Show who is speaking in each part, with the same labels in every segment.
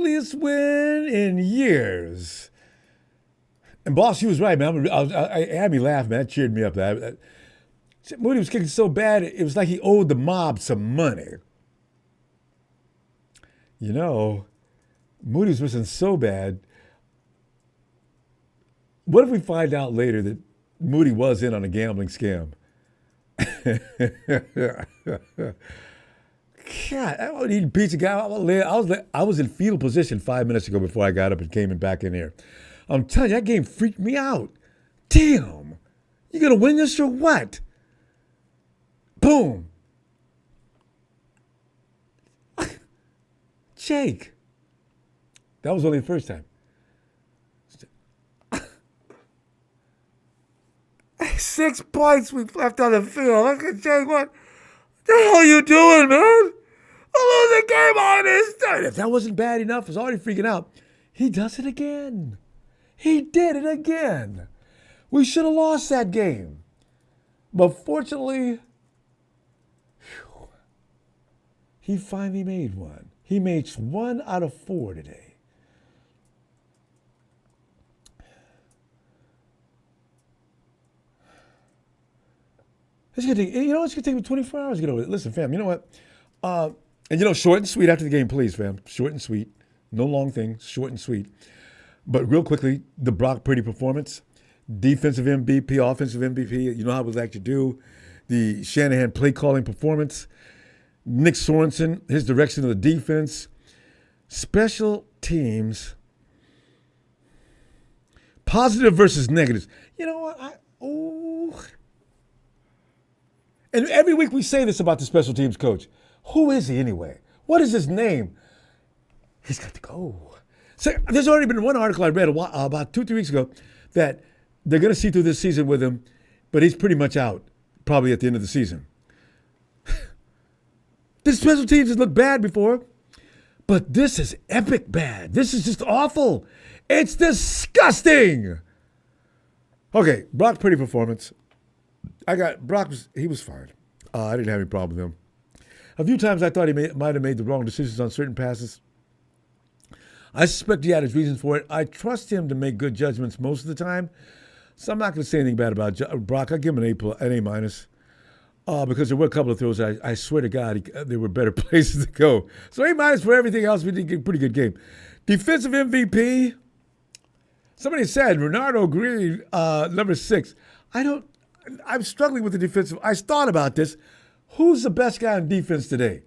Speaker 1: ugliest win in years. And boss, you was right, man. It had me laugh, man. That cheered me up. Moody was kicking so bad, it was like he owed the mob some money. You know, Moody was missing so bad. What if we find out later that Moody was in on a gambling scam? God, I was eating pizza, guy. I was in fetal position 5 minutes ago before I got up and came back in here. I'm telling you, that game freaked me out. Damn, you gonna win this or what? Boom. Jake. That was only the first time. 6 points we left on the field. Look at Jake. What the hell are you doing, man? I lose the game on this. If that wasn't bad enough, I was already freaking out. He does it again. He did it again. We should have lost that game. But fortunately, he finally made one. He made 1 out of 4 today. It's gonna take, it's gonna take me 24 hours to get over it. Listen, fam, you know what? Short and sweet after the game, please, fam. Short and sweet. No long thing, short and sweet. But real quickly, the Brock Purdy performance, defensive MVP, offensive MVP, you know how we like to do. The Shanahan play calling performance, Nick Sorenson, his direction of the defense, special teams, positive versus negatives. You know what? And every week we say this about the special teams coach. Who is he anyway? What is his name? He's got to go. So there's already been one article I read about 2-3 weeks ago that they're going to see through this season with him, but he's pretty much out probably at the end of the season. The special teams has looked bad before, but this is epic bad. This is just awful. It's disgusting. Okay, Brock Purdy performance. He was fired. I didn't have any problem with him. A few times I thought he might have made the wrong decisions on certain passes. I suspect he had his reasons for it. I trust him to make good judgments most of the time. So I'm not going to say anything bad about Brock. I'll give him an A minus. Because there were a couple of throws, I swear to God, there were better places to go. So A minus for everything else. We did a pretty good game. Defensive MVP. Somebody said Renardo Green, number 6. I'm struggling with the defensive. I thought about this. Who's the best guy on defense today?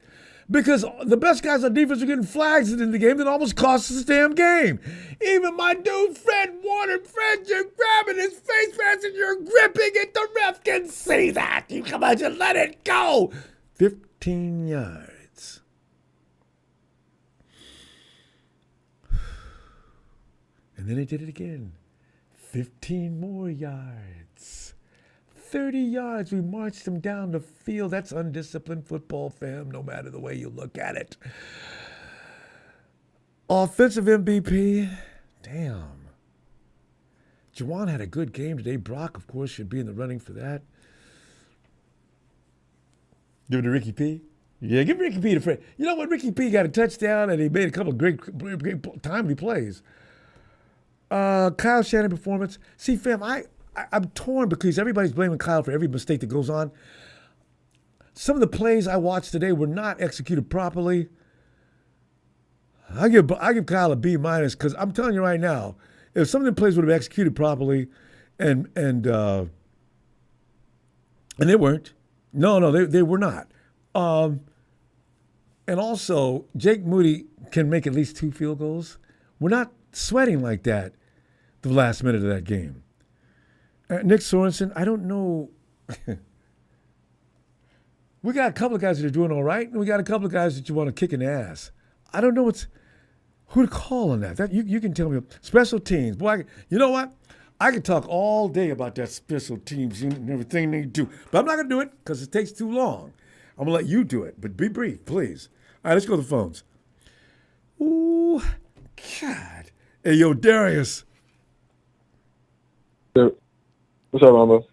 Speaker 1: Because the best guys on defense are getting flags in the game that almost cost us the damn game. Even my dude, Fred Warner, you're grabbing his face mask and you're gripping it. The ref can see that. You come on, just let it go. 15 yards. And then he did it again. 15 more yards. 30 yards. We marched him down the field. That's undisciplined football, fam, no matter the way you look at it. Offensive MVP. Damn. Juwan had a good game today. Brock, of course, should be in the running for that. Give it to Ricky P. Yeah, give Ricky P the friend. You know what? Ricky P got a touchdown and he made a couple of great timely plays. Kyle Shanahan performance. See, fam, I'm torn because everybody's blaming Kyle for every mistake that goes on. Some of the plays I watched today were not executed properly. I give Kyle a B minus because I'm telling you right now, if some of the plays would have executed properly, and they weren't. No, they were not. And also, Jake Moody can make at least 2 field goals. We're not sweating like that the last minute of that game. Nick Sorenson, I don't know. We got a couple of guys that are doing all right, and we got a couple of guys that you want to kick in the ass. I don't know who to call on that. You can tell me. Special teams. Boy, you know what? I could talk all day about that special teams unit and everything they do. But I'm not going to do it because it takes too long. I'm going to let you do it. But be brief, please. All right, let's go to the phones. Ooh, God. Hey, yo, Darius.
Speaker 2: What's up, Ronbo?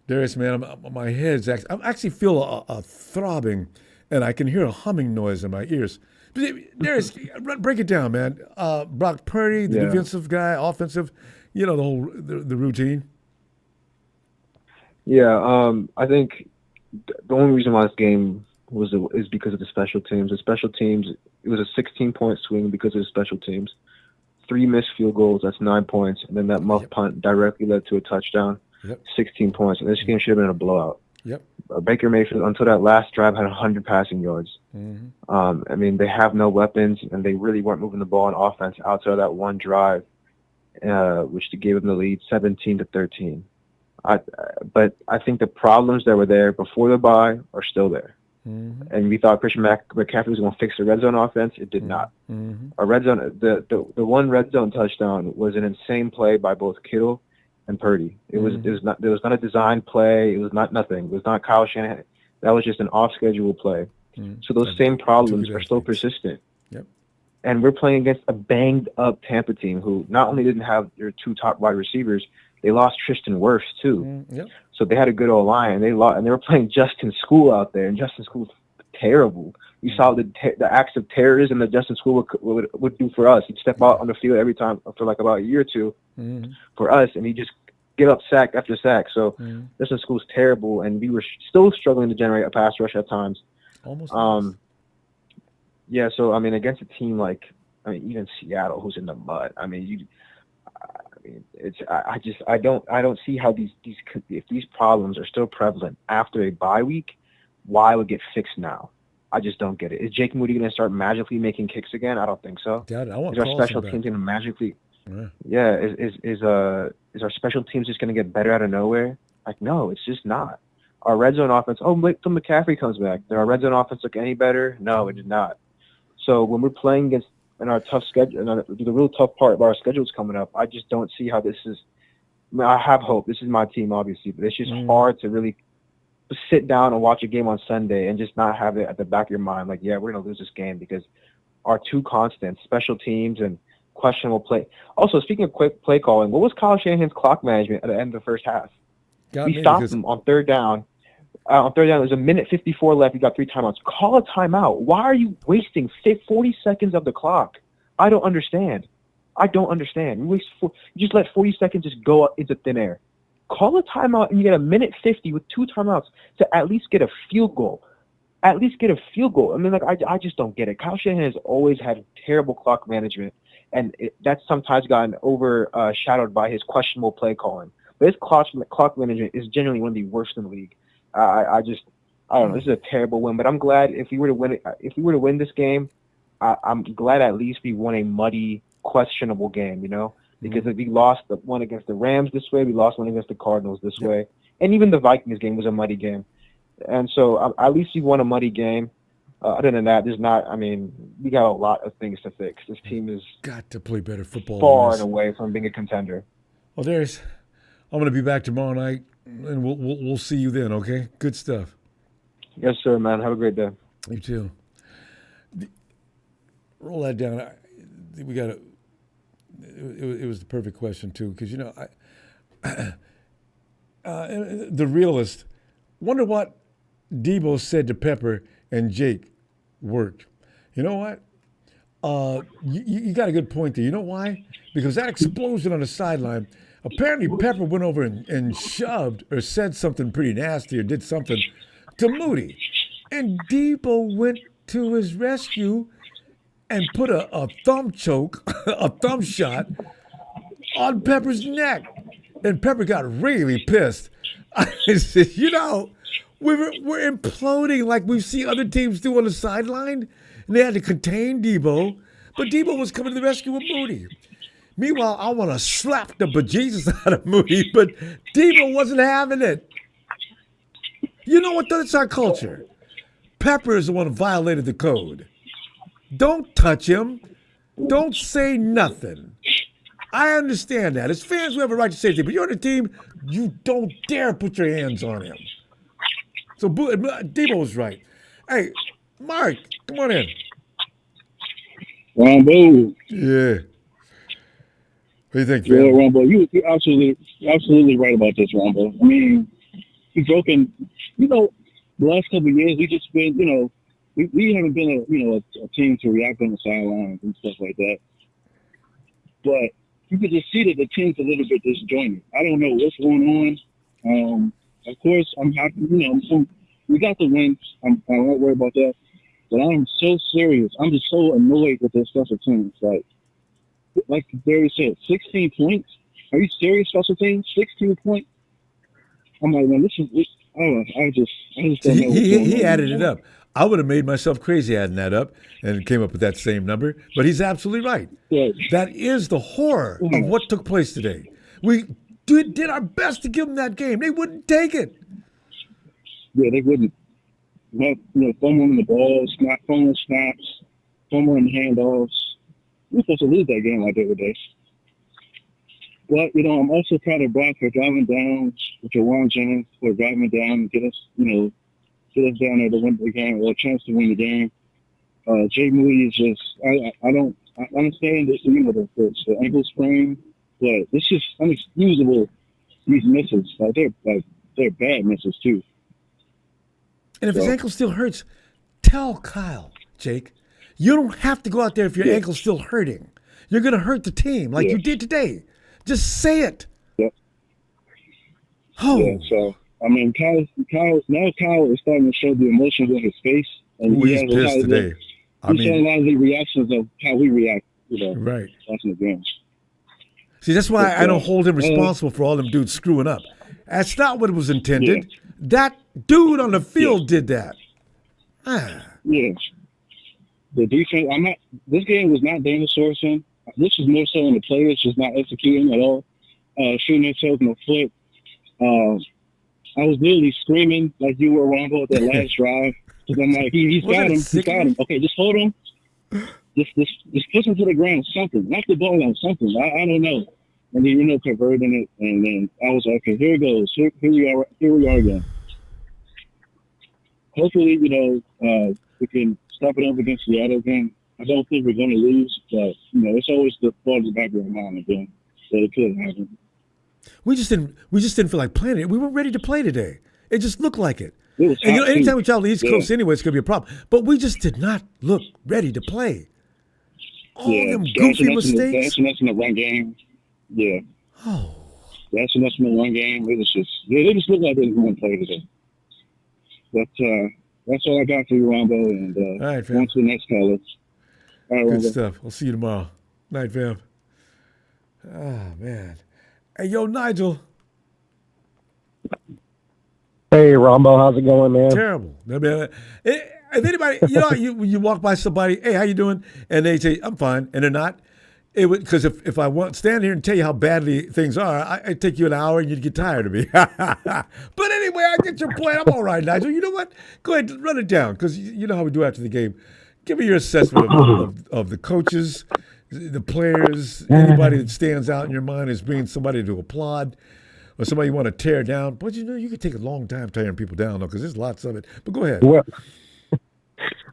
Speaker 1: Darius, man, my head's actually, I actually feel a throbbing, and I can hear a humming noise in my ears. Break it down, man. Brock Purdy, the
Speaker 2: Yeah.
Speaker 1: defensive guy, offensive, the routine.
Speaker 2: Yeah, I think the only reason why this game is because of the special teams. The special teams, it was a 16-point swing because of the special teams. 3 missed field goals, that's 9 points, and then that muff punt directly led to a touchdown, 16 points. And this game should have been a blowout.
Speaker 1: Yep.
Speaker 2: Baker Mayfield, until that last drive, had 100 passing yards. I mean, they have no weapons, and they really weren't moving the ball on offense outside of that one drive, which gave them the lead, 17-13. But I think the problems that were there before the bye are still there. And we thought Christian McCaffrey was going to fix the red zone offense. It did not. Our red zone, the one red zone touchdown was an insane play by both Kittle and Purdy. It was not a designed play. It was not nothing. It was not Kyle Shanahan. That was just an off-schedule play. So those same problems are still persistent. Yep. And we're playing against a banged-up Tampa team who not only didn't have their 2 top wide receivers, they lost Tristan Wirfs too. So they had a good old line. They lost, and they were playing Justin School out there, and Justin School's terrible. You saw the acts of terrorism that Justin School would do for us. He'd step out on the field every time for like about a year or two for us, and he'd just give up sack after sack. So Justin School's terrible, and we were still struggling to generate a pass rush at times. Almost. Yeah. So I mean, against a team like even Seattle, who's in the mud. I don't see how if these problems are still prevalent after a bye week, why would it get fixed now? I just don't get it. Is Jake Moody going to start magically making kicks again? I don't think so.
Speaker 1: Dad,
Speaker 2: is our special teams going to magically? Yeah. Is our special teams just going to get better out of nowhere? Like, no, it's just not. Our red zone offense. Oh, wait till McCaffrey comes back. Did our red zone offense look any better? No, it did not. So when we're playing against in our tough schedule, the real tough part of our schedule is coming up, I just don't see how this is. I have hope. This is my team, obviously, but it's just hard to really sit down and watch a game on Sunday and just not have it at the back of your mind, like, yeah, we're going to lose this game because our 2 constants, special teams and questionable play. Also, speaking of quick play calling, what was Kyle Shanahan's clock management at the end of the first half? We stopped him on third down. There's a minute 54 left. You got 3 timeouts. Call a timeout. Why are you wasting 40 seconds of the clock? I don't understand. You just let 40 seconds just go up into thin air. Call a timeout and you get a minute 50 with 2 timeouts to at least get a field goal. I mean, I just don't get it. Kyle Shanahan has always had terrible clock management, and that's sometimes gotten overshadowed by his questionable play calling. But his clock management is generally one of the worst in the league. I don't know. This is a terrible win, but I'm glad if we were to win this game, I'm glad at least we won a muddy, questionable game, because if we lost the one against the Rams this way, we lost one against the Cardinals this way, and even the Vikings game was a muddy game. And so at least we won a muddy game. Other than that, we got a lot of things to fix. This team is
Speaker 1: got to play better football.
Speaker 2: Far and away from being a contender.
Speaker 1: Well, I'm going to be back tomorrow night, and we'll see you then. Okay, good stuff.
Speaker 2: Yes, sir, man. Have a great day.
Speaker 1: You too. Roll that down. We got to. It was the perfect question too, because the realist. Wonder what Debo said to Pepper and Jake worked. You know what? You got a good point there. You know why? Because that explosion on the sideline. Apparently, Pepper went over and shoved or said something pretty nasty or did something to Moody. And Debo went to his rescue and put a thumb choke, a thumb shot on Pepper's neck. And Pepper got really pissed. I said, we're imploding like we see other teams do on the sideline. And they had to contain Debo. But Debo was coming to the rescue with Moody. Meanwhile, I want to slap the bejesus out of Moody, but Debo wasn't having it. You know what? That's our culture. Pepper is the one who violated the code. Don't touch him. Don't say nothing. I understand that. As fans, we have a right to say things, but you're on the team, you don't dare put your hands on him. So Debo was right. Hey, Mark, come on in.
Speaker 3: Ronbo.
Speaker 1: Yeah. What do you think,
Speaker 3: Yeah, Ronbo, you're absolutely right about this, Ronbo. I mean, he's broken. The last couple of years, we just been, we haven't been a team to react on the sidelines and stuff like that. But you could just see that the team's a little bit disjointed. I don't know what's going on. Of course, I'm happy. We got the win. I won't worry about that. But I'm so serious. I'm just so annoyed with this special teams. Like Barry said, 16 points. Are you serious, special teams? 16 points. I'm like, man, I just don't know.
Speaker 1: He added it up. I would have made myself crazy adding that up and came up with that same number. But he's absolutely right.
Speaker 3: Yeah.
Speaker 1: That is the horror of what took place today. We did our best to give them that game. They wouldn't take it.
Speaker 3: Yeah, they wouldn't. Fumbling the ball, fumbling snaps, fumbling handoffs. We're supposed to lose that game like the other day. But, I'm also proud of Brock for driving down with Jawan Jennings, for driving down and get us down there to win the game, or a chance to win the game. Jay Moody is just, I understand that, the ankle sprain, but it's just unexcusable, these misses. They're bad misses, too.
Speaker 1: And if his ankle still hurts, tell Kyle, Jake. You don't have to go out there if your ankle's still hurting. You're going to hurt the team like you did today. Just say it.
Speaker 3: Yeah.
Speaker 1: Oh.
Speaker 3: Yeah, so, Kyle is starting to show the emotions on his face. And
Speaker 1: he's pissed today.
Speaker 3: He's showing a lot of the reactions of how we react,
Speaker 1: right.
Speaker 3: watching the game.
Speaker 1: See, that's why I don't hold him responsible for all them dudes screwing up. That's not what it was intended.
Speaker 3: Yeah.
Speaker 1: That dude on the field did that.
Speaker 3: Yeah. The defense, this game was not Daniel Sorensen. This is more so on the players just not executing at all. Shooting themselves in the foot. I was literally screaming like you were, Ronbo, at that last drive. Because I'm like, he's got him. He's got him. Okay, just hold him. Just push him to the ground, something. Knock the ball out, something. I don't know. And then, converting it. And then I was like, okay, here it goes. Here we are again. Hopefully, we can step it up against Seattle again. I don't think we're going to lose, but, it's always the thought in the back of our mind again that it could happen.
Speaker 1: We just didn't feel like playing it. We weren't ready to play today. It just looked like it.
Speaker 3: And
Speaker 1: anytime we travel the East Coast anyway, it's going to be a problem. But we just did not look ready to play. All them goofy mistakes.
Speaker 3: That's in the run game. Yeah.
Speaker 1: Oh.
Speaker 3: That's in the run game. It was just, they just looked like they didn't want to play today. But that's all I got for you, Ronbo. And
Speaker 1: all right, fam.
Speaker 3: On to the next caller. All right,
Speaker 1: Good
Speaker 3: Ronbo.
Speaker 1: stuff. I'll see you tomorrow. Night, fam. Ah, man. Hey, yo, Nigel.
Speaker 4: Hey, Ronbo, how's it going, man?
Speaker 1: Terrible. I mean, if anybody, you walk by somebody, hey, how you doing? And they say, I'm fine, and they're not. It would, because if I stand here and tell you how badly things are, I'd take you an hour and you'd get tired of me. But anyway, I get your point. I'm all right, Nigel. You know what? Go ahead, run it down, because you know how we do after the game. Give me your assessment of the coaches, the players, anybody that stands out in your mind as being somebody to applaud or somebody you want to tear down. But you could take a long time tearing people down, though, because there's lots of it. But go ahead.
Speaker 4: Well,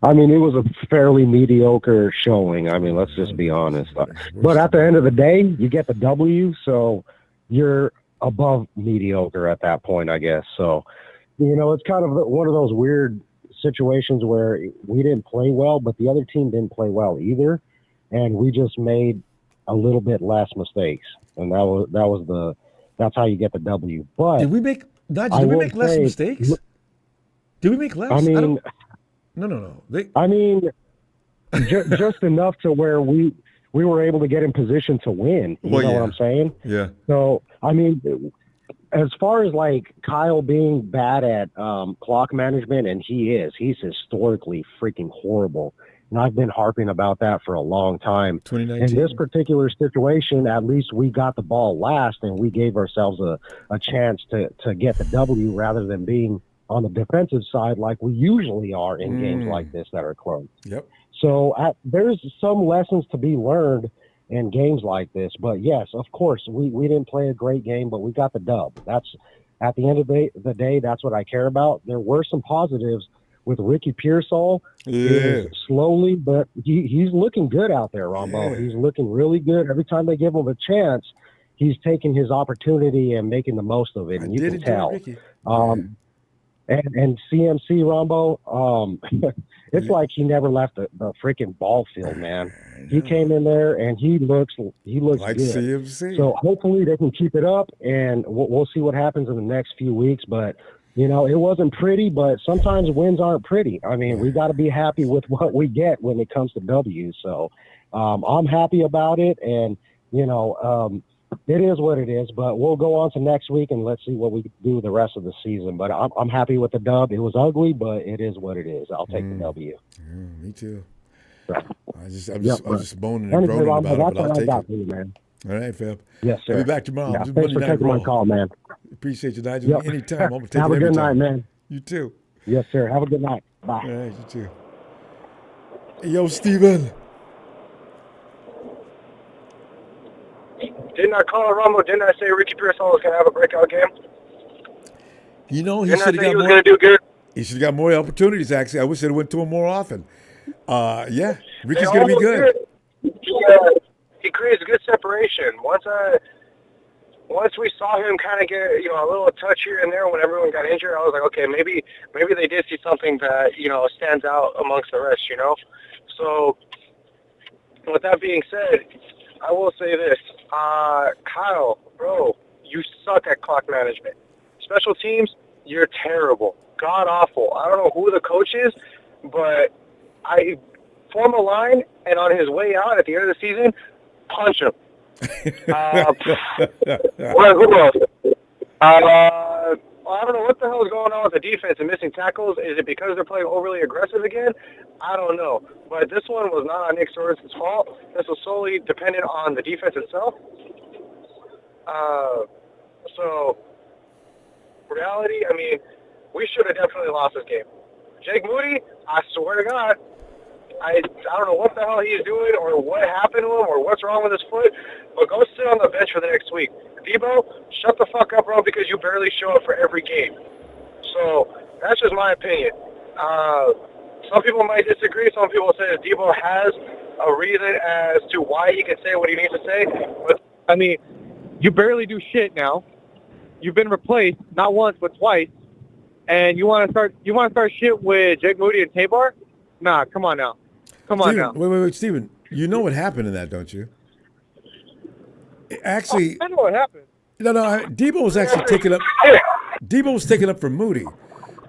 Speaker 4: it was a fairly mediocre showing. Let's just be honest. But at the end of the day, you get the W, so you're above mediocre at that point, I guess. So, it's kind of one of those weird situations where we didn't play well, but the other team didn't play well either, and we just made a little bit less mistakes, and that's how you get the W. But
Speaker 1: did we make less mistakes? Did we make less? No.
Speaker 4: Just enough to where we were able to get in position to win. You know what I'm saying?
Speaker 1: Yeah.
Speaker 4: So, as far as like Kyle being bad at clock management, and he's historically freaking horrible. And I've been harping about that for a long time.
Speaker 1: 2019.
Speaker 4: In this particular situation, at least we got the ball last, and we gave ourselves a chance to get the W rather than being on the defensive side like we usually are in games like this that are close.
Speaker 1: Yep.
Speaker 4: So there's some lessons to be learned in games like this. But, yes, of course, we didn't play a great game, but we got the dub. That's at the end of the day, that's what I care about. There were some positives with Ricky Pearsall.
Speaker 1: Yeah.
Speaker 4: Slowly, but he's looking good out there, Ronbo. Yeah. He's looking really good. Every time they give him a chance, he's taking his opportunity and making the most of it, and you can tell. And CMC Ronbo, it's like he never left the freaking ball field, man. He came in there and he looks
Speaker 1: like
Speaker 4: good.
Speaker 1: CMC.
Speaker 4: So hopefully they can keep it up, and we'll see what happens in the next few weeks. But it wasn't pretty, but sometimes wins aren't pretty. I mean, we got to be happy with what we get when it comes to W's. So I'm happy about it, and it is what it is, but we'll go on to next week and let's see what we do the rest of the season. But I'm happy with the dub. It was ugly, but it is what it is. I'll take the W.
Speaker 1: Yeah, me too.
Speaker 4: So,
Speaker 1: I'm just moaning and
Speaker 4: anyway,
Speaker 1: groaning
Speaker 4: Ronbo,
Speaker 1: about it,
Speaker 4: that's
Speaker 1: but I'll
Speaker 4: what I
Speaker 1: take
Speaker 4: got
Speaker 1: it.
Speaker 4: for you, man.
Speaker 1: All right, Fab.
Speaker 4: Yes, sir.
Speaker 1: I'll be back tomorrow.
Speaker 4: Yeah,
Speaker 1: Just
Speaker 4: thanks for
Speaker 1: Monday Night
Speaker 4: taking my
Speaker 1: Raw.
Speaker 4: call, man.
Speaker 1: Appreciate you, Nigel.
Speaker 4: Yep.
Speaker 1: Anytime. I'm going to take
Speaker 4: Have
Speaker 1: it
Speaker 4: a
Speaker 1: every
Speaker 4: good
Speaker 1: time.
Speaker 4: night, man.
Speaker 1: You too.
Speaker 4: Yes, sir. Have a good night. Bye.
Speaker 1: All right, you too. Hey, yo, Steven.
Speaker 5: Didn't I call it, Ronbo? Didn't I say Ricky Pearsall was going to have a breakout game?
Speaker 1: He
Speaker 5: Didn't I
Speaker 1: should have
Speaker 5: say
Speaker 1: got
Speaker 5: he was
Speaker 1: more.
Speaker 5: going to do good?
Speaker 1: He should have got more opportunities, actually. I wish it went to him more often. Yeah, Ricky's
Speaker 5: They
Speaker 1: going to be
Speaker 5: almost
Speaker 1: good.
Speaker 5: did. He creates good separation. Once we saw him kind of get a little touch here and there when everyone got injured, I was like, okay, maybe they did see something that stands out amongst the rest. So with that being said, I will say this, Kyle, bro, you suck at clock management. Special teams, you're terrible, god awful. I don't know who the coach is, but I form a line, and on his way out at the end of the season, punch him. Who else? I don't know what the hell is going on with the defense and missing tackles. Is it because they're playing overly aggressive again? I don't know. But this one was not on Nick Sorenson's fault. This was solely dependent on the defense itself. So, reality, I mean, we should have definitely lost this game. Jake Moody, I swear to God, I don't know what the hell he's doing or what happened to him or what's wrong with his foot, but go sit on the bench for the next week. Debo, shut the fuck up, bro, because you barely show up for every game. So that's just my opinion. Some people might disagree. Some people say that Debo has a reason as to why he can say what he needs to say. But I mean, you barely do shit now. You've been replaced not once but twice, and you want to start shit with Jake Moody and Tabor? Nah, come on now.
Speaker 1: Wait, Steven. You know what happened in that, don't you? Actually,
Speaker 5: I know what happened.
Speaker 1: No. Debo was actually taken up. Debo was taken up for Moody.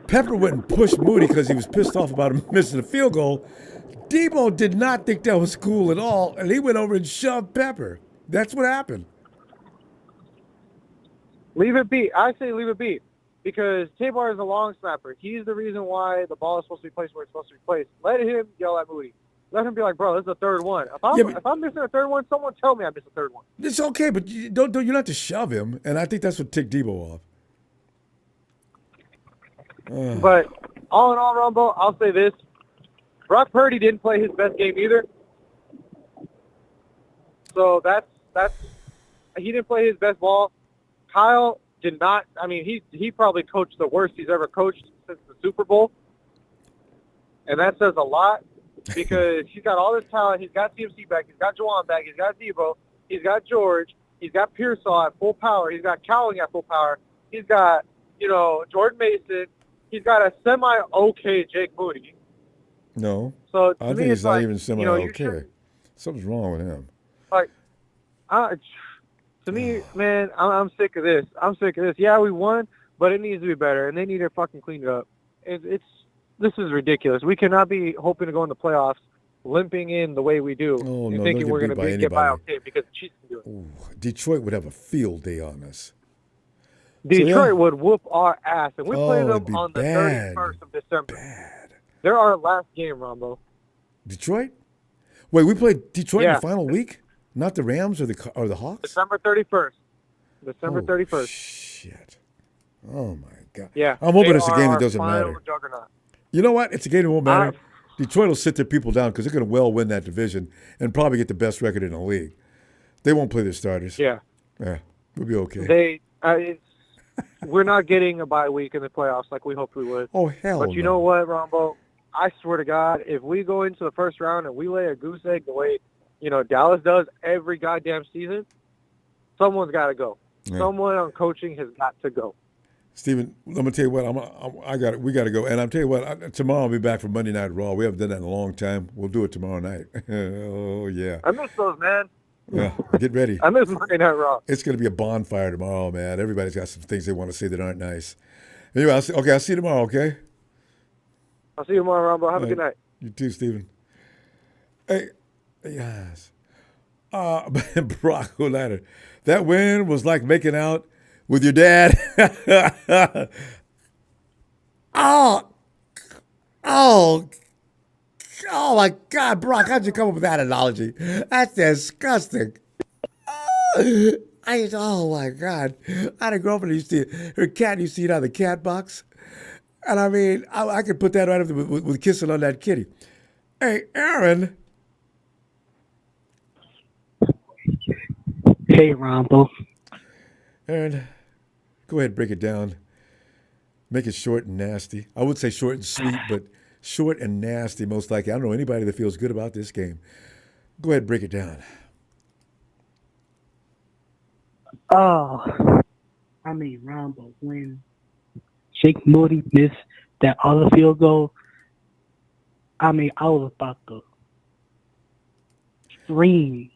Speaker 1: Pepper went and pushed Moody because he was pissed off about him missing a field goal. Debo did not think that was cool at all, and he went over and shoved Pepper. That's what happened.
Speaker 5: Leave it be. I say leave it be. Because Tabor is a long snapper. He's the reason why the ball is supposed to be placed where it's supposed to be placed. Let him yell at Moody. Let him be like, bro, this is the third one. If I'm missing a third one, someone tell me I missed a third one.
Speaker 1: It's okay, but you don't have to shove him, and I think that's what ticked Debo off.
Speaker 5: But all in all, Ronbo, I'll say this. Brock Purdy didn't play his best game either. So that's he didn't play his best ball. Kyle did not. I mean, he probably coached the worst he's ever coached since the Super Bowl. And that says a lot because he's got all this talent. He's got CMC back. He's got Juwan back. He's got Debo. He's got George. He's got Pearsall at full power. He's got Cowling at full power. He's got, Jordan Mason. He's got a semi-okay Jake Moody.
Speaker 1: No.
Speaker 5: So
Speaker 1: I think he's not even semi-okay. Something's wrong with him.
Speaker 5: To me, man, I'm sick of this. Yeah, we won, but it needs to be better, and they need to fucking clean it up. This is ridiculous. We cannot be hoping to go in the playoffs limping in the way we do and thinking we're going to get by okay because the Chiefs can do it.
Speaker 1: Ooh, Detroit would have a field day on us.
Speaker 5: Detroit would whoop our ass, and we play them on the
Speaker 1: bad.
Speaker 5: 31st of December.
Speaker 1: Bad.
Speaker 5: They're our last game, Ronbo.
Speaker 1: Detroit? Wait, we played Detroit in the final week? Not the Rams or the Hawks?
Speaker 5: December 31st. December 31st.
Speaker 1: Shit. Oh, my God.
Speaker 5: Yeah.
Speaker 1: I'm hoping it's a game that doesn't matter.
Speaker 5: Juggernaut.
Speaker 1: You know what? It's a game that won't matter. Detroit will sit their people down because they're going to well win that division and probably get the best record in the league. They won't play their starters.
Speaker 5: Yeah.
Speaker 1: Yeah. We'll be okay.
Speaker 5: We're not getting a bye week in the playoffs like we hoped we would.
Speaker 1: Oh, hell
Speaker 5: But you know what, Ronbo? I swear to God, if we go into the first round and we lay a goose egg the way, Dallas does every goddamn season, someone's got to go. Yeah. Someone on coaching has got to go.
Speaker 1: Steven, I'm gonna tell you what. We got to go. And I'm tell you what. Tomorrow I'll be back for Monday Night Raw. We haven't done that in a long time. We'll do it tomorrow night. Oh yeah.
Speaker 5: I miss those, man.
Speaker 1: Yeah. Get ready.
Speaker 5: I miss Monday Night Raw.
Speaker 1: It's gonna be a bonfire tomorrow, man. Everybody's got some things they want to say that aren't nice. Anyway, I'll see you tomorrow. Okay.
Speaker 5: I'll see you tomorrow, Ronbo. Have a
Speaker 1: All
Speaker 5: good
Speaker 1: right.
Speaker 5: night.
Speaker 1: You too, Steven. Hey, yes. Brock O'Leary. That win was like making out with your dad. oh, oh, oh my God, Brock! How'd you come up with that analogy? That's disgusting. Oh my God! I had a girlfriend who used to her cat used to eat out of the cat box, and I mean I could put that right up there with kissing on that kitty. Hey, Aaron.
Speaker 6: Hey, Ronbo.
Speaker 1: Aaron, go ahead, break it down. Make it short and nasty. I would say short and sweet, but short and nasty most likely. I don't know anybody that feels good about this game. Go ahead, break it down.
Speaker 6: Oh, I mean, Ronbo, when Jake Moody missed that other field goal, I mean, I was about to scream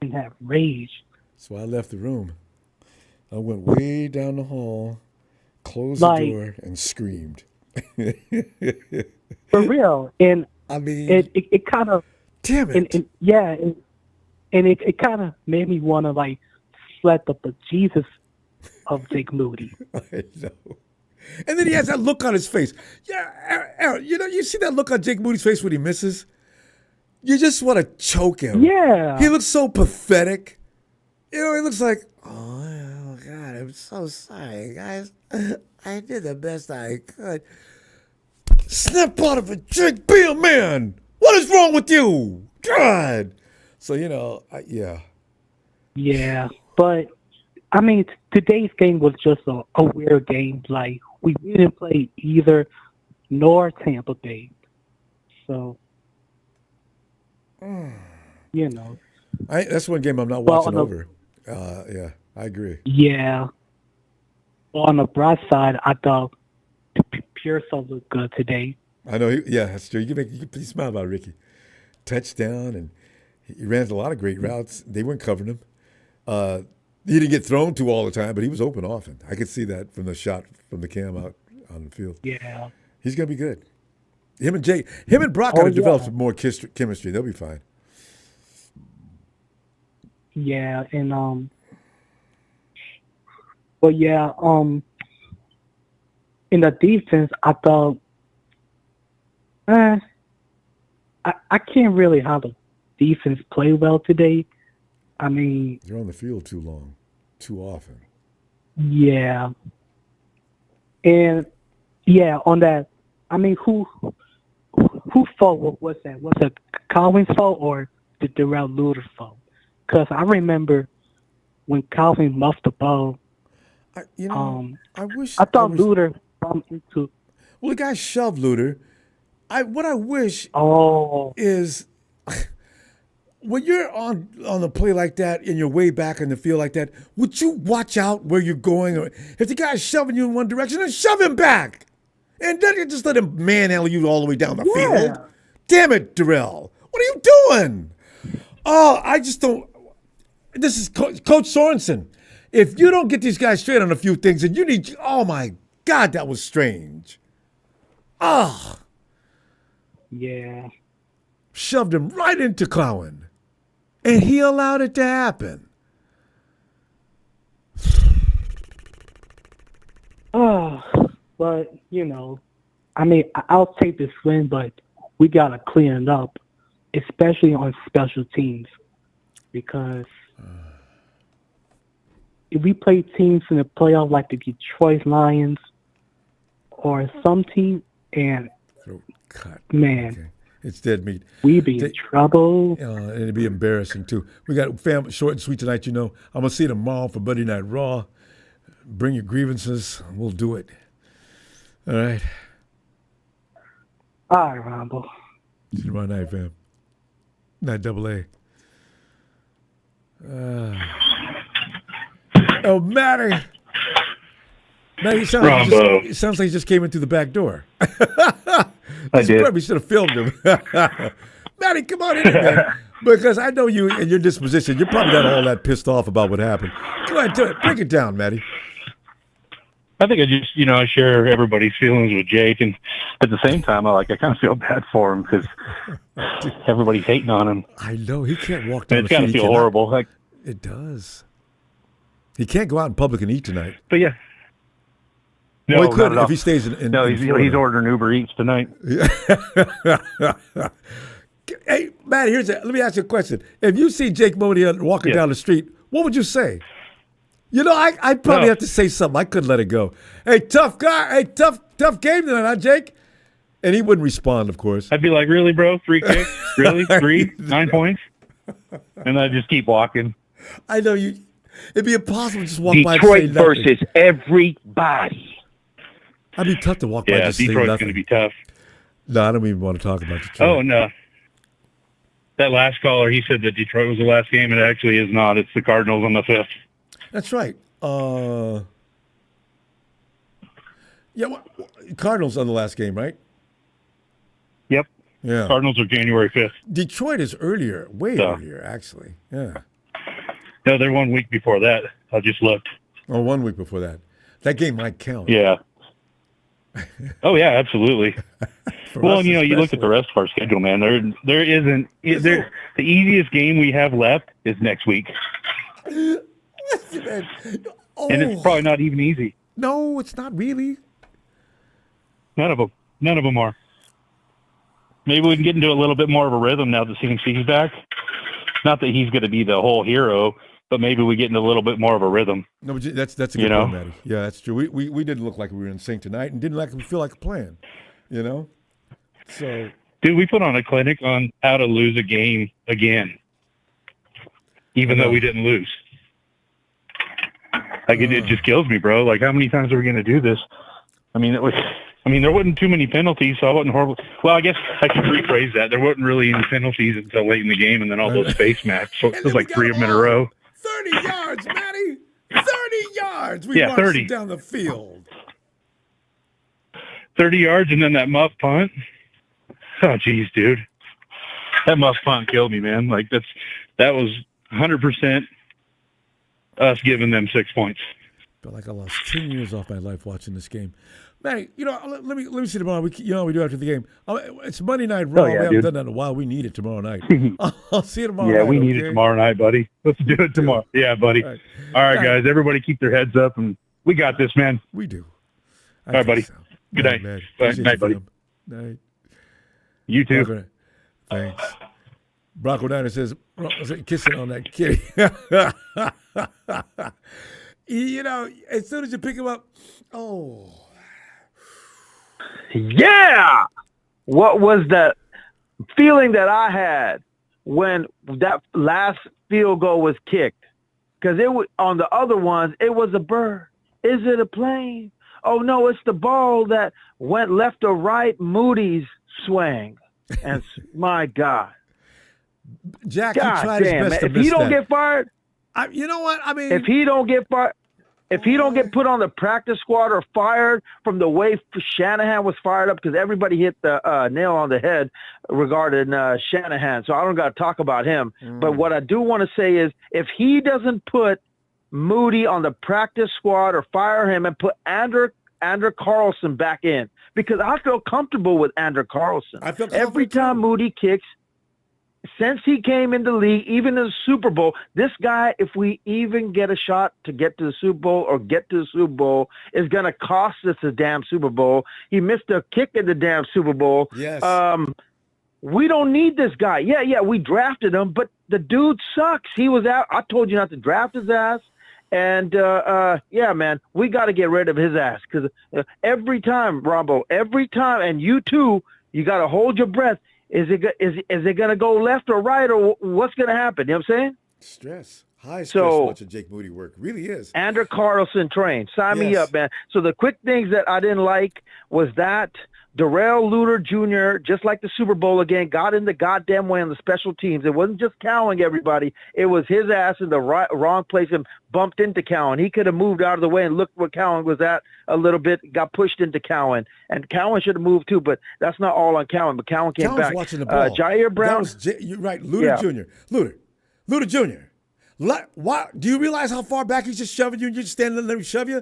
Speaker 6: and have rage.
Speaker 1: So I left the room. I went way down the hall, closed
Speaker 6: Like-
Speaker 1: the door, and screamed.
Speaker 6: For real. And
Speaker 1: I mean,
Speaker 6: it kind of,
Speaker 1: damn it.
Speaker 6: and it kind of made me want to, like, slap the bejesus of Jake Moody.
Speaker 1: I know. And then he has that look on his face. Yeah, Aaron, you see that look on Jake Moody's face when he misses? You just want to choke him.
Speaker 6: Yeah.
Speaker 1: He looks so pathetic. He looks like, oh God, I'm so sorry, guys. I did the best I could. Snap out of it, Jake. Be a man. What is wrong with you? God. So, yeah.
Speaker 6: Yeah. But, I mean, today's game was just a weird game. Like, we didn't play either nor Tampa Bay. So,
Speaker 1: That's one game I'm not watching over. Yeah, I agree.
Speaker 6: yeah. On the bright side, I thought Pearson looked good today.
Speaker 1: I know. That's true. You can smile about Ricky. Touchdown, and he ran a lot of great routes. They weren't covering him. He didn't get thrown to all the time, but he was open often. I could see that from the shot from the cam out on the field.
Speaker 6: Yeah.
Speaker 1: He's going to be good. Him and Brock got to develop some more chemistry. They'll be fine.
Speaker 6: Yeah, and but yeah, in the defense, I thought, I can't really have the defense play well today. I mean,
Speaker 1: You're on the field too long, too often.
Speaker 6: yeah, and yeah, on that, I mean, who fault was that? Was it Calvin's fault or the Darrell Luter's fault? Because I remember when Calvin muffed the ball.
Speaker 1: I
Speaker 6: thought Luter bumped into.
Speaker 1: Well, the guy shoved Luter. What I wish
Speaker 6: Oh,
Speaker 1: is when you're on the play like that and you're way back in the field like that, would you watch out where you're going? Or if the guy's shoving you in one direction, then shove him back. And then you just let him manhandle you all the way down the field. Damn it, Darrell. What are you doing? Oh, I just don't. This is Coach Sorenson. If you don't get these guys straight on a few things, and you need. Oh, my God, that was strange. Ah.
Speaker 6: yeah.
Speaker 1: Shoved him right into Cowan. And he allowed it to happen.
Speaker 6: Oh, but, I mean, I'll take this win, but we got to clean it up, especially on special teams. Because if we play teams in the playoff like the Detroit Lions or some team, and
Speaker 1: Throat cut.
Speaker 6: man,
Speaker 1: Okay. It's dead meat.
Speaker 6: we be in trouble.
Speaker 1: And it'd be embarrassing, too. We got family short and sweet tonight, I'm going to see you tomorrow for Monday Night Raw. Bring your grievances. We'll do it. All right.
Speaker 6: All right, Ronbo.
Speaker 1: See you tomorrow night, fam. Night double A. Oh, Matty. Man, it sounds like he just came in through the back door.
Speaker 7: I did.
Speaker 1: Probably should have filmed him. Matty, come on in, man. Because I know you and your disposition. You're probably not all that pissed off about what happened. Go ahead, break it down, Matty.
Speaker 7: I think I just, I share everybody's feelings with Jake, and at the same time, I kind of feel bad for him because everybody's hating on him.
Speaker 1: I know he can't walk down.
Speaker 7: It's got to feel horrible.
Speaker 1: It does. He can't go out in public and eat tonight.
Speaker 7: But yeah, no,
Speaker 1: he could if he stays in.
Speaker 7: No, he's ordering Uber Eats tonight.
Speaker 1: Hey, Matty, let me ask you a question. If you see Jake Moody walking down the street, what would you say? I'd probably have to say something. I couldn't let it go. Hey, tough guy. Hey, tough game tonight, huh, Jake? And he wouldn't respond, of course.
Speaker 7: I'd be like, really, bro? 3 kicks? Really? 3? 9 points? And I'd just keep walking.
Speaker 1: I know you. It'd be impossible to just walk by and
Speaker 8: Detroit
Speaker 1: say nothing.
Speaker 8: versus everybody.
Speaker 1: I'd be tough to walk by and just say nothing.
Speaker 7: Detroit's going to be tough.
Speaker 1: No, I don't even want to talk about Detroit.
Speaker 7: Oh, no. That last caller, he said that Detroit was the last game. It actually is not. It's the Cardinals on the 5th.
Speaker 1: That's right. Cardinals on the last game, right?
Speaker 7: Yep.
Speaker 1: Yeah.
Speaker 7: Cardinals are January 5th.
Speaker 1: Detroit is earlier, earlier, actually. Yeah.
Speaker 7: No, they're 1 week before that. I just looked.
Speaker 1: Oh, 1 week before that. That game might count.
Speaker 7: Yeah. Oh, yeah, absolutely. Well, you look at the rest of our schedule, man. There isn't. The easiest game we have left is next week. And it's probably not even easy.
Speaker 1: No, it's not really.
Speaker 7: None of them are. Maybe we can get into a little bit more of a rhythm now that CMC's back. Not that he's going to be the whole hero, but maybe we get into a little bit more of a rhythm.
Speaker 1: No, but that's a good point, Matty. Yeah, that's true. We didn't look like we were in sync tonight, and didn't feel like a plan. So,
Speaker 7: dude, we put on a clinic on how to lose a game again, even though we didn't lose. It just kills me, bro. Like, how many times are we going to do this? There wasn't too many penalties, so I wasn't horrible. Well, I guess I could rephrase that. There wasn't really any penalties until late in the game, and then all those face masks. So it was like 3 of them in a row.
Speaker 1: 30 yards, Matty. 30 yards. We marched
Speaker 7: 30
Speaker 1: down the field.
Speaker 7: 30 yards, and then that muff punt. Oh, geez, dude. That muff punt killed me, man. That was 100% us giving them 6 points.
Speaker 1: Felt like I lost 10 years off my life watching this game. Matty, let me see tomorrow. We do after the game. It's Monday Night Raw. We haven't done that in a while. We need it tomorrow night. I'll see you tomorrow night.
Speaker 7: Yeah, we need it tomorrow night, buddy. Let's do it tomorrow. Yeah, buddy. All right, guys. Everybody keep their heads up, and we got this, man.
Speaker 1: We do.
Speaker 7: All right, buddy. So. Good night. Night, buddy.
Speaker 1: Night.
Speaker 7: You too.
Speaker 1: Thanks. Brock O'Donnell says, kissing on that kitty. As soon as you pick him up,
Speaker 8: yeah! What was the feeling that I had when that last field goal was kicked? Because on the other ones, it was a bird. Is it a plane? Oh, no, it's the ball that went left or right, Moody's swing. And my God.
Speaker 1: Jack, he tried his best to miss that.
Speaker 8: If he don't get fired,
Speaker 1: you know what?
Speaker 8: If he don't get fired, if he don't get put on the practice squad or fired from the way Shanahan was fired up, because everybody hit the nail on the head regarding Shanahan, so I don't got to talk about him. But what I do want to say is if he doesn't put Moody on the practice squad or fire him and put Andrew Carlson back in, because I feel comfortable with Andrew Carlson. Every time Moody kicks, since he came in the league, even in the Super Bowl, this guy, if we even get a shot to get to the Super Bowl or get to the Super Bowl, is going to cost us the damn Super Bowl. He missed a kick in the damn Super Bowl.
Speaker 1: Yes.
Speaker 8: We don't need this guy. Yeah, we drafted him, but the dude sucks. He was out. I told you not to draft his ass. And, yeah, man, we got to get rid of his ass because every time, Ronbo, and you too, you got to hold your breath. Is it going to go left or right, or what's going to happen? You know what I'm saying?
Speaker 1: Stress. High stress
Speaker 8: So-
Speaker 1: watching Jake Moody work. Really is.
Speaker 8: Andrew Carlson train. Sign me
Speaker 1: Yes.
Speaker 8: up, man. So the quick things that I didn't like was that Darrell Luter Jr., just like the Super Bowl again, got in the goddamn way on the special teams. It wasn't just Cowan, everybody. It was his ass in the wrong place and bumped into Cowan. He could have moved out of the way and looked where Cowan was at a little bit, got pushed into Cowan. And Cowan should have moved too, but that's not all on Cowan. But Cowan came
Speaker 1: Cowan's
Speaker 8: back.
Speaker 1: watching the ball.
Speaker 8: Jair Brown.
Speaker 1: You're right. Luter Jr. Luter Jr. Why, do you realize how far back he's just shoving you and you're just standing there and let him shove you?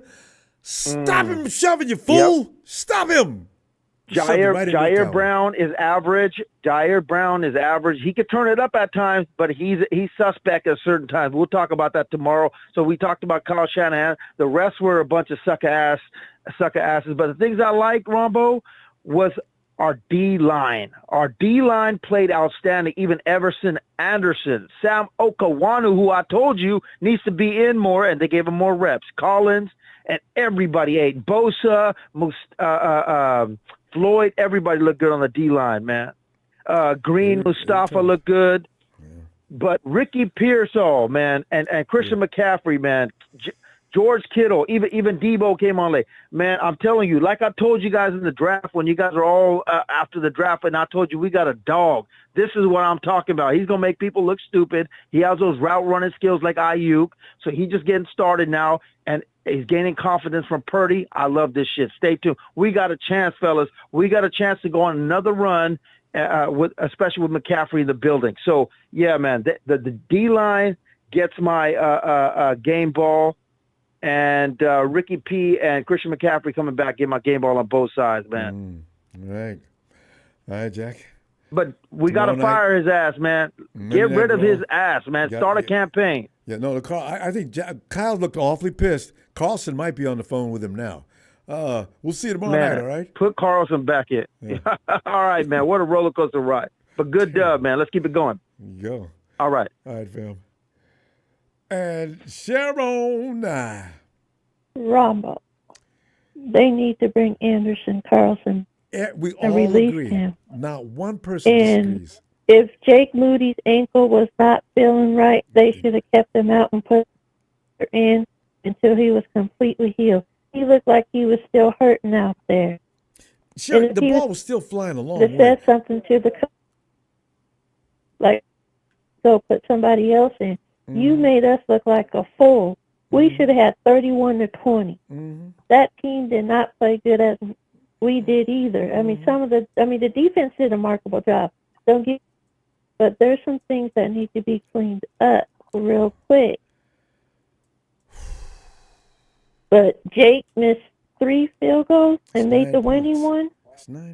Speaker 1: Stop him shoving you, fool.
Speaker 8: Yep.
Speaker 1: Stop him. Shoved you right into
Speaker 8: Jair
Speaker 1: Cowan.
Speaker 8: Brown is average. Jair Brown is average. He could turn it up at times, but he's suspect at certain times. We'll talk about that tomorrow. So we talked about Kyle Shanahan. The rest were a bunch of sucker asses. But the things I like, Ronbo, was our D-line. Our D-line played outstanding. Even Everson Anderson, Sam Okawanu, who I told you needs to be in more, and they gave him more reps. Collins and everybody ate. Bosa, Floyd, everybody looked good on the D-line, man. Green, Mustafa looked good. But Ricky Pearsall, man, and Christian McCaffrey, man, George Kittle, even Debo came on late. Man, I'm telling you, like I told you guys in the draft, when you guys are all after the draft, and I told you we got a dog. This is what I'm talking about. He's going to make people look stupid. He has those route running skills like Ayuk. So he's just getting started now, and he's gaining confidence from Purdy. I love this shit. Stay tuned. We got a chance, fellas. We got a chance to go on another run, especially with McCaffrey in the building. So, yeah, man, the D-line gets my game ball. And Ricky P and Christian McCaffrey coming back, get my game ball on both sides, man.
Speaker 1: All right, Jack.
Speaker 8: But we got to fire his ass, man. Get rid of his ass, man. Start a campaign.
Speaker 1: Yeah, no, I think Kyle looked awfully pissed. Carlson might be on the phone with him now. We'll see you tomorrow night, all right?
Speaker 8: Put Carlson back in. Yeah. All right, man. What a roller coaster ride. But good dub, man. Let's keep it going.
Speaker 1: You go.
Speaker 8: All right.
Speaker 1: All right, fam. And Sharon.
Speaker 9: Ronbo. They need to bring Anderson Carlson
Speaker 1: We
Speaker 9: and
Speaker 1: all
Speaker 9: release
Speaker 1: agree.
Speaker 9: him.
Speaker 1: Not one person
Speaker 9: And
Speaker 1: disagrees.
Speaker 9: if Jake Moody's ankle was not feeling right, they should have kept him out and put him in until he was completely healed. He looked like he was still hurting out there.
Speaker 1: Sure, the ball was still flying along.
Speaker 9: They said something to the coach, like, go put somebody else in. You made us look like a fool. We should have had 31-20. That team did not play good as we did either. I mean, the defense did a remarkable job. But there's some things that need to be cleaned up real quick. But Jake missed 3 field goals and made the winning one.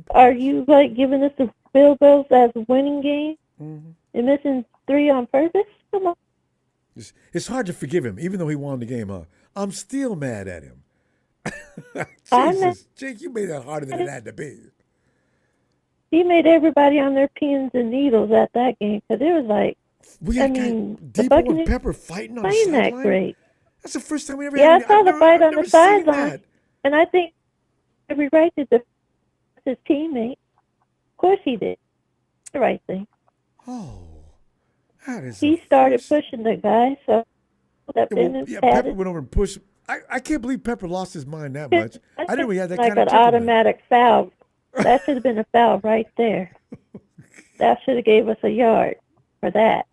Speaker 9: Are you giving us the field goals as a winning game and missing 3 on purpose? Come on.
Speaker 1: It's hard to forgive him, even though he won the game, huh? I'm still mad at him. Jesus, Jake, you made that harder than it had to be.
Speaker 9: He made everybody on their pins and needles at that game because it was like,
Speaker 1: we had Debo and Pepper fighting on the sideline.
Speaker 9: That great.
Speaker 1: That's the first time we ever
Speaker 9: Yeah,
Speaker 1: had.
Speaker 9: I saw the fight on the sideline, and I think every right to defend his teammate. Of course he did the right thing.
Speaker 1: Oh.
Speaker 9: He started pushing the guy, so that
Speaker 1: Pepper went over and pushed. I can't believe Pepper lost his mind that much. I didn't know he had that
Speaker 9: like
Speaker 1: kind of
Speaker 9: an automatic foul. That should have been a foul right there. That should have gave us a yard for that.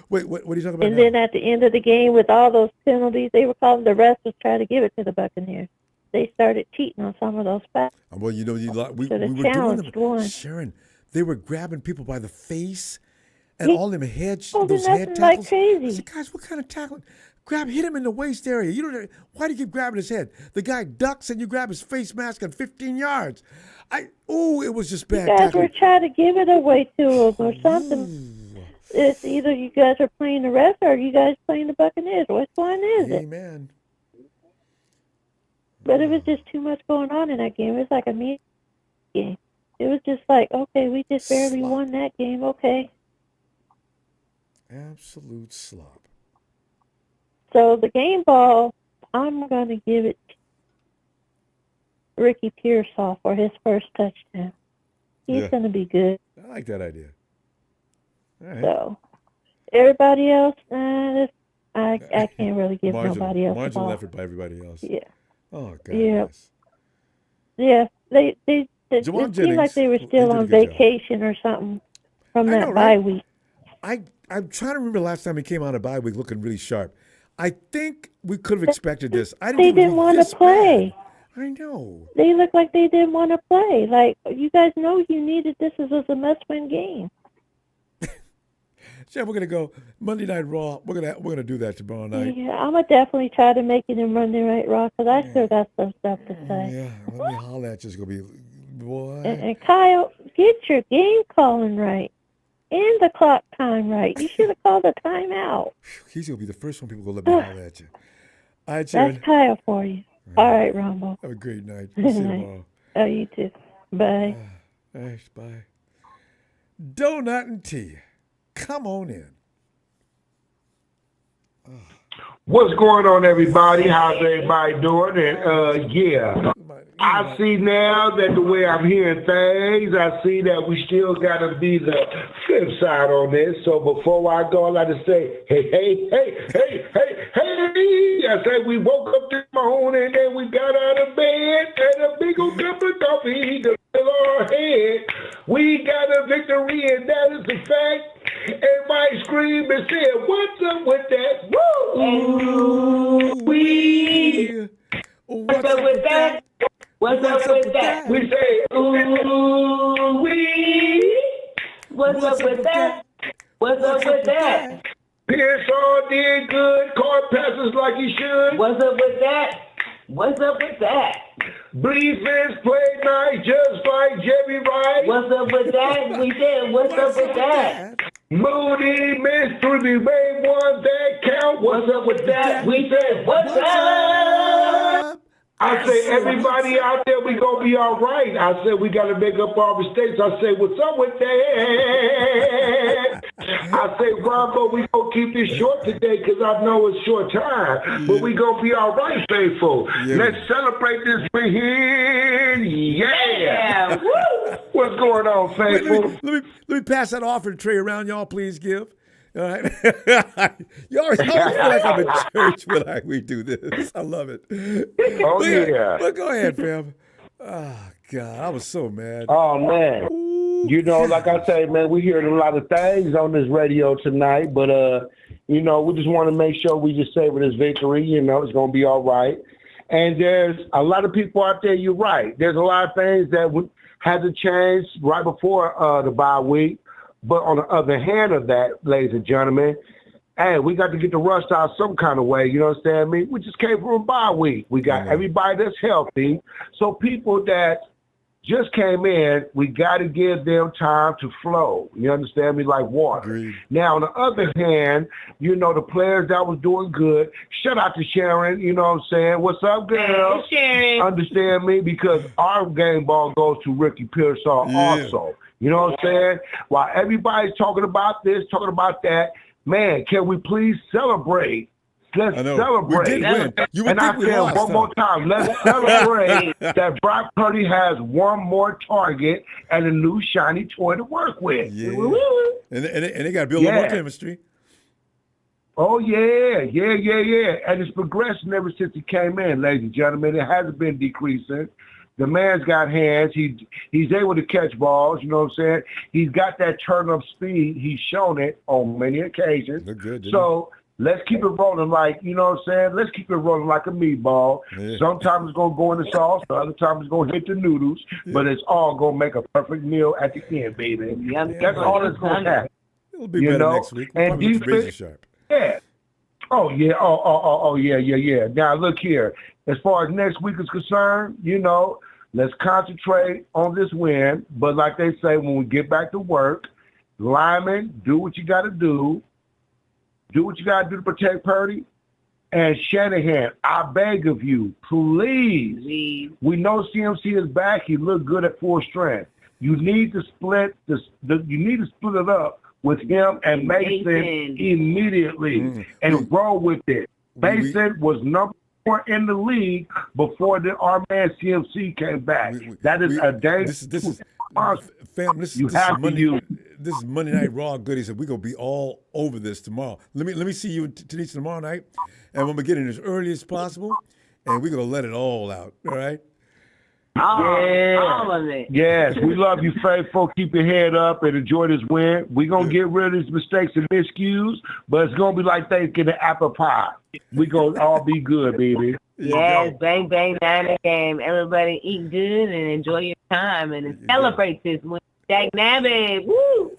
Speaker 1: Wait, what are you talking about?
Speaker 9: And then at the end of the game, with all those penalties they were calling, the rest was trying to give it to the Buccaneers. They started cheating on some of those fouls.
Speaker 1: Well, we were doing them. Sharon, they were grabbing people by the face. And all them those head tackles.
Speaker 9: Like crazy.
Speaker 1: I said, guys, what kind of tackling? Hit him in the waist area. Why do you keep grabbing his head? The guy ducks and you grab his face mask at 15 yards. It was just bad.
Speaker 9: You guys were trying to give it away to him or something. It's either you guys are playing the refs or you guys playing the Buccaneers. Which one is it?
Speaker 1: Amen.
Speaker 9: But it was just too much going on in that game. It was like a mean game. It was just like, okay, we just barely won that game. Okay.
Speaker 1: Absolute slop.
Speaker 9: So the game ball, I'm going to give it to Ricky Pearsall for his first touchdown. He's going to be good.
Speaker 1: I like that idea. All right.
Speaker 9: So everybody else, I can't really give nobody else the
Speaker 1: marginal
Speaker 9: ball.
Speaker 1: effort by everybody else.
Speaker 9: Yeah.
Speaker 1: Oh God.
Speaker 9: Yeah.
Speaker 1: Yes.
Speaker 9: Yeah. It
Speaker 1: Jawan
Speaker 9: seemed like they were
Speaker 1: Jennings,
Speaker 9: still
Speaker 1: he did a
Speaker 9: on
Speaker 1: good job.
Speaker 9: vacation or something from
Speaker 1: I
Speaker 9: that
Speaker 1: know,
Speaker 9: bye
Speaker 1: right?
Speaker 9: week.
Speaker 1: I'm trying to remember the last time he came out of bye week looking really sharp. I think we could have expected this. I didn't
Speaker 9: They
Speaker 1: think it
Speaker 9: didn't
Speaker 1: was
Speaker 9: want
Speaker 1: this
Speaker 9: to play.
Speaker 1: bad. I know.
Speaker 9: They looked like they didn't want to play. Like, you guys know you needed this as a must-win game.
Speaker 1: Yeah, we're gonna go Monday Night Raw. We're gonna do that tomorrow night.
Speaker 9: Yeah, I'm going to definitely try to make it in Monday Night Raw because I still got some stuff to say.
Speaker 1: Yeah, let me holler at you. It's gonna be boy.
Speaker 9: And Kyle, get your game calling right and the clock time right. You should have called a timeout.
Speaker 1: He's gonna be the first one people gonna let me holler at you. All right, Sharon.
Speaker 9: That's Kyle for you. All right, Ronbo.
Speaker 1: Have a great night. We'll see you tomorrow.
Speaker 9: Oh, you too. Bye.
Speaker 1: Thanks. Bye. Donut and tea. Come on in.
Speaker 10: What's going on, everybody? How's everybody doing? And yeah, I see now that the way I'm hearing things, I see that we still got to be the flip side on this. So before I go, I like to say, hey. I said we woke up this morning and we got out of bed and a big old cup of coffee to fill our head. We got a victory and that is a fact. Everybody screamed and said, what's up with that? Woo! Wee! What's up with that? What's up with that? We say, ooh, wee! What's up with that? What's up with that? Pearsall did good, caught passes like he should. What's up with that? What's up with that? Bleefens played nice just like Jerry Rice. What's up with that? We said, what's up with that? Moody missed through the main one that count. What's up with that? We said, what's up? I say, everybody out there, we gonna be all right. I said, we gotta make up our mistakes. I say, what's up with that? I say, Ronbo, we gonna keep this short today because I know it's short time, but we gonna be all right, faithful. Yeah. Let's celebrate this win. Yeah. Woo. What's going on, faithful?
Speaker 1: Let me pass that offering tray around, y'all. Please give. All right. You always feel like I'm in church when we do this. I love it.
Speaker 10: Oh, yeah.
Speaker 1: But go ahead, fam. Oh, God. I was so mad.
Speaker 10: Oh, man.
Speaker 1: Ooh,
Speaker 10: you know, like I say, man, we hearing a lot of things on this radio tonight, but, you know, we just want to make sure we just savor this victory. You know, it's going to be all right. And there's a lot of people out there, you're right. There's a lot of things that had to change right before the bye week. But on the other hand of that, ladies and gentlemen, hey, we got to get the rust out some kind of way. You know what I'm saying? I mean, we just came from a bye week. We got everybody that's healthy. So people that just came in, we got to give them time to flow. You understand me? Like water.
Speaker 1: Agreed.
Speaker 10: Now, on the other hand, you know, the players that was doing good, shout out to Sharon, you know what I'm saying? What's up, girl?
Speaker 11: Hey, Sharon.
Speaker 10: Understand me? Because our game ball goes to Ricky Pearsall also. You know what I'm saying? While everybody's talking about this, talking about that, man, can we please celebrate? Let's celebrate.
Speaker 1: We did win.
Speaker 10: And I said one more time, let's celebrate that Brock Purdy has one more target and a new shiny toy to work with.
Speaker 1: Yeah. And they got to build more chemistry.
Speaker 10: Oh, yeah. And it's progressing ever since he came in, ladies and gentlemen. It hasn't been decreasing. The man's got hands. He's able to catch balls. You know what I'm saying? He's got that turn-up speed. He's shown it on many occasions.
Speaker 1: They're good,
Speaker 10: so let's keep it rolling like, you know what I'm saying? Let's keep it rolling like a meatball. Yeah. Sometimes it's going to go in the sauce. The other time it's going to hit the noodles. Yeah. But it's all going to make a perfect meal at the end, baby. Yeah, that's all that's going to happen.
Speaker 1: It'll be better next week.
Speaker 10: And defense, sharp. Yeah. Oh, yeah. Oh, yeah. Now, look here. As far as next week is concerned, you know, let's concentrate on this win. But like they say, when we get back to work, linemen, do what you got to do. Do what you got to do to protect Purdy. And Shanahan, I beg of you, please. We know CMC is back. He looked good at full strength. You need to split it up with him and Mason immediately and roll with it. Mason was number 4 in the league before our man CMC came back. That is a dangerous.
Speaker 1: Fam, this is this is Monday Night Raw goodies, and we're going to be all over this tomorrow. Let me see you, Tanisha, tomorrow night, and we're going to get in as early as possible, and we're going to let it all out, all right?
Speaker 10: All of it. Yes, we love you, faithful. Keep your head up and enjoy this win. We're going to get rid of these mistakes and miscues, but it's going to be like Thanksgiving apple pie. We're going to all be good, baby.
Speaker 11: Yes, bang, bang, Niner game. Everybody eat good and enjoy your time and celebrate this win. Jack Nabbit, woo!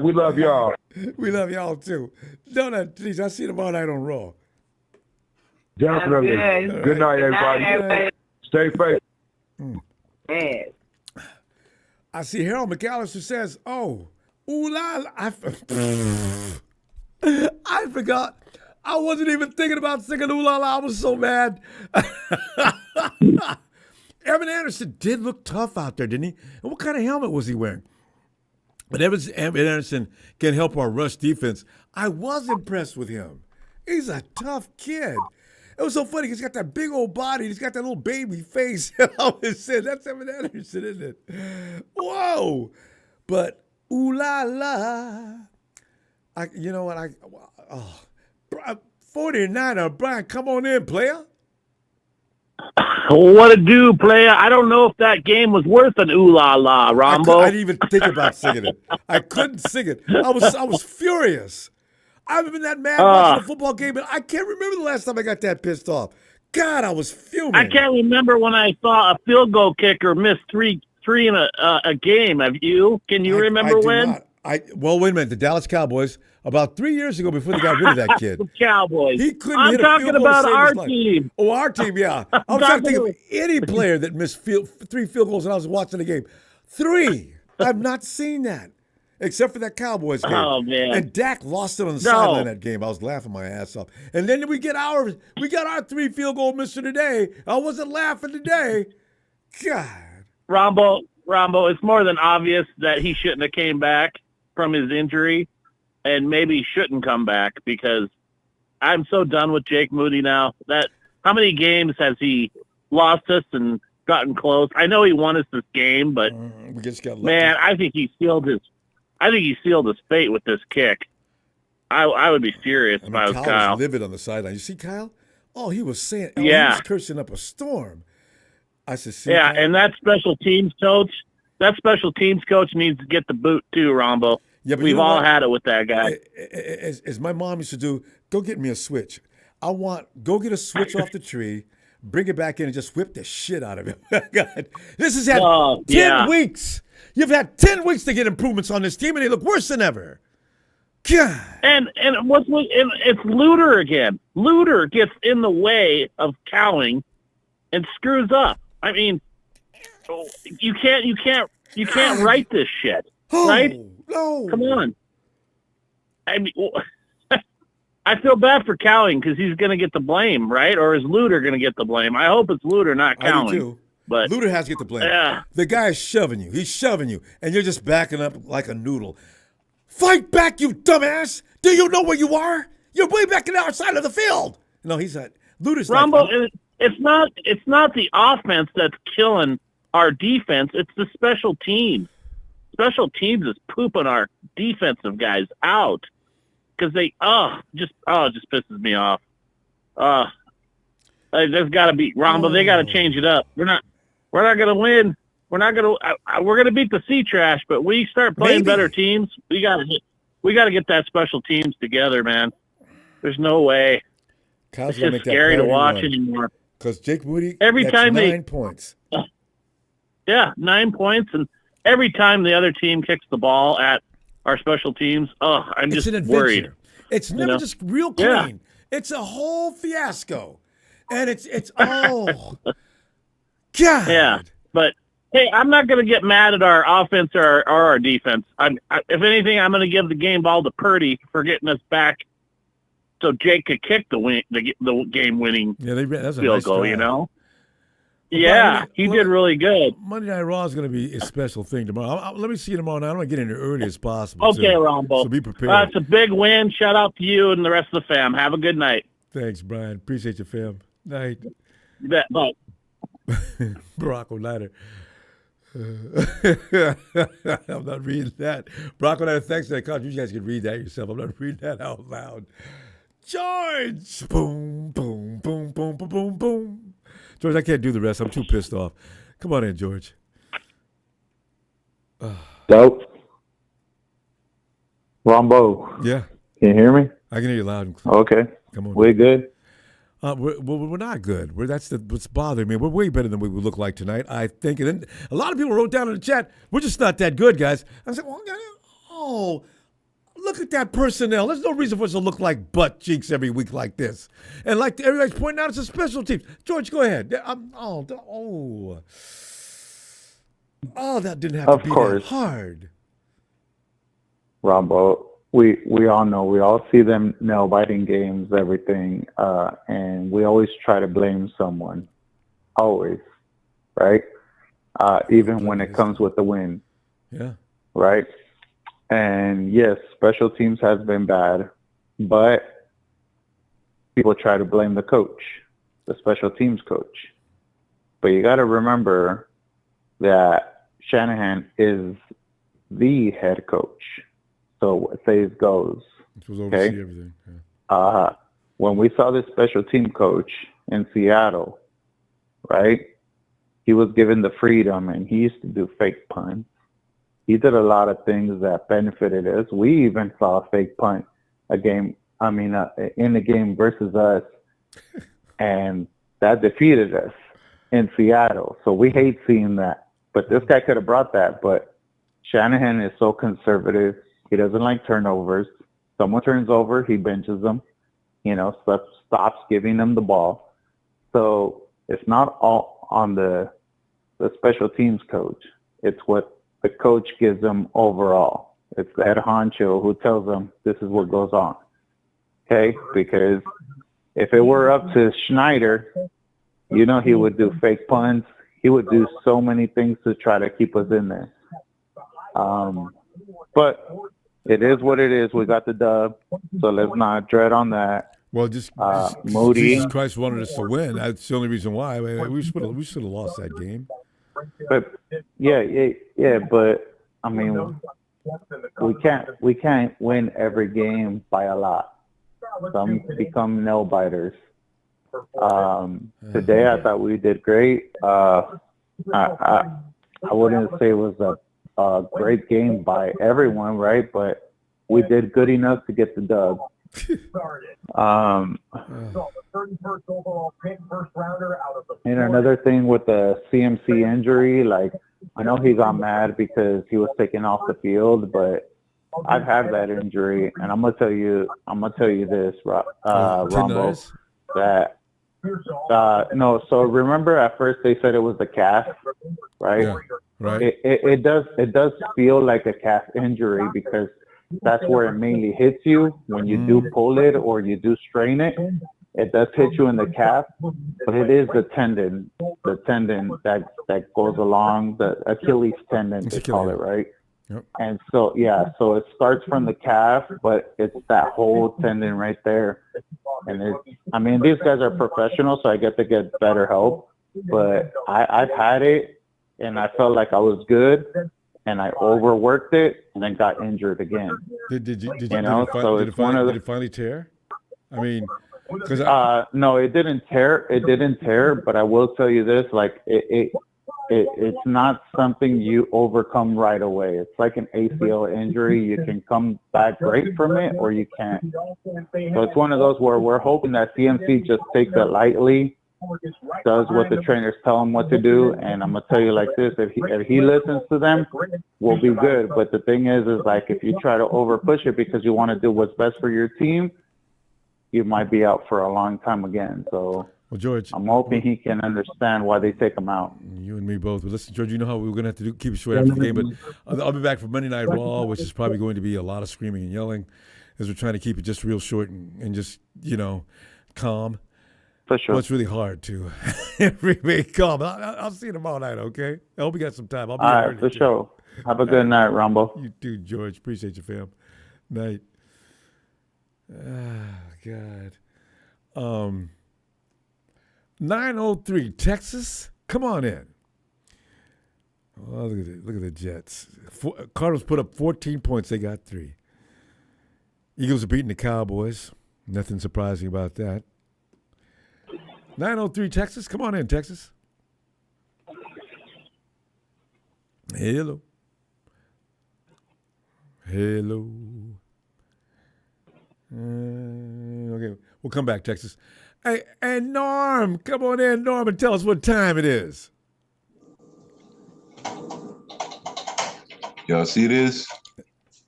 Speaker 10: We love y'all.
Speaker 1: We love y'all, too. Tanisha, I'll see you tomorrow night on Raw.
Speaker 10: Definitely. Good night, everybody. Stay faithful.
Speaker 11: Yes.
Speaker 1: I see Harold McAllister says, "Oh, ooh la la." I forgot. I wasn't even thinking about singing ooh la la. I was so mad. Evan Anderson did look tough out there, didn't he? And what kind of helmet was he wearing? But Evan Anderson can help our rush defense. I was impressed with him. He's a tough kid. It was so funny. He's got that big old body. He's got that little baby face. I always said, that's Evan Anderson, isn't it? Whoa. But, ooh la la. You know what? 49er, Brian, come on in, player.
Speaker 12: What a do, player. I don't know if that game was worth an ooh la la, Ronbo.
Speaker 1: I didn't even think about singing it. I couldn't sing it. I was furious. I haven't been that mad watching a football game, but I can't remember the last time I got that pissed off. God, I was fuming.
Speaker 12: I can't remember when I saw a field goal kicker miss three in a game. Have you? Can you remember when?
Speaker 1: Well, wait a minute. The Dallas Cowboys, about 3 years ago before they got rid of that kid.
Speaker 12: The Cowboys.
Speaker 1: He couldn't
Speaker 12: I'm
Speaker 1: hit a
Speaker 12: talking
Speaker 1: field goal
Speaker 12: about
Speaker 1: to save
Speaker 12: our
Speaker 1: his life.
Speaker 12: team.
Speaker 1: Oh, our team, yeah. I was trying to think of any player that missed 3 field goals when I was watching the game. 3. I've not seen that. Except for that Cowboys game.
Speaker 12: Oh, man.
Speaker 1: And Dak lost it on the sideline that game. I was laughing my ass off. And then we got our 3 field goal misser today. I wasn't laughing today. God.
Speaker 12: Ronbo, it's more than obvious that he shouldn't have came back from his injury, and maybe he shouldn't come back because I'm so done with Jake Moody now. How many games has he lost us and gotten close? I know he won us this game, but
Speaker 1: we just got lucky.
Speaker 12: Man, I think he sealed his fate with this kick. I would be serious if I was Kyle.
Speaker 1: Was livid on the sideline. You see Kyle? Oh, he was saying, he was cursing up a storm. I said, see,
Speaker 12: yeah,
Speaker 1: Kyle?
Speaker 12: And that special teams coach needs to get the boot too, Ronbo.
Speaker 1: Yeah, but
Speaker 12: we've all had it with that guy.
Speaker 1: As my mom used to do, go get me a switch. Go get a switch off the tree, bring it back in, and just whip the shit out of him. God, this has had 10 weeks. You've had 10 weeks to get improvements on this team, and they look worse than ever. God.
Speaker 12: And it's Luter again. Luter gets in the way of Cowing and screws up. I mean, you can't write this shit, right?
Speaker 1: No.
Speaker 12: Come on. I mean, I feel bad for Cowing because he's going to get the blame, right? Or is Luter going to get the blame? I hope it's Luter, not Cowing.
Speaker 1: I do too.
Speaker 12: But
Speaker 1: Luter has to get the blame.
Speaker 12: Yeah.
Speaker 1: The guy is shoving you. He's shoving you, and you're just backing up like a noodle. Fight back, you dumbass! Do you know where you are? You're way back in the outside of the field. No, he's not. Luter's
Speaker 12: Ronbo, it's not the offense that's killing our defense. It's the special teams. Special teams is pooping our defensive guys out because it just pisses me off. There's got to be Ronbo. They got to change it up. We're not going to win. We're going to beat the sea trash, but we start playing better teams. We got to get that special teams together, man. There's no way.
Speaker 1: Kyle's
Speaker 12: it's just scary to watch anymore.
Speaker 1: Because Jake Moody
Speaker 12: every time
Speaker 1: 9 points.
Speaker 12: Yeah, 9 points, and every time the other team kicks the ball at our special teams, I'm just worried.
Speaker 1: It's never just real clean. Yeah. It's a whole fiasco, and it's God.
Speaker 12: Yeah, but hey, I'm not going to get mad at our offense or our defense. If anything, I'm going to give the game ball to Purdy for getting us back, so Jake could kick the game-winning field goal. You know. Yeah, he did really good.
Speaker 1: Monday Night Raw is going to be a special thing tomorrow. Let me see you tomorrow night. I'm going to get in there early as possible.
Speaker 12: Okay, Ronbo.
Speaker 1: So be prepared.
Speaker 12: It's a big win. Shout out to you and the rest of the fam. Have a good night.
Speaker 1: Thanks, Brian. Appreciate you, fam. Night.
Speaker 12: You bet. Bye.
Speaker 1: Barack O'Nider. I'm not reading that. Brock, when I thanks for that call, you guys can read that yourself. I'm not reading that out loud. George! Boom, boom, boom, boom, boom, boom, boom. George, I can't do the rest. I'm too pissed off. Come on in, George.
Speaker 13: Dope. Ronbo.
Speaker 1: Yeah.
Speaker 13: Can you hear me?
Speaker 1: I can hear you loud and clear.
Speaker 13: Okay.
Speaker 1: Come on.
Speaker 13: We're good?
Speaker 1: We're not good. That's what's bothering me. We're way better than we would look like tonight, I think. And then a lot of people wrote down in the chat, we're just not that good, guys. I said, well, look at that personnel. There's no reason for us to look like butt cheeks every week like this. And like everybody's pointing out, it's a special team. George, go ahead. That didn't have to be that hard.
Speaker 13: Ronbo, we all know, we all see them nail-biting games, everything, and we always try to blame someone. Always, right? Even when it comes with the win.
Speaker 1: Yeah.
Speaker 13: Right? And yes, special teams has been bad, but people try to blame the coach, the special teams coach. But you got to remember that Shanahan is the head coach. So what says goes.
Speaker 1: Okay. Everything.
Speaker 13: Yeah. When we saw this special team coach in Seattle, right? He was given the freedom, and he used to do fake punts. He did a lot of things that benefited us. We even saw a fake punt in the game versus us, and that defeated us in Seattle. So we hate seeing that. But this guy could have brought that. But Shanahan is so conservative. He doesn't like turnovers. Someone turns over, he benches them. Stops giving them the ball. So it's not all on the special teams coach. It's what the coach gives them overall. It's the head honcho who tells them this is what goes on. Okay? Because if it were up to Schneider, he would do fake punts. He would do so many things to try to keep us in there. But it is what it is. We got the dub, so let's not dread on that.
Speaker 1: Well, just
Speaker 13: Moody.
Speaker 1: Jesus Christ wanted us to win. That's the only reason why. We should have lost that game.
Speaker 13: But yeah. But I mean, we can't win every game by a lot. Some become nail biters. Today I thought we did great. I wouldn't say it was a great game by everyone, right? But we did good enough to get the dub. And another thing with the CMC injury, like I know he got mad because he was taken off the field, but I've had that injury, and I'm gonna tell you this, Ronbo, that no. So remember, at first they said it was the calf, right?
Speaker 1: Yeah, right.
Speaker 13: It does feel like a calf injury because that's where it mainly hits you when you do pull it or you do strain it. It does hit you in the calf, but it is the tendon that goes along, the Achilles tendon, they call it, right?
Speaker 1: Yep.
Speaker 13: And so, so it starts from the calf, but it's that whole tendon right there. And these guys are professionals, so I get to get better help. But I've had it, and I felt like I was good, and I overworked it, and then got injured again.
Speaker 1: Did it finally tear? I mean, because
Speaker 13: no, it didn't tear. It didn't tear, but I will tell you this: like it's not something you overcome right away. It's like an ACL injury. You can come back great from it, or you can't. So it's one of those where we're hoping that CMC just takes it lightly, does what the trainers tell him what to do, and I'm gonna tell you like this: if he listens to them, we'll be good. But the thing is like if you try to over push it because you want to do what's best for your team, you might be out for a long time again. So,
Speaker 1: well, George,
Speaker 13: I'm hoping he can understand why they take him out.
Speaker 1: You and me both. But listen, George, you know how we're going to have to keep it short after the game. But I'll be back for Monday Night Raw, which is probably going to be a lot of screaming and yelling, as we're trying to keep it just real short and just calm.
Speaker 13: For sure.
Speaker 1: Well, it's really hard to remain calm. I'll see you tomorrow night. Okay. I hope you got some time. I'll be
Speaker 13: all right, for sure. Have a good night, Ronbo.
Speaker 1: You too, George. Appreciate you, fam. Night. God. 903 Texas. Come on in. Oh, look at the Jets. Cardinals put up 14 points. They got 3. Eagles are beating the Cowboys. Nothing surprising about that. 903 Texas. Come on in, Texas. Hello. Hello. Okay, we'll come back, Texas. Hey, Norm, come on in, Norm, and tell us what time it is.
Speaker 14: Y'all see this?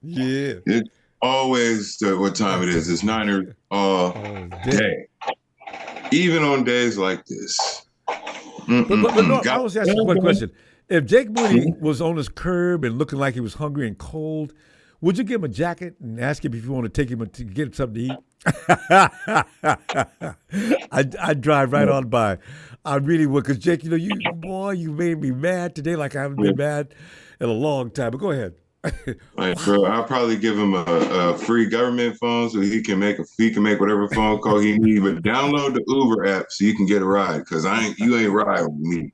Speaker 1: Yeah.
Speaker 14: It's always what time it is. It's Niners all day. Even on days like this.
Speaker 1: But Norm, I was asking one question. If Jake Moody was on his curb and looking like he was hungry and cold, would you give him a jacket and ask him if you want to take him to get him something to eat? I'd drive right on by. I really would, because Jake, you made me mad today like I haven't been mad in a long time. But go ahead.
Speaker 14: Right, bro, I'll probably give him a free government phone so he can make whatever phone call he needs. But download the Uber app so you can get a ride, because you ain't riding with me.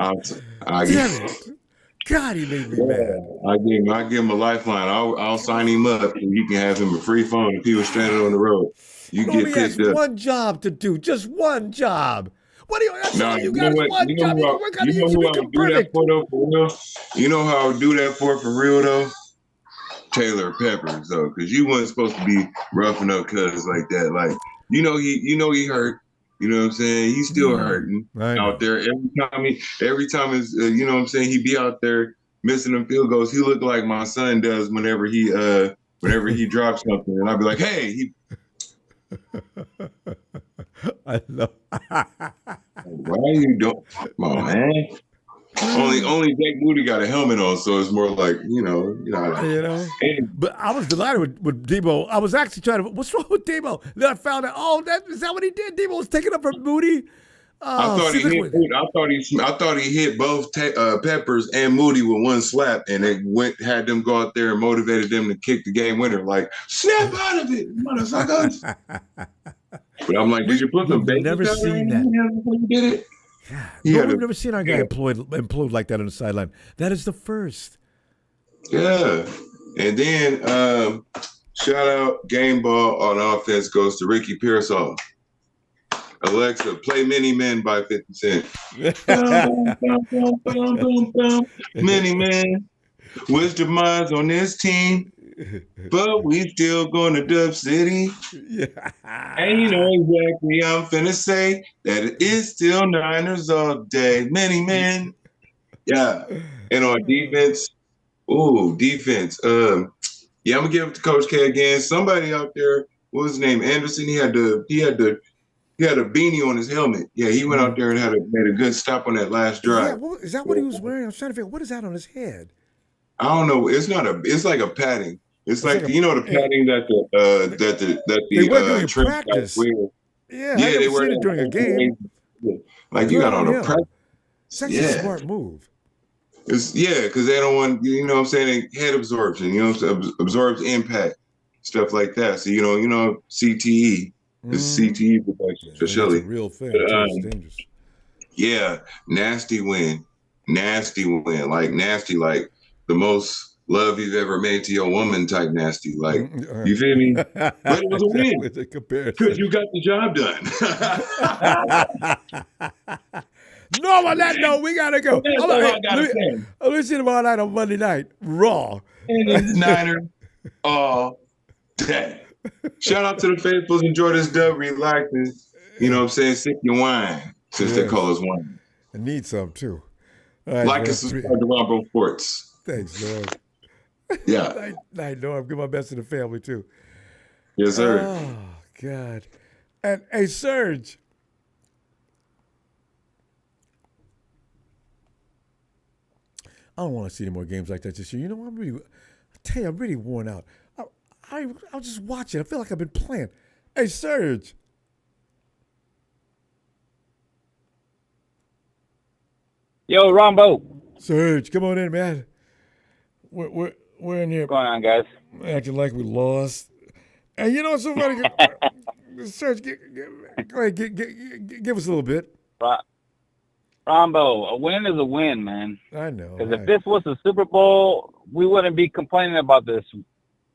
Speaker 1: Damn it. God, he made me mad.
Speaker 14: I give him a lifeline. I'll sign him up and he can have him a free phone if he was stranded on the road. You get pissed up.
Speaker 1: One job to do, just one job. What do you? That's all you got is one
Speaker 14: you
Speaker 1: job.
Speaker 14: know who I would do that for though, for real? You know how I would do that for real though? Taylor Peppers though, because you wasn't supposed to be roughing up cuz like that. Like he hurt. You know what I'm saying? He's still hurting out there. Every time is you know what I'm saying, he be out there missing them field goals. He look like my son does whenever he drops something, and I'll be like, hey,
Speaker 1: I love.
Speaker 14: Why are you doing? Come on, man. Only Jake Moody got a helmet on, so it's more like
Speaker 1: But I was delighted with Debo. I was actually trying to. What's wrong with Debo? Then I found out. Oh, is that what he did? Debo was taking up for Moody.
Speaker 14: I thought he hit both Peppers and Moody with one slap, and it had them go out there and motivated them to kick the game winner. Like, snap out of it, motherfuckers! But I'm like, did you put some baby powder in there before you did it?
Speaker 1: Yeah, we've never seen our guy implode like that on the sideline. That is the first.
Speaker 14: Yeah, and then shout out game ball on offense goes to Ricky Pearsall. Alexa, play Many Men by 50 Cent. Many Men. What's the minds on this team? But we still going to Dub City.
Speaker 1: Yeah.
Speaker 14: And you know exactly I'm finna say that it is still Niners all day. Many men. Yeah. And on defense, defense. Yeah, I'm gonna give it to Coach K again. Somebody out there, what was his name? Anderson. He had a beanie on his helmet. Yeah, he went out there and made a good stop on that last drive.
Speaker 1: Is that what he was wearing? I was trying to figure out, what is that on his head?
Speaker 14: I don't know. It's like a padding. It's like the padding that the
Speaker 1: practice wear. Yeah, they were it during a game.
Speaker 14: Like you got on a practice.
Speaker 1: It's actually a smart move.
Speaker 14: Because they don't want, you know what I'm saying, head absorption, you know, absorbs impact, stuff like that. So, you know, CTE. It's CTE protection for sure.
Speaker 1: It's a real thing. It's dangerous.
Speaker 14: Yeah, nasty win. Like nasty, like the most love you've ever made to your woman type nasty. Like, you feel me? But it was a win. Because you got the job done.
Speaker 1: No, on that note, we got to go. Let me see tomorrow night on Monday night. Raw.
Speaker 14: And it's Niners all day. Shout out to the faithfuls. Enjoy this dub. Relax. You know what I'm saying? Sip your wine, since they call us wine.
Speaker 1: I need some, too. Right,
Speaker 14: like and subscribe to Ronbo Sports.
Speaker 1: Thanks, Lord.
Speaker 14: Yeah.
Speaker 1: Night, Norm. Give my best to the family, too.
Speaker 14: Yes, sir.
Speaker 1: Oh, God. And, hey, Serge. I don't want to see any more games like that this year. You know, I'm really worn out. I'll just watch it. I feel like I've been playing. Hey, Serge.
Speaker 15: Yo, Ronbo.
Speaker 1: Serge, come on in, man. We're in here.
Speaker 15: What's going on, guys?
Speaker 1: Acting like we lost. And you know what's so funny? Serge, go ahead, give us a little bit.
Speaker 15: Ronbo, a win is a win, man.
Speaker 1: I know.
Speaker 15: Because if this was a Super Bowl, we wouldn't be complaining about this.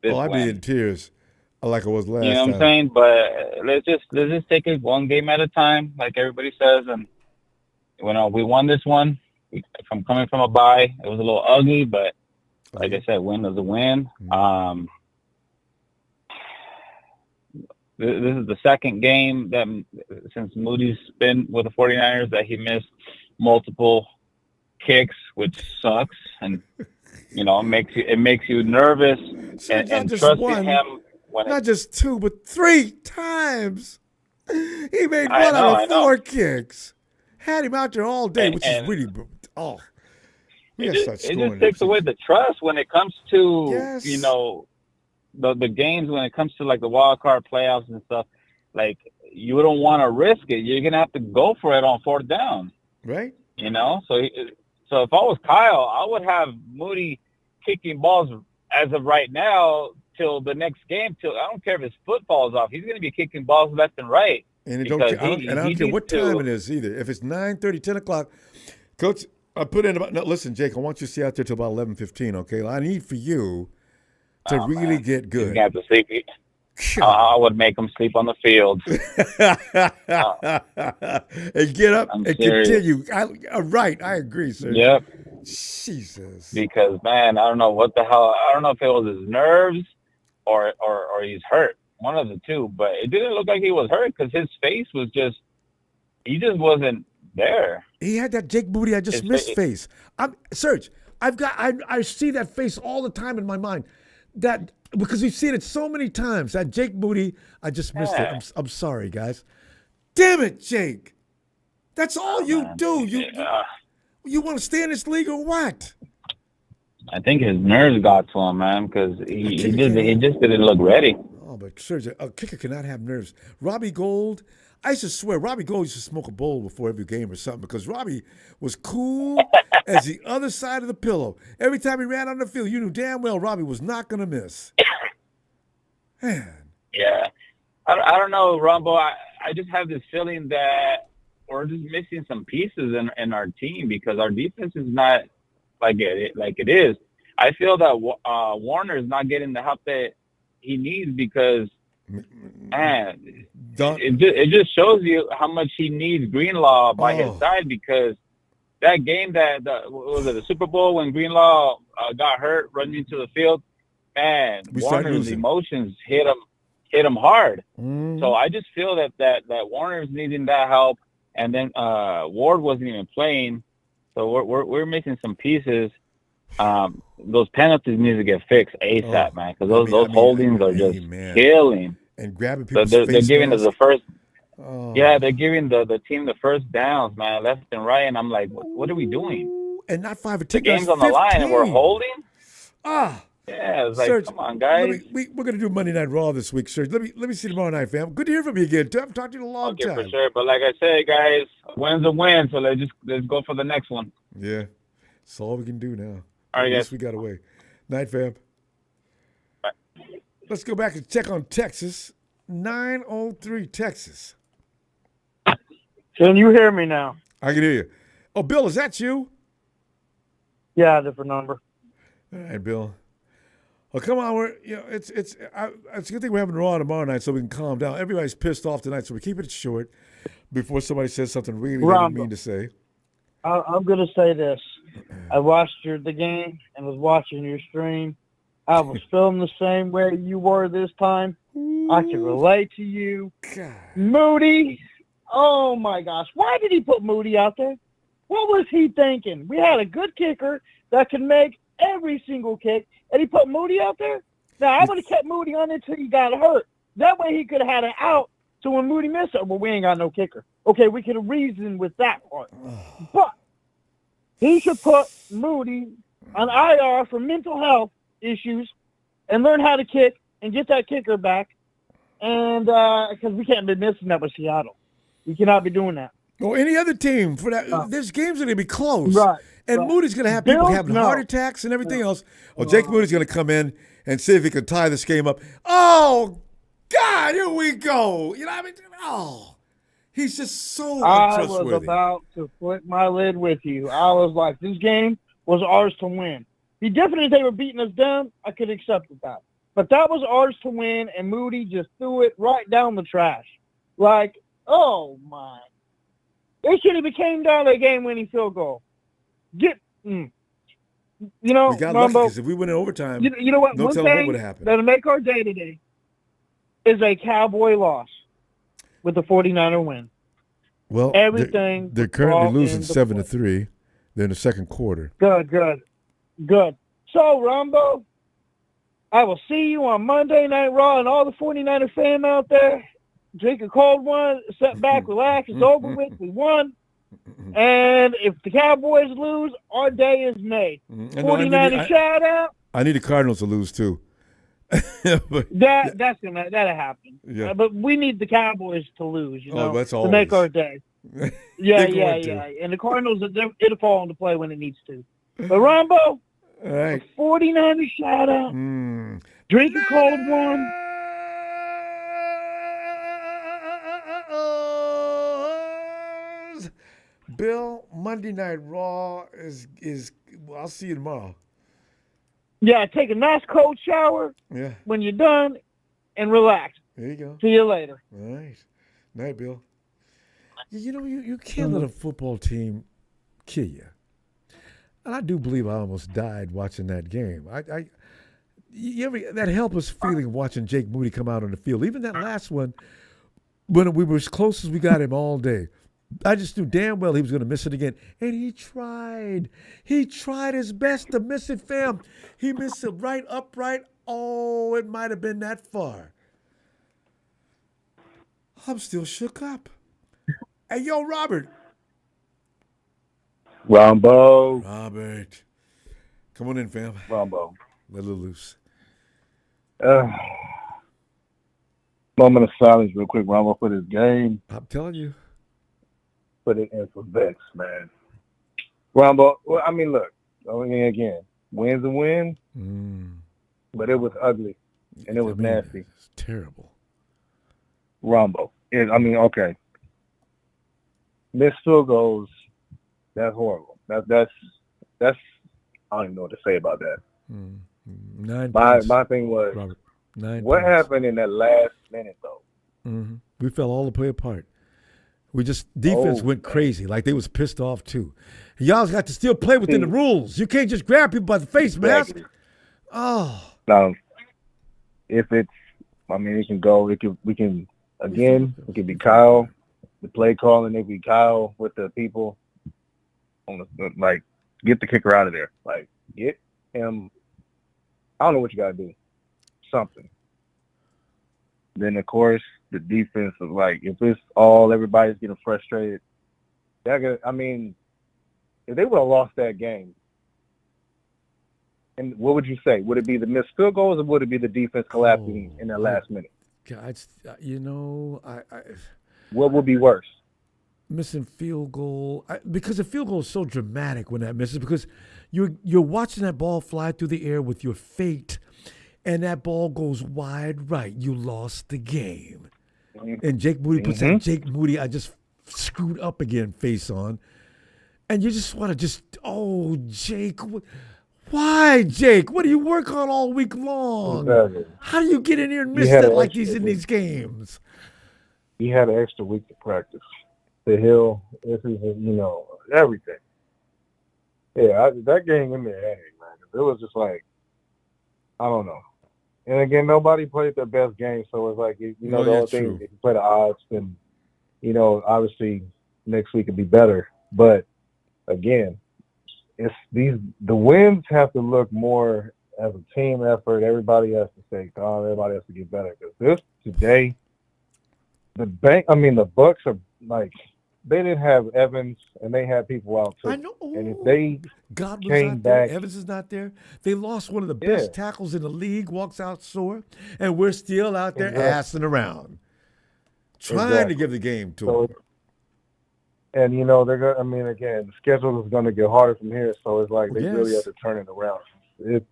Speaker 1: I'd be in tears like I was last time.
Speaker 15: You know what I'm saying? But let's just take it one game at a time, like everybody says. And we won this one. From coming from a bye, it was a little ugly, but like I said, win is a win. This is the second game that since Moody's been with the 49ers that he missed multiple kicks, which sucks, and it makes you nervous and trusting him.
Speaker 1: Not just 2, but 3 times. He made one out of 4 kicks. Had him out there all day, which is really
Speaker 15: it just takes away the trust when it comes to the games, when it comes to like the wild card playoffs and stuff. Like, you don't want to risk it. You're gonna have to go for it on 4th down,
Speaker 1: right?
Speaker 15: So if I was Kyle, I would have Moody kicking balls as of right now till the next game. Till I don't care if his foot falls off, he's gonna be kicking balls left and right.
Speaker 1: And I don't care what time it is either. If it's 9:30, 10 o'clock, Coach, I put in about. No, listen, Jake, I want you to stay out there till about 11:15. Okay, I need for you to really get good.
Speaker 15: You have to sleep. I would make him sleep on the field
Speaker 1: and get up and
Speaker 15: serious.
Speaker 1: continue. Right, I agree, sir.
Speaker 15: Yep.
Speaker 1: Jesus.
Speaker 15: Because man, I don't know what the hell. I don't know if it was his nerves or he's hurt. One of the two, but it didn't look like he was hurt because his face was he just wasn't there.
Speaker 1: He had that Jake Moody I just missed face. Serge, I see that face all the time in my mind. That because we've seen it so many times. That Jake Moody, I just missed it. I'm sorry, guys. Damn it, Jake. That's all you do. You want to stay in this league or what?
Speaker 15: I think his nerves got to him, man, because he just didn't look ready.
Speaker 1: Oh, but Serge, a kicker cannot have nerves. Robbie Gould, I used to swear, Robbie Gould used to smoke a bowl before every game or something because Robbie was cool as the other side of the pillow. Every time he ran on the field, you knew damn well Robbie was not going to miss. Man.
Speaker 15: Yeah. I don't know, Ronbo. I just have this feeling that we're just missing some pieces in our team because our defense is not like it is. I feel that Warner is not getting the help that he needs because, man, it just shows you how much he needs Greenlaw by his side because that game was it the Super Bowl when Greenlaw got hurt running into the field, man, Warner's emotions hit him hard. So I just feel that Warner's needing that help, and then Ward wasn't even playing, so we're missing some pieces. Those penalties need to get fixed ASAP, man, because those holdings are just killing.
Speaker 1: And grabbing people's
Speaker 15: they're giving us the first. Yeah, they're giving the team the first downs, man, left and right, and I'm like, what are we doing?
Speaker 1: And not 5 or 10.
Speaker 15: The game's on the line, and we're holding. Yeah, it's like,
Speaker 1: Serge,
Speaker 15: come on, guys.
Speaker 1: We're going to do Monday Night Raw this week, Serge. Let me see you tomorrow night, fam. Good to hear from you again. I've talked to you in a long time.
Speaker 15: For sure. But like I said, guys, win's a win, so let's go for the next one.
Speaker 1: Yeah, that's all we can do now.
Speaker 15: All right, guys.
Speaker 1: We got away. Night, fam.
Speaker 15: Bye.
Speaker 1: Let's go back and check on Texas. 903 Texas.
Speaker 16: Can you hear me now?
Speaker 1: I can hear you. Oh, Bill, is that you?
Speaker 16: Yeah, different number.
Speaker 1: All right, Bill. Oh, come on. It's a good thing we're having Raw tomorrow night so we can calm down. Everybody's pissed off tonight, so we keep it short before somebody says something really mean to say.
Speaker 16: I'm going to say this. I watched the game and was watching your stream. I was feeling the same way you were this time. I can relate to you.
Speaker 1: God.
Speaker 16: Moody. Oh, my gosh. Why did he put Moody out there? What was he thinking? We had a good kicker that could make every single kick, and he put Moody out there? Now, I would have kept Moody on until he got hurt. That way he could have had an out. So when Moody missed it, well, we ain't got no kicker. Okay, we could have reasoned with that part. But he should put Moody on IR for mental health issues and learn how to kick and get that kicker back. And because we can't be missing that with Seattle. We cannot be doing that.
Speaker 1: Or any other team for that. There's games that are going to be close.
Speaker 16: Right.
Speaker 1: And Moody's going to have people having heart attacks and everything else. Well, Jake Moody's going to come in and see if he can tie this game up. Oh, God, here we go. You know what I mean? Oh, He's just so
Speaker 16: I was
Speaker 1: untrustworthy.
Speaker 16: about to flip my lid with you. I was like, this game was ours to win. He definitely, they were beating us down. I could accept that. But that was ours to win, and Moody just threw it right down the trash. Like, oh, my. It should have came down to a game-winning field goal. You know,
Speaker 1: We got lucky
Speaker 16: Ronbo,
Speaker 1: because if we went in overtime,
Speaker 16: you know what?
Speaker 1: no
Speaker 16: One
Speaker 1: telling what
Speaker 16: thing
Speaker 1: would have happened.
Speaker 16: that'll make our day today is a Cowboy loss with the 49er win.
Speaker 1: Well,
Speaker 16: everything
Speaker 1: they're currently
Speaker 16: fall
Speaker 1: losing
Speaker 16: into
Speaker 1: 7-3. They're in the second quarter.
Speaker 16: Good. So, Ronbo, I will see you on Monday Night Raw, and all the 49er fans out there, drink a cold one, sit back, relax, it's over with, we won. And if the Cowboys lose, our day is made. 49er shout out.
Speaker 1: I need the Cardinals to lose too. But,
Speaker 16: that'll happen.
Speaker 1: Yeah.
Speaker 16: But we need the Cowboys to lose,
Speaker 1: that's
Speaker 16: to make our day. Yeah.
Speaker 1: to.
Speaker 16: And the Cardinals, it'll fall into play when it needs to. But Ronbo,
Speaker 1: all right.
Speaker 16: 49er shout out. Drink a cold one.
Speaker 1: Bill, Monday Night Raw is I'll see you tomorrow.
Speaker 16: Yeah, take a nice cold shower.
Speaker 1: Yeah.
Speaker 16: When you're done, and relax.
Speaker 1: There you go.
Speaker 16: See you later.
Speaker 1: All right. Night, Bill. You know, you can't let a football team kill you. And I do believe I almost died watching that game. That helpless feeling of watching Jake Moody come out on the field. Even that last one, when we were as close as we got him all day. I just knew damn well he was going to miss it again. And he tried. He tried his best to miss it, fam. He missed it right upright. Oh, it might have been that far. I'm still shook up. Hey, yo, Robert.
Speaker 17: Ronbo.
Speaker 1: Robert. Come on in, fam.
Speaker 17: Ronbo.
Speaker 1: Let it loose.
Speaker 17: Moment of silence real quick, Ronbo, for this game.
Speaker 1: I'm telling you.
Speaker 17: Put it in for Vex, man. Ronbo, well, I mean, look. Again, win's a win, but it was ugly, and it was nasty.
Speaker 1: It's terrible.
Speaker 17: Ronbo. Okay. Missed field goals, that's horrible. That's I don't even know what to say about that.
Speaker 1: 9
Speaker 17: My thing was,
Speaker 1: Robert,
Speaker 17: what happened in that last minute, though?
Speaker 1: We fell all the way apart. Defense went crazy, like they was pissed off too. Y'all got to still play within the rules. You can't just grab people by the face mask. Oh.
Speaker 17: Now, if it's, it can go. It can be Kyle, the play calling. It can be Kyle with the people on the get the kicker out of there. Like, get him. I don't know what you got to do. Something. Then, of course, the defense is if it's all everybody's getting frustrated, if they would have lost that game, and what would you say? Would it be the missed field goals or would it be the defense collapsing in that last minute?
Speaker 1: God,
Speaker 17: what would be worse?
Speaker 1: Missing field goal, because the field goal is so dramatic when that misses, because you're watching that ball fly through the air with your fate, and that ball goes wide right. You lost the game. And Jake Moody puts that Jake Moody, I just screwed up again face on. And you just want to Jake, why, Jake? What do you work on all week long?
Speaker 17: Exactly.
Speaker 1: How do you get in here and miss that like these in these games?
Speaker 17: He had an extra week to practice. The hill, everything. Yeah, that game in there, man. It was just I don't know. And again, nobody played their best game, so it's the whole thing. If you play the odds, then obviously next week could be better. But again, the wins have to look more as a team effort. Everybody has to say, everybody has to get better. Because today, the Bucs are they didn't have Evans and they had people out too.
Speaker 1: I know.
Speaker 17: And if they
Speaker 1: Godwin's
Speaker 17: came
Speaker 1: not there,
Speaker 17: back,
Speaker 1: Evans is not there. They lost one of the best tackles in the league, walks out sore, and we're still out there assing around, trying to give the game to them.
Speaker 17: And they're going. Again, the schedule is going to get harder from here. So it's they really have to turn it around. It's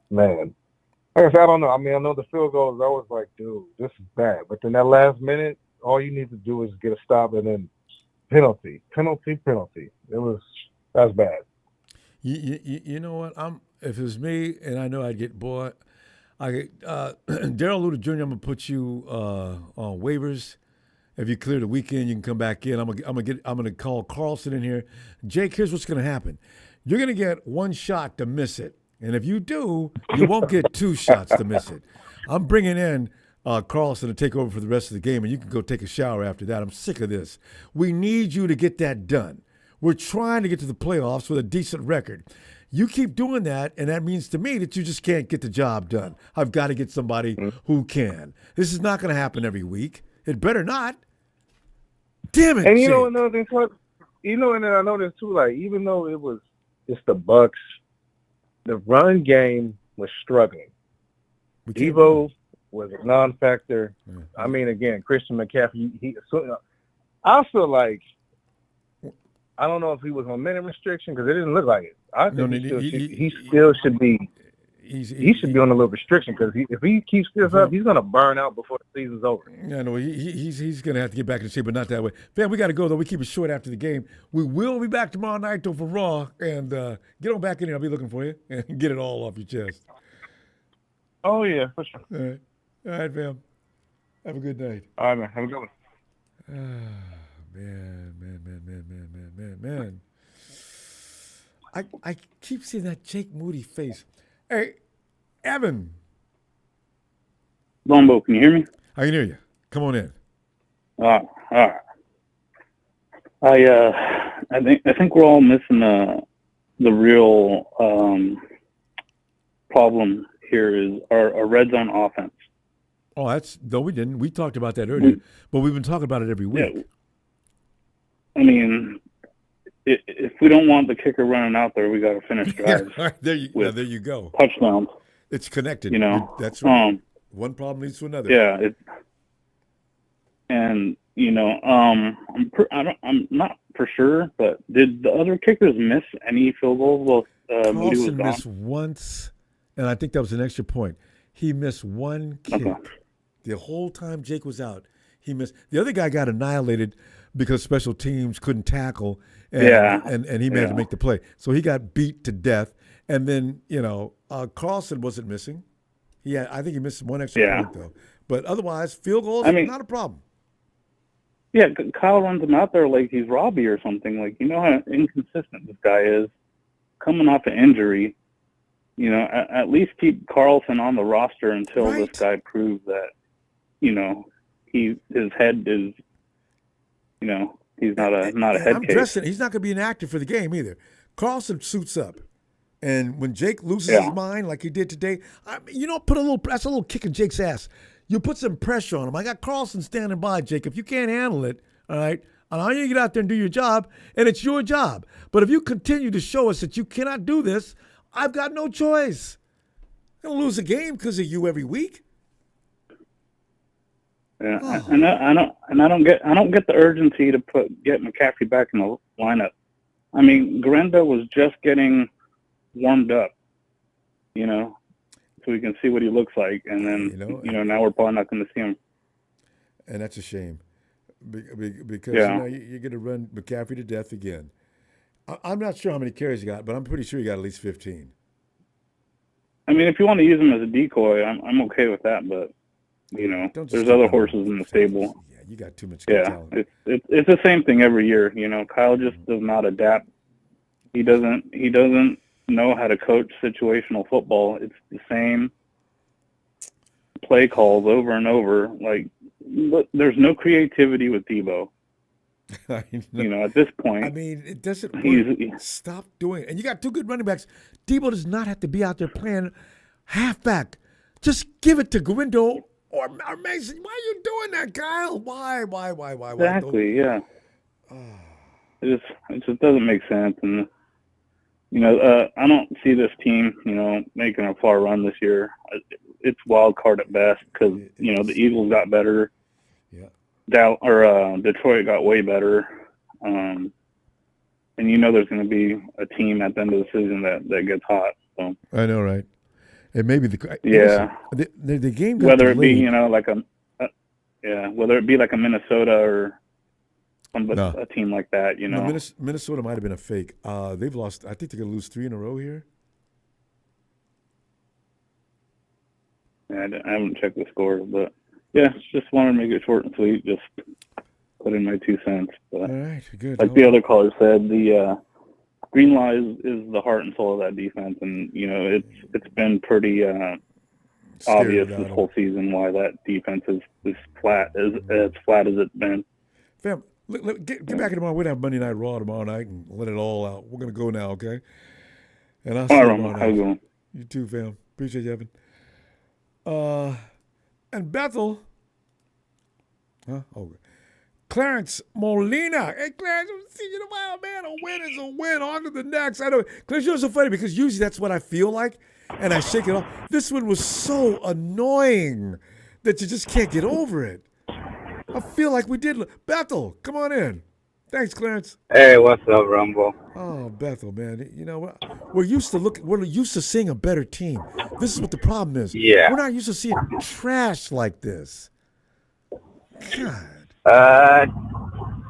Speaker 17: man. Like I said, I don't know. I know the field goals. I was dude, this is bad. But then that last minute, all you need to do is get a stop and then penalty. That's bad.
Speaker 1: You know what? If it was me, and I know I'd get bored, Daryl Luter Jr. I'm gonna put you on waivers. If you clear the weekend, you can come back in. I'm gonna call Carlson in here. Jake, here's what's gonna happen. You're gonna get one shot to miss it, and if you do, you won't get two shots to miss it. I'm bringing in Carlson to take over for the rest of the game, and you can go take a shower after that. I'm sick of this. We need you to get that done. We're trying to get to the playoffs with a decent record. You keep doing that, and that means to me that you just can't get the job done. I've got to get somebody who can. This is not going to happen every week. It better not. Damn it!
Speaker 17: And you
Speaker 1: Jake.
Speaker 17: know another thing, and then I noticed too, like even though it's the Bucks, the run game was struggling. Devo was a non-factor. I mean, again, Christian McCaffrey. I feel like I don't know if he was on minute restriction because it didn't look like it. I think he still should be. He should be on a little restriction because if he keeps this up, he's going to burn out before the season's over.
Speaker 1: Yeah, no, he's going to have to get back in shape, but not that way. Fam, we got to go, though. We keep it short after the game. We will be back tomorrow night, though, for Raw. And get on back in here. I'll be looking for you and get it all off your chest.
Speaker 17: Oh, yeah, for sure.
Speaker 1: All right, fam. Have a good night.
Speaker 17: All right, man. Have a good one.
Speaker 1: Man. I keep seeing that Jake Moody face. Hey, Evan.
Speaker 7: Ronbo, can you hear me?
Speaker 1: I can hear you. Come on in.
Speaker 7: All right. I think we're all missing the real problem here is our red zone offense.
Speaker 1: Oh, we didn't. We talked about that earlier, but we've been talking about it every week.
Speaker 7: Yeah. I mean, if we don't want the kicker running out there, we got to finish drives.
Speaker 1: there you go.
Speaker 7: Touchdowns.
Speaker 1: It's connected.
Speaker 7: You know,
Speaker 1: that's right. One problem leads to another.
Speaker 7: Yeah. I'm not for sure, but did the other kickers miss any field goals while Moody was gone?
Speaker 1: Missed once, and I think that was an extra point. He missed one kick.
Speaker 7: Okay.
Speaker 1: The whole time Jake was out, he missed. The other guy got annihilated because special teams couldn't tackle, and he had to make the play. So he got beat to death. And then, Carlson wasn't missing. I think he missed one extra point, though. But otherwise, field goals, not a problem.
Speaker 7: Yeah, Kyle runs him out there like he's Robbie or something. Like, you know how inconsistent this guy is. Coming off an injury, at least keep Carlson on the roster until this guy proves that, his head is, he's not a head case.
Speaker 1: He's not going to be inactive for the game either. Carlson suits up. And when Jake loses his mind like he did today, that's a little kick in Jake's ass. You put some pressure on him. I got Carlson standing by, Jake. If you can't handle it, all right, I want you to get out there and do your job, and it's your job. But if you continue to show us that you cannot do this, I've got no choice. I'm going to lose a game because of you every week.
Speaker 7: Yeah, and I don't get the urgency to get McCaffrey back in the lineup. I mean, Grenda was just getting warmed up, so we can see what he looks like, and then now we're probably not going to see him.
Speaker 1: And that's a shame, because you're going to run McCaffrey to death again. I'm not sure how many carries he got, but I'm pretty sure he got at least 15.
Speaker 7: I mean, if you want to use him as a decoy, I'm okay with that, but there's other horses in the stable.
Speaker 1: Yeah, you got too much
Speaker 7: talent. It's the same thing every year. Kyle just does not adapt. He doesn't know how to coach situational football. It's the same play calls over and over. Like, there's no creativity with Debo. At this point,
Speaker 1: I mean, it doesn't work. Stop doing it. And you got two good running backs. Debo does not have to be out there playing halfback. Just give it to Guindo or Mason. Why are you doing that, Kyle? Why?
Speaker 7: Exactly, yeah. It just doesn't make sense. And, I don't see this team, making a far run this year. It's wild card at best because, the Eagles got better.
Speaker 1: Yeah.
Speaker 7: Detroit got way better. And there's going to be a team at the end of the season that gets hot. So
Speaker 1: I know, right? And maybe the game got
Speaker 7: whether
Speaker 1: delayed.
Speaker 7: it be like Yeah, whether it be like a Minnesota or
Speaker 1: No.
Speaker 7: a team like that, you know.
Speaker 1: No, Minnesota might have been a fake. They've lost. I think they're gonna lose 3 in a row here.
Speaker 7: Yeah, I haven't checked the scores, but yeah, just wanted to make it short and sweet. Just put in my 2 cents. But
Speaker 1: All right, good.
Speaker 7: like the other caller said, the Greenlaw is the heart and soul of that defense, and you know it's been pretty obvious this whole season why that defense is flat as flat as it's been.
Speaker 1: Fam, get back in tomorrow. We're gonna have Monday Night Raw tomorrow night and let it all out. We're gonna go now, okay? And I'll see you tomorrow night.
Speaker 7: How you doing?
Speaker 1: You too, fam. Appreciate you, Evan. And Bethel. Huh? Oh, Clarence Molina. Hey, Clarence, I'm seeing you in a while, man. A win is a win. On to the next. I know. Clarence, you're so funny because usually that's what I feel like, and I shake it off. This one was so annoying that you just can't get over it. I feel like we did. Bethel, come on in. Thanks, Clarence.
Speaker 18: Hey, what's up, Rumble?
Speaker 1: Oh, Bethel, man. You know, we're used to seeing a better team. This is what the problem is.
Speaker 18: Yeah.
Speaker 1: We're not used to seeing trash like this. God.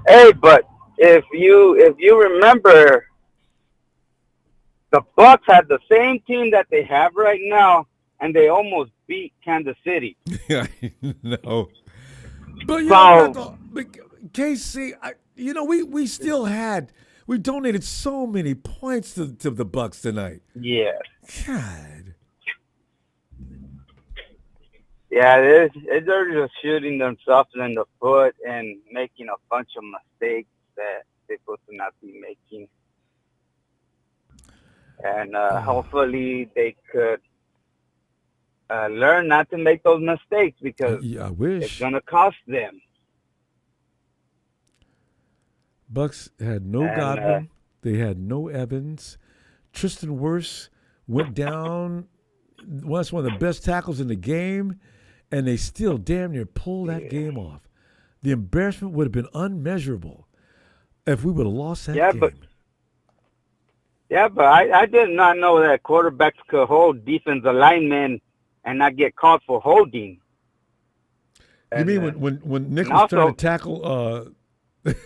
Speaker 18: Hey, but if you remember, the Bucs had the same team that they have right now, and they almost beat Kansas City.
Speaker 1: Yeah, no. But you know, KC, we still we donated so many points to the Bucs tonight.
Speaker 18: Yeah.
Speaker 1: God.
Speaker 18: Yeah, they're just shooting themselves in the foot and making a bunch of mistakes that they're supposed to not be making. And hopefully they could learn not to make those mistakes because
Speaker 1: I wish.
Speaker 18: it's going to cost them.
Speaker 1: Bucks had no Godwin. They had no Evans. Tristan Wirfs went down. Was one of the best tackles in the game, and they still damn near pulled that game off. The embarrassment would have been unmeasurable if we would have lost that game.
Speaker 18: But I did not know that quarterbacks could hold defensive linemen and not get called for holding.
Speaker 1: You mean when Nick was trying to tackle?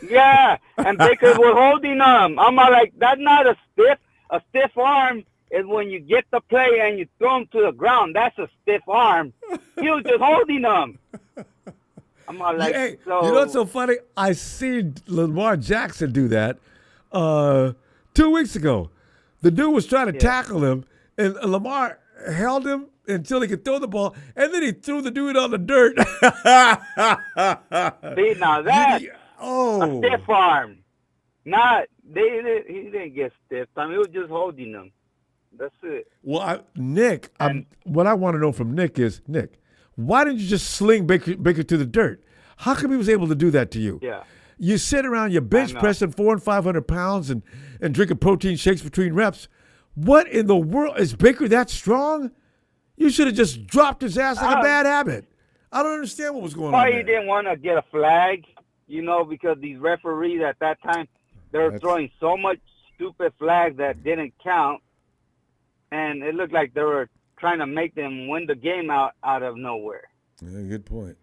Speaker 18: Yeah, and Baker was holding them. I'm like, that's not a stiff arm. Is when you get the play and you throw him to the ground. That's a stiff arm. He was just holding them. I'm all like,
Speaker 1: hey, you know what's so funny? I seen Lamar Jackson do that 2 weeks ago. The dude was trying to tackle him, and Lamar held him until he could throw the ball, and then he threw the dude on the dirt.
Speaker 18: See, now that's a stiff arm. He didn't get stiff. I mean, he was just holding them. That's it.
Speaker 1: Well, Nick, what I want to know from Nick is, Nick, why didn't you just sling Baker to the dirt? How come he was able to do that to you?
Speaker 18: Yeah.
Speaker 1: You sit around your bench pressing 400 and 500 pounds and drinking protein shakes between reps. What in the world? Is Baker that strong? You should have just dropped his ass like a bad habit. I don't understand what was going on
Speaker 18: Why
Speaker 1: there.
Speaker 18: he didn't want to get a flag, because these referees at that time, they were throwing so much stupid flags that didn't count. And it looked like they were trying to make them win the game out of nowhere.
Speaker 1: Yeah, good point.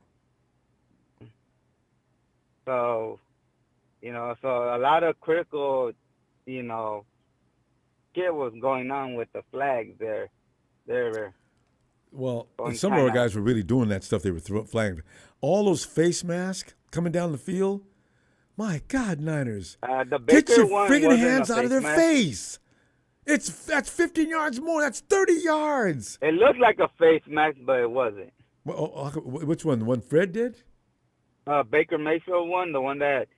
Speaker 18: So, so a lot of critical, shit was going on with the flags there.
Speaker 1: Well, some of our guys were really doing that stuff. They were flagging. All those face masks coming down the field. My God, Niners. Get your friggin' hands out of their face. That's 15 yards more. That's 30 yards.
Speaker 18: It looked like a face mask, but it wasn't.
Speaker 1: Which one? The one Fred did?
Speaker 18: Baker Mayfield one, the one that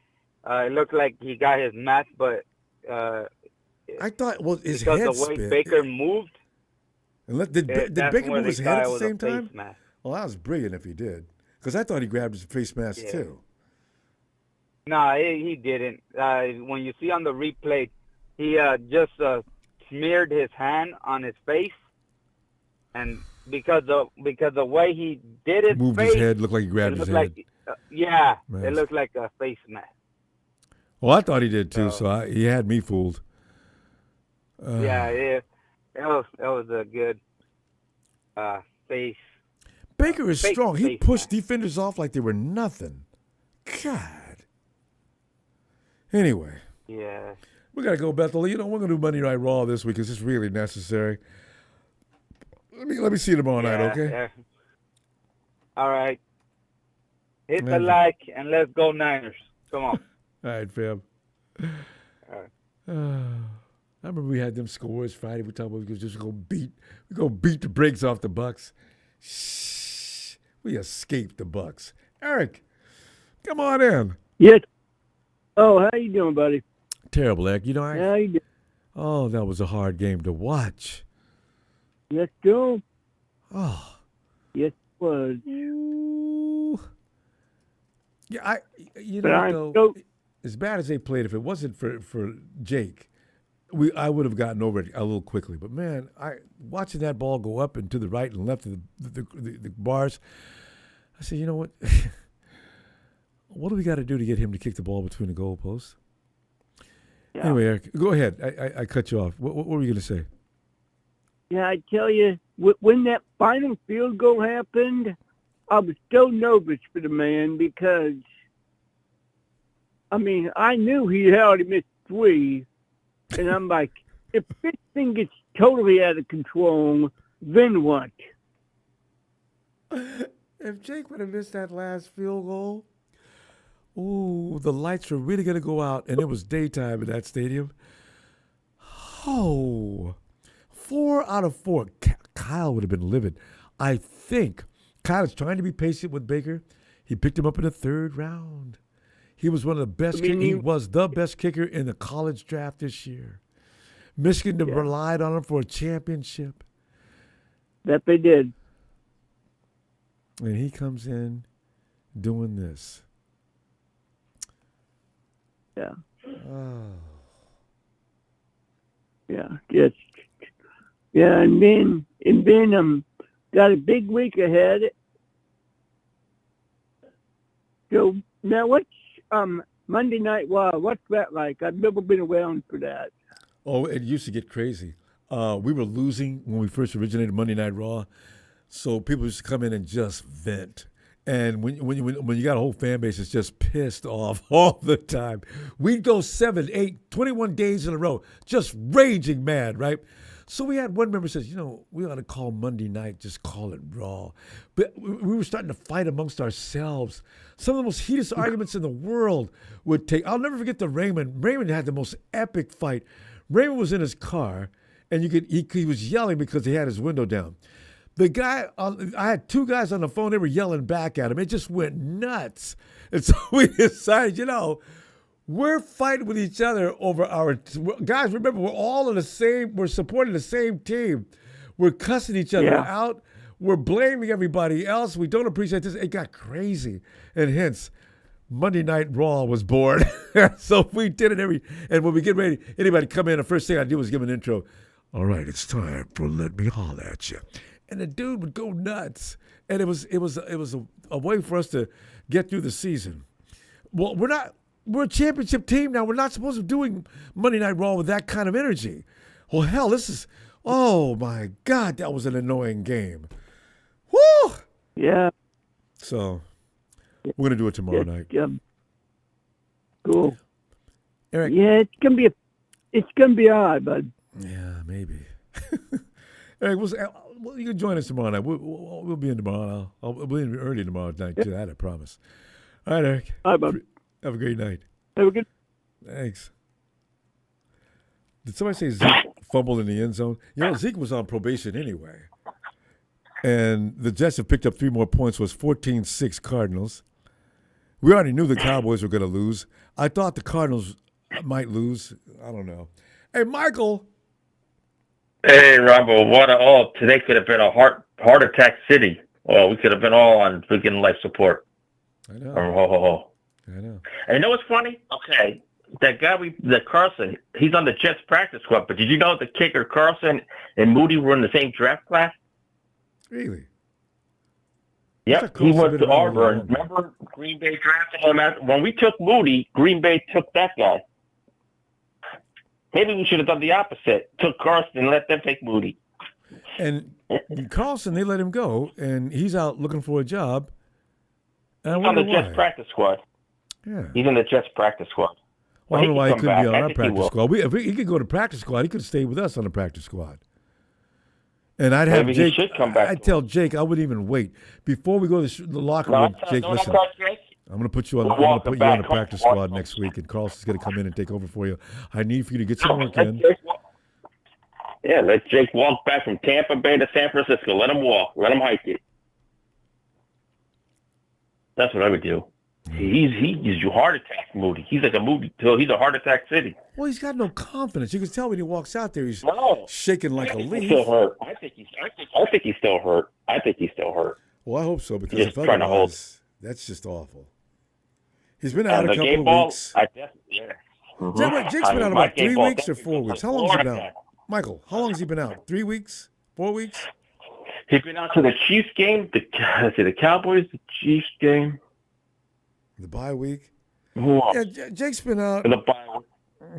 Speaker 18: it looked like he got his mask, but
Speaker 1: I thought, his
Speaker 18: because
Speaker 1: head
Speaker 18: the way
Speaker 1: spin.
Speaker 18: Baker moved.
Speaker 1: Did Baker move his head at the same time?
Speaker 18: Mask.
Speaker 1: Well, that was brilliant if he did, because I thought he grabbed his face mask too.
Speaker 18: No, he didn't. When you see on the replay, he just smeared his hand on his face, and because the way he did it,
Speaker 1: moved his head, looked like he grabbed his head.
Speaker 18: It looked like a face mask.
Speaker 1: Well, I thought he did too, so he had me fooled.
Speaker 18: It was a good face.
Speaker 1: Baker is
Speaker 18: fake
Speaker 1: strong. He
Speaker 18: face
Speaker 1: pushed defenders off like they were nothing. God. Anyway.
Speaker 18: Yeah.
Speaker 1: We got to go, Bethel. You know, we're going to do Monday Night Raw this week because it's really necessary. Let me see you tomorrow night, okay?
Speaker 18: Yeah. All right. Hit the
Speaker 1: Yeah.
Speaker 18: like and let's go Niners. Come on.
Speaker 1: All right, fam.
Speaker 18: All right.
Speaker 1: I remember we had them scores Friday. We talked about we could just go beat the brakes off the Bucs. Shh. We escaped the Bucs. Eric, come on in.
Speaker 19: Yes. Oh, how you doing, buddy?
Speaker 1: Terrible, Eric. You know,
Speaker 19: How you doing?
Speaker 1: oh, that was a hard game to watch.
Speaker 19: Yes, Joe.
Speaker 1: Oh.
Speaker 19: Yes, it was.
Speaker 1: Yeah, you
Speaker 19: But
Speaker 1: know,
Speaker 19: I'm
Speaker 1: though, as bad as they played, if it wasn't for Jake, I would have gotten over it a little quickly. But man, watching that ball go up and to the right and left of the bars, I said, you know what? What do we got to do to get him to kick the ball between the goalposts?
Speaker 19: Yeah.
Speaker 1: Anyway, Eric, go ahead. I cut you off. What were you going to say?
Speaker 19: Yeah, I tell you, when that final field goal happened, I was so nervous for the man because, I mean, I knew he had already missed 3, and I'm like, if this thing gets totally out of control, then what?
Speaker 1: If Jake would have missed that last field goal, ooh, the lights were really going to go out, and it was daytime in that stadium. Oh, 4 out of 4. Kyle would have been livid. I think Kyle is trying to be patient with Baker. He picked him up in the 3rd round. He was one of the best. He was the best kicker in the college draft this year. Michigan relied on him for a championship.
Speaker 19: That they did.
Speaker 1: And he comes in doing this.
Speaker 19: Yeah.
Speaker 1: Oh.
Speaker 19: Yeah. Yes. Yeah, and then got a big week ahead. So now what's Monday Night Raw? What's that like? I've never been around for that.
Speaker 1: Oh, it used to get crazy. We were losing when we first originated Monday Night Raw, so people used to come in and just vent. And when you got a whole fan base that's just pissed off all the time, we'd go 7, 8, 21 days in a row, just raging mad, right? So we had one member says, you know, we ought to call Monday night, just call it Raw. But we were starting to fight amongst ourselves. Some of the most heated arguments in the world would take. I'll never forget the Raymond. Raymond had the most epic fight. Raymond was in his car, and he was yelling because he had his window down. The guy, I had 2 guys on the phone. They were yelling back at him. It just went nuts. And so we decided, you know, we're fighting with each other over our guys. Remember, we're all in the same. We're supporting the same team. We're cussing each other out. We're blaming everybody else. We don't appreciate this. It got crazy, and hence, Monday Night Raw was born. So we did it and when we get ready, anybody come in, the first thing I do was give an intro. All right, it's time for Let Me Holler at You, and the dude would go nuts, and it was a way for us to get through the season. Well, we're a championship team now. We're not supposed to be doing Monday Night Raw with that kind of energy. Well, hell, oh my God, that was an annoying game. Woo!
Speaker 19: Yeah.
Speaker 1: So we're gonna do it tomorrow night.
Speaker 19: Cool.
Speaker 1: Eric.
Speaker 19: Yeah, it's gonna be all right, bud.
Speaker 1: Yeah, maybe. Eric, well, you can join us tomorrow night. We'll be in tomorrow. We'll be in early tomorrow night too. That I promise. All right, Eric.
Speaker 19: All right, bud.
Speaker 1: Have a great night.
Speaker 19: Have a good.
Speaker 1: Thanks. Did somebody say Zeke fumbled in the end zone? You know, Zeke was on probation anyway. And the Jets have picked up 3 more points. Was 14-6 Cardinals. We already knew the Cowboys were going to lose. I thought the Cardinals might lose. I don't know. Hey, Michael.
Speaker 20: Hey, Ronbo. Today could have been a heart attack city. Well, we could have been all on freaking life support.
Speaker 1: I know.
Speaker 20: I know. And you know what's funny? Okay, that guy, Carson, he's on the Jets practice squad. But did you know the kicker Carson and Moody were in the same draft class?
Speaker 1: Really?
Speaker 20: Yep, he went to Auburn. Remember, Green Bay drafted him when we took Moody. Green Bay took that guy. Maybe we should have done the opposite. Took Carson and let them take Moody.
Speaker 1: And And Carlson, they let him go, and he's out looking for a job. And
Speaker 20: He's on the Jets practice squad.
Speaker 1: Yeah.
Speaker 20: He's in the Jets practice squad.
Speaker 1: Well, I don't know why he couldn't be on our
Speaker 20: he
Speaker 1: practice
Speaker 20: will.
Speaker 1: squad. If he could go to practice squad, he could stay with us on the practice squad. And I'd have
Speaker 20: Maybe
Speaker 1: Jake.
Speaker 20: he should come back.
Speaker 1: I'd tell Jake I wouldn't even wait before we go to the locker
Speaker 20: No,
Speaker 1: room.
Speaker 20: I tell-
Speaker 1: Jake,
Speaker 20: know what I
Speaker 1: listen.
Speaker 20: tell Jake?
Speaker 1: I'm going to put you on.
Speaker 20: We're
Speaker 1: I'm going to
Speaker 20: walking
Speaker 1: put you on the
Speaker 20: back
Speaker 1: practice
Speaker 20: home.
Speaker 1: squad next week, and Carlson's going to come in and take over for you. I need for you to get some work in.
Speaker 20: Yeah, let Jake walk back from Tampa Bay to San Francisco. Let him walk. Let him hike it. That's what I would do. He's your heart attack Moody. He's like a Moody. He's a heart attack city.
Speaker 1: Well, he's got no confidence. You can tell when he walks out there, he's shaking like a
Speaker 20: He's
Speaker 1: leaf.
Speaker 20: still hurt. I think he's still hurt. I think he's still hurt.
Speaker 1: Well, I hope so, because
Speaker 20: He's
Speaker 1: if
Speaker 20: trying to hold.
Speaker 1: otherwise, that's just awful. He's been out
Speaker 20: And
Speaker 1: a
Speaker 20: the
Speaker 1: couple
Speaker 20: game
Speaker 1: of
Speaker 20: ball,
Speaker 1: weeks.
Speaker 20: yeah.
Speaker 1: Jake's been out
Speaker 20: My
Speaker 1: about
Speaker 20: game
Speaker 1: 3
Speaker 20: ball
Speaker 1: weeks or 4 weeks. How long has he been out? Michael, how long has he been out? 3 weeks? 4 weeks?
Speaker 20: He's been out to the Chiefs game, the Cowboys, the Chiefs game.
Speaker 1: The bye week?
Speaker 20: Who else?
Speaker 1: Yeah, Jake's been out
Speaker 20: The bye week.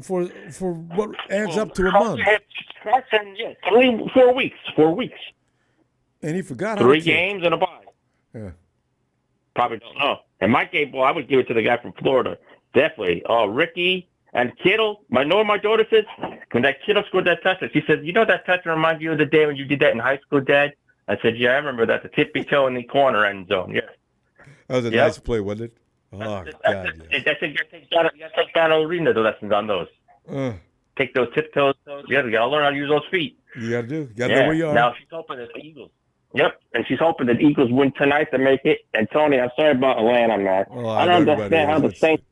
Speaker 1: for what adds up to a month.
Speaker 20: Yeah, 4 weeks. 4 weeks.
Speaker 1: And he forgot how
Speaker 20: 3
Speaker 1: to kick.
Speaker 20: games and a bye.
Speaker 1: Yeah.
Speaker 20: Probably don't know. And my game ball, I would give it to the guy from Florida. Definitely. Ricky and Kittle. My daughter said, when that Kittle scored that touchdown, she said, you know that touchdown reminds you of the day when you did that in high school, Dad? I said, yeah, I remember that. The tippy toe in the corner end zone. Yeah.
Speaker 1: That was a nice play, wasn't it? Oh, God, yeah.
Speaker 20: I said, you got to take ballerina lessons on those. Take those tiptoes. You got to learn how to use those feet.
Speaker 1: You got to do. You got to know where you are.
Speaker 20: Now she's hoping that the Eagles. Yep, and she's hoping that Eagles win tonight to make it. And Tony, I'm sorry about Atlanta, man.
Speaker 1: Oh,
Speaker 20: I don't understand how the Saints.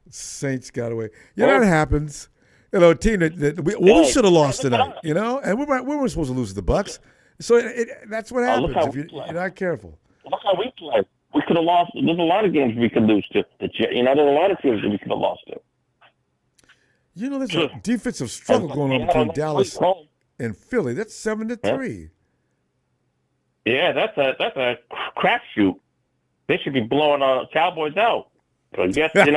Speaker 1: Saints got away. You know, that happens. You know, a team that we should have lost tonight, you know, and we were supposed to lose to the Bucks. So that's what happens if you're not careful.
Speaker 20: Look how we play. We could have lost. There's a lot of games we could lose to. You know, there's a lot of teams that we could have lost to.
Speaker 1: You know, there's a defensive struggle going on between Dallas and Philly. That's 7-3.
Speaker 20: Yeah, that's a crapshoot. They should be blowing Cowboys out. So I guess and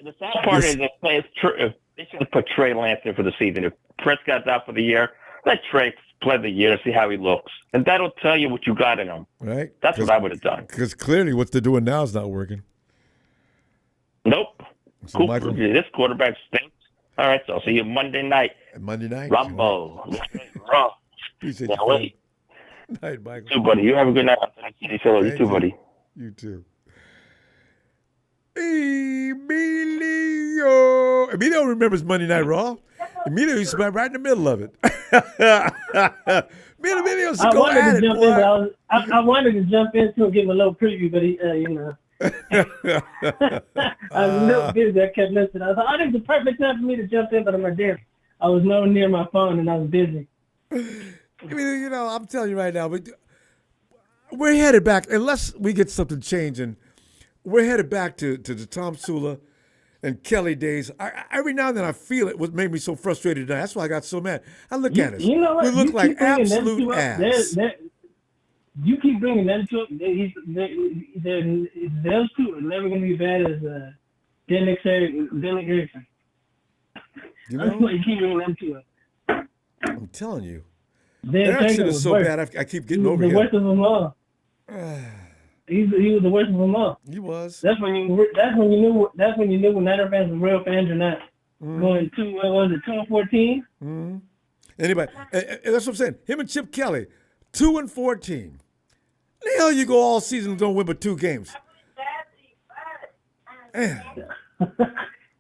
Speaker 20: the sad part is that they should have put Trey Lance in for the season. If Prescott's out for the year, let Trey play the year to see how he looks, and that'll tell you what you got in him.
Speaker 1: Right?
Speaker 20: That's what I would have done.
Speaker 1: Because clearly, what they're doing now is not working.
Speaker 20: Nope.
Speaker 1: So Michael,
Speaker 20: this quarterback stinks. All right, so I'll see you Monday night.
Speaker 1: Monday night.
Speaker 20: Ronbo. Raw.
Speaker 1: Appreciate
Speaker 20: you.
Speaker 1: Wait. Night, Michael.
Speaker 20: You too, buddy. You have a good night. You too, buddy.
Speaker 1: You too. Emilio remembers Monday Night Raw. Emilio used to be right in the middle of it. Emilio used to go at it, boy.
Speaker 21: I wanted to jump into and give him a little preview, but he, I was a little busy. I kept listening. I was like, this is the perfect time for me to jump in, but I'm right there. I was nowhere near my phone, and I was busy.
Speaker 1: I mean, you know, I'm telling you right now, we're headed back, unless we get something changing, we're headed back to the Tom Sula and Kelly days. Every now and then I feel it, what made me so frustrated today. That's why I got so mad. I look at us.
Speaker 21: You know what?
Speaker 1: We look like absolute ass.
Speaker 21: You keep bringing that to those two are never going to be bad as Dennis Erickson.
Speaker 1: You know?
Speaker 21: You keep bringing them to it.
Speaker 1: I'm telling you. Erickson is so bad, I keep getting over him.
Speaker 21: The worst of them all. He was the worst of them all.
Speaker 1: He was.
Speaker 21: That's when you knew when Niner fans were real fans or not. Going 2-14.
Speaker 1: Mm-hmm. Anybody, that's what I'm saying. Him and Chip Kelly, 2-14. The hell you go all season and don't win but 2 games. Man.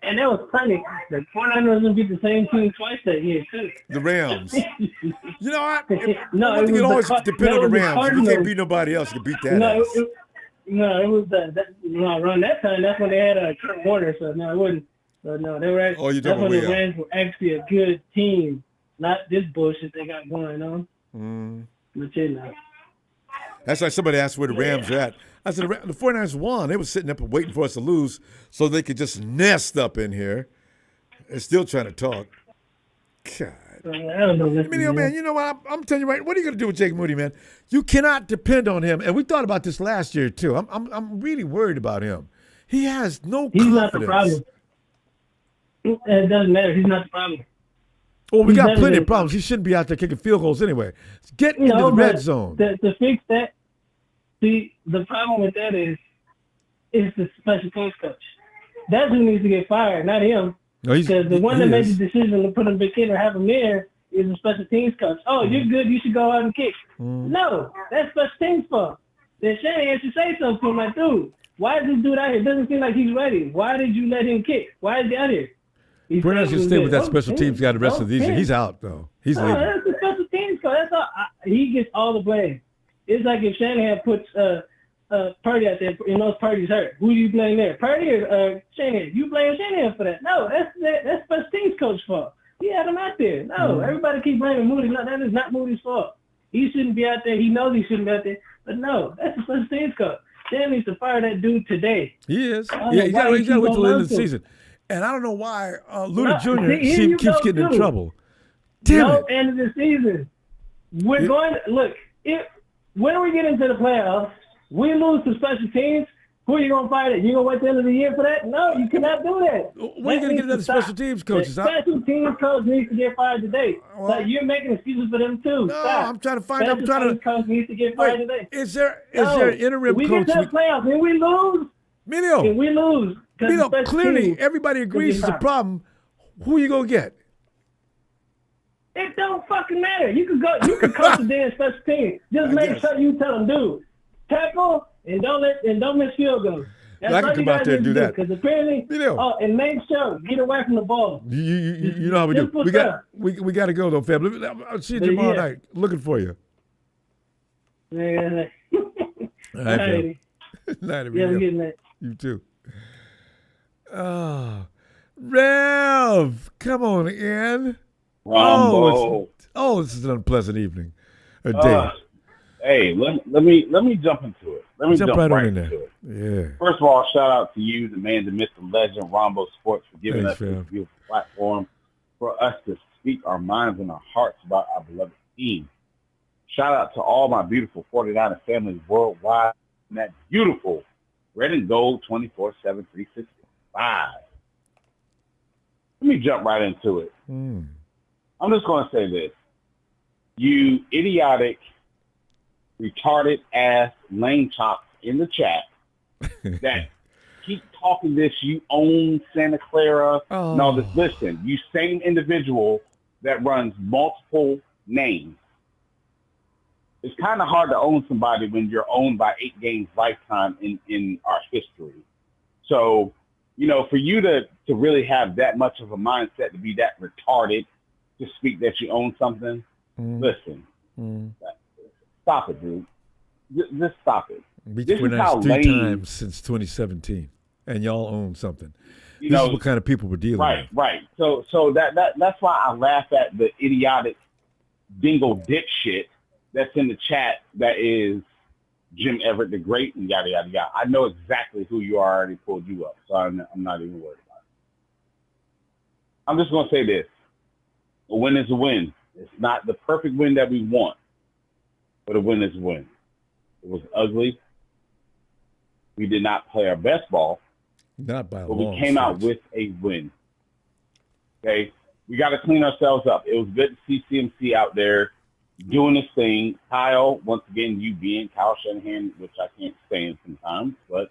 Speaker 21: And that was funny. The 49ers was going to beat the same team twice that year, too.
Speaker 1: The Rams. You know what?
Speaker 21: No,
Speaker 1: you always depend on the Rams. If you can't beat nobody else, you can beat that ass.
Speaker 21: It was around that time. That's when they had Kurt Warner. So no, it wasn't. So no, they were. Actually, that's when the Rams were actually a good team, not this bullshit they got going on. But you know.
Speaker 1: That's like somebody asked where the Rams are at. I said, the 49ers won. They were sitting up and waiting for us to lose so they could just nest up in here. They're still trying to talk. God.
Speaker 21: I don't know.
Speaker 1: Man, you know what? I'm telling you right. What are you going to do with Jake Moody, man? You cannot depend on him. And we thought about this last year, too. I'm really worried about him. He has no confidence.
Speaker 21: He's not the problem. It doesn't matter. He's not the problem.
Speaker 1: Well, we
Speaker 21: He's
Speaker 1: got
Speaker 21: better
Speaker 1: plenty
Speaker 21: than-
Speaker 1: of problems. He shouldn't be out there kicking field goals anyway. Get into the red
Speaker 21: but
Speaker 1: zone.
Speaker 21: To fix that, see, the problem with that is the special teams coach. That's who needs to get fired, not him.
Speaker 1: No,
Speaker 21: Because the one that
Speaker 1: he
Speaker 21: made
Speaker 1: is.
Speaker 21: the decision to put him back in or have him there is the special teams coach. Oh, you're good. You should go out and kick. No, that's special teams fault. Then Shanahan should say something to him like, dude, why is this dude out here? It doesn't seem like he's ready. Why did you let him kick? Why is he out here?
Speaker 1: Brennan should stay with that special teams guy the rest of the season.
Speaker 21: him.
Speaker 1: He's out, though. He's
Speaker 21: No,
Speaker 1: leaving.
Speaker 21: that's the special teams coach. That's all. He gets all the blame. It's like if Shanahan puts Purdy out there and knows Purdy's hurt. Who do you blame there? Purdy or Shanahan? You blame Shanahan for that. No, that's special teams coach fault. He had him out there. No, everybody keep blaming Moody. No, that is not Moody's fault. He shouldn't be out there. He knows he shouldn't be out there. But no, that's the special teams coach. Shan needs to fire that dude today.
Speaker 1: He is.
Speaker 21: I don't
Speaker 1: Yeah,
Speaker 21: know
Speaker 1: you
Speaker 21: why
Speaker 1: got to wait
Speaker 21: keep
Speaker 1: till the
Speaker 21: on
Speaker 1: end of the
Speaker 21: losing.
Speaker 1: season. And I don't know why Luda
Speaker 21: No,
Speaker 1: Jr.
Speaker 21: see, here you
Speaker 1: keeps
Speaker 21: go,
Speaker 1: getting in
Speaker 21: too.
Speaker 1: trouble. Damn
Speaker 21: No,
Speaker 1: it.
Speaker 21: end of the season. We're going to look. When we get into the playoffs, we lose to special teams. Who are you going to fight at? You going to wait till the end of the year for that? No, you cannot do that.
Speaker 1: When are you going to get another special teams coach?
Speaker 21: The special teams coach needs to get fired today. Like, you're making excuses for them too.
Speaker 1: No,
Speaker 21: Stop.
Speaker 1: I'm trying to find.
Speaker 21: Special
Speaker 1: I'm trying
Speaker 21: teams
Speaker 1: to.
Speaker 21: coach needs to get fired today.
Speaker 1: Is there an interim
Speaker 21: we
Speaker 1: coach?
Speaker 21: get to the playoffs and we lose.
Speaker 1: Emilio,
Speaker 21: And we lose. 'cause the special
Speaker 1: clearly
Speaker 21: teams
Speaker 1: everybody agrees
Speaker 21: get
Speaker 1: it's a
Speaker 21: fired.
Speaker 1: problem. Who you gonna get?
Speaker 21: It don't fucking matter. You could coach the damn special team. Just make sure you tell them, dude, tackle and don't miss field goals. That's
Speaker 1: I can
Speaker 21: all
Speaker 1: come
Speaker 21: you
Speaker 1: out
Speaker 21: guys
Speaker 1: there and
Speaker 21: need
Speaker 1: do
Speaker 21: to
Speaker 1: that.
Speaker 21: Because apparently, and make sure get away from the ball.
Speaker 1: You know how we do.
Speaker 21: Simple
Speaker 1: We got
Speaker 21: stuff.
Speaker 1: we got to go though, fam. I'll see you
Speaker 21: But
Speaker 1: tomorrow
Speaker 21: yeah.
Speaker 1: night. Looking for you.
Speaker 21: Yeah.
Speaker 1: All right, fam.
Speaker 21: Alrighty.
Speaker 1: Night,
Speaker 21: Yeah,
Speaker 1: Emilio.
Speaker 21: I'm getting that.
Speaker 1: You too. Rev, come on in.
Speaker 15: Ronbo.
Speaker 1: This is an unpleasant evening. A day.
Speaker 15: Hey, let me jump into it. Let me jump
Speaker 1: right
Speaker 15: right
Speaker 1: on in
Speaker 15: into
Speaker 1: there.
Speaker 15: it.
Speaker 1: Yeah.
Speaker 15: First of all, shout out to you, the man, the myth, the legend, Ronbo Sports, for giving
Speaker 1: Thanks,
Speaker 15: us this
Speaker 1: fam.
Speaker 15: beautiful platform for us to speak our minds and our hearts about our beloved team. Shout out to all my beautiful 49er families worldwide and that beautiful red and gold 24/7, 365. Let me jump right into it. I'm just going to say this. You idiotic, retarded ass lame chops in the chat that keep talking this, you own Santa Clara and all this. Listen, you same individual that runs multiple names. It's kind of hard to own somebody when you're owned by 8 games lifetime in our history. So, for you to really have that much of a mindset to be that retarded to speak that you own something, listen, stop it, dude. Just stop it.
Speaker 1: Beat
Speaker 15: This
Speaker 1: the
Speaker 15: is how
Speaker 1: 49ers 3
Speaker 15: lame.
Speaker 1: times since 2017, and y'all own something.
Speaker 15: You
Speaker 1: This
Speaker 15: know,
Speaker 1: is what kind of people we're dealing with.
Speaker 15: Right. So that's why I laugh at the idiotic dingle dipshit that's in the chat that is Jim Everett the Great and yada, yada, yada. I know exactly who you are. I already pulled you up, so I'm not even worried about it. I'm just going to say this. A win is a win. It's not the perfect win that we want, but a win is a win. It was ugly. We did not play our best ball,
Speaker 1: Not by a
Speaker 15: but we
Speaker 1: long
Speaker 15: came out
Speaker 1: stretch.
Speaker 15: with a win. Okay? We got to clean ourselves up. It was good to see CMC out there doing his thing. Kyle, once again, you being Kyle Shanahan, which I can't stand sometimes, but,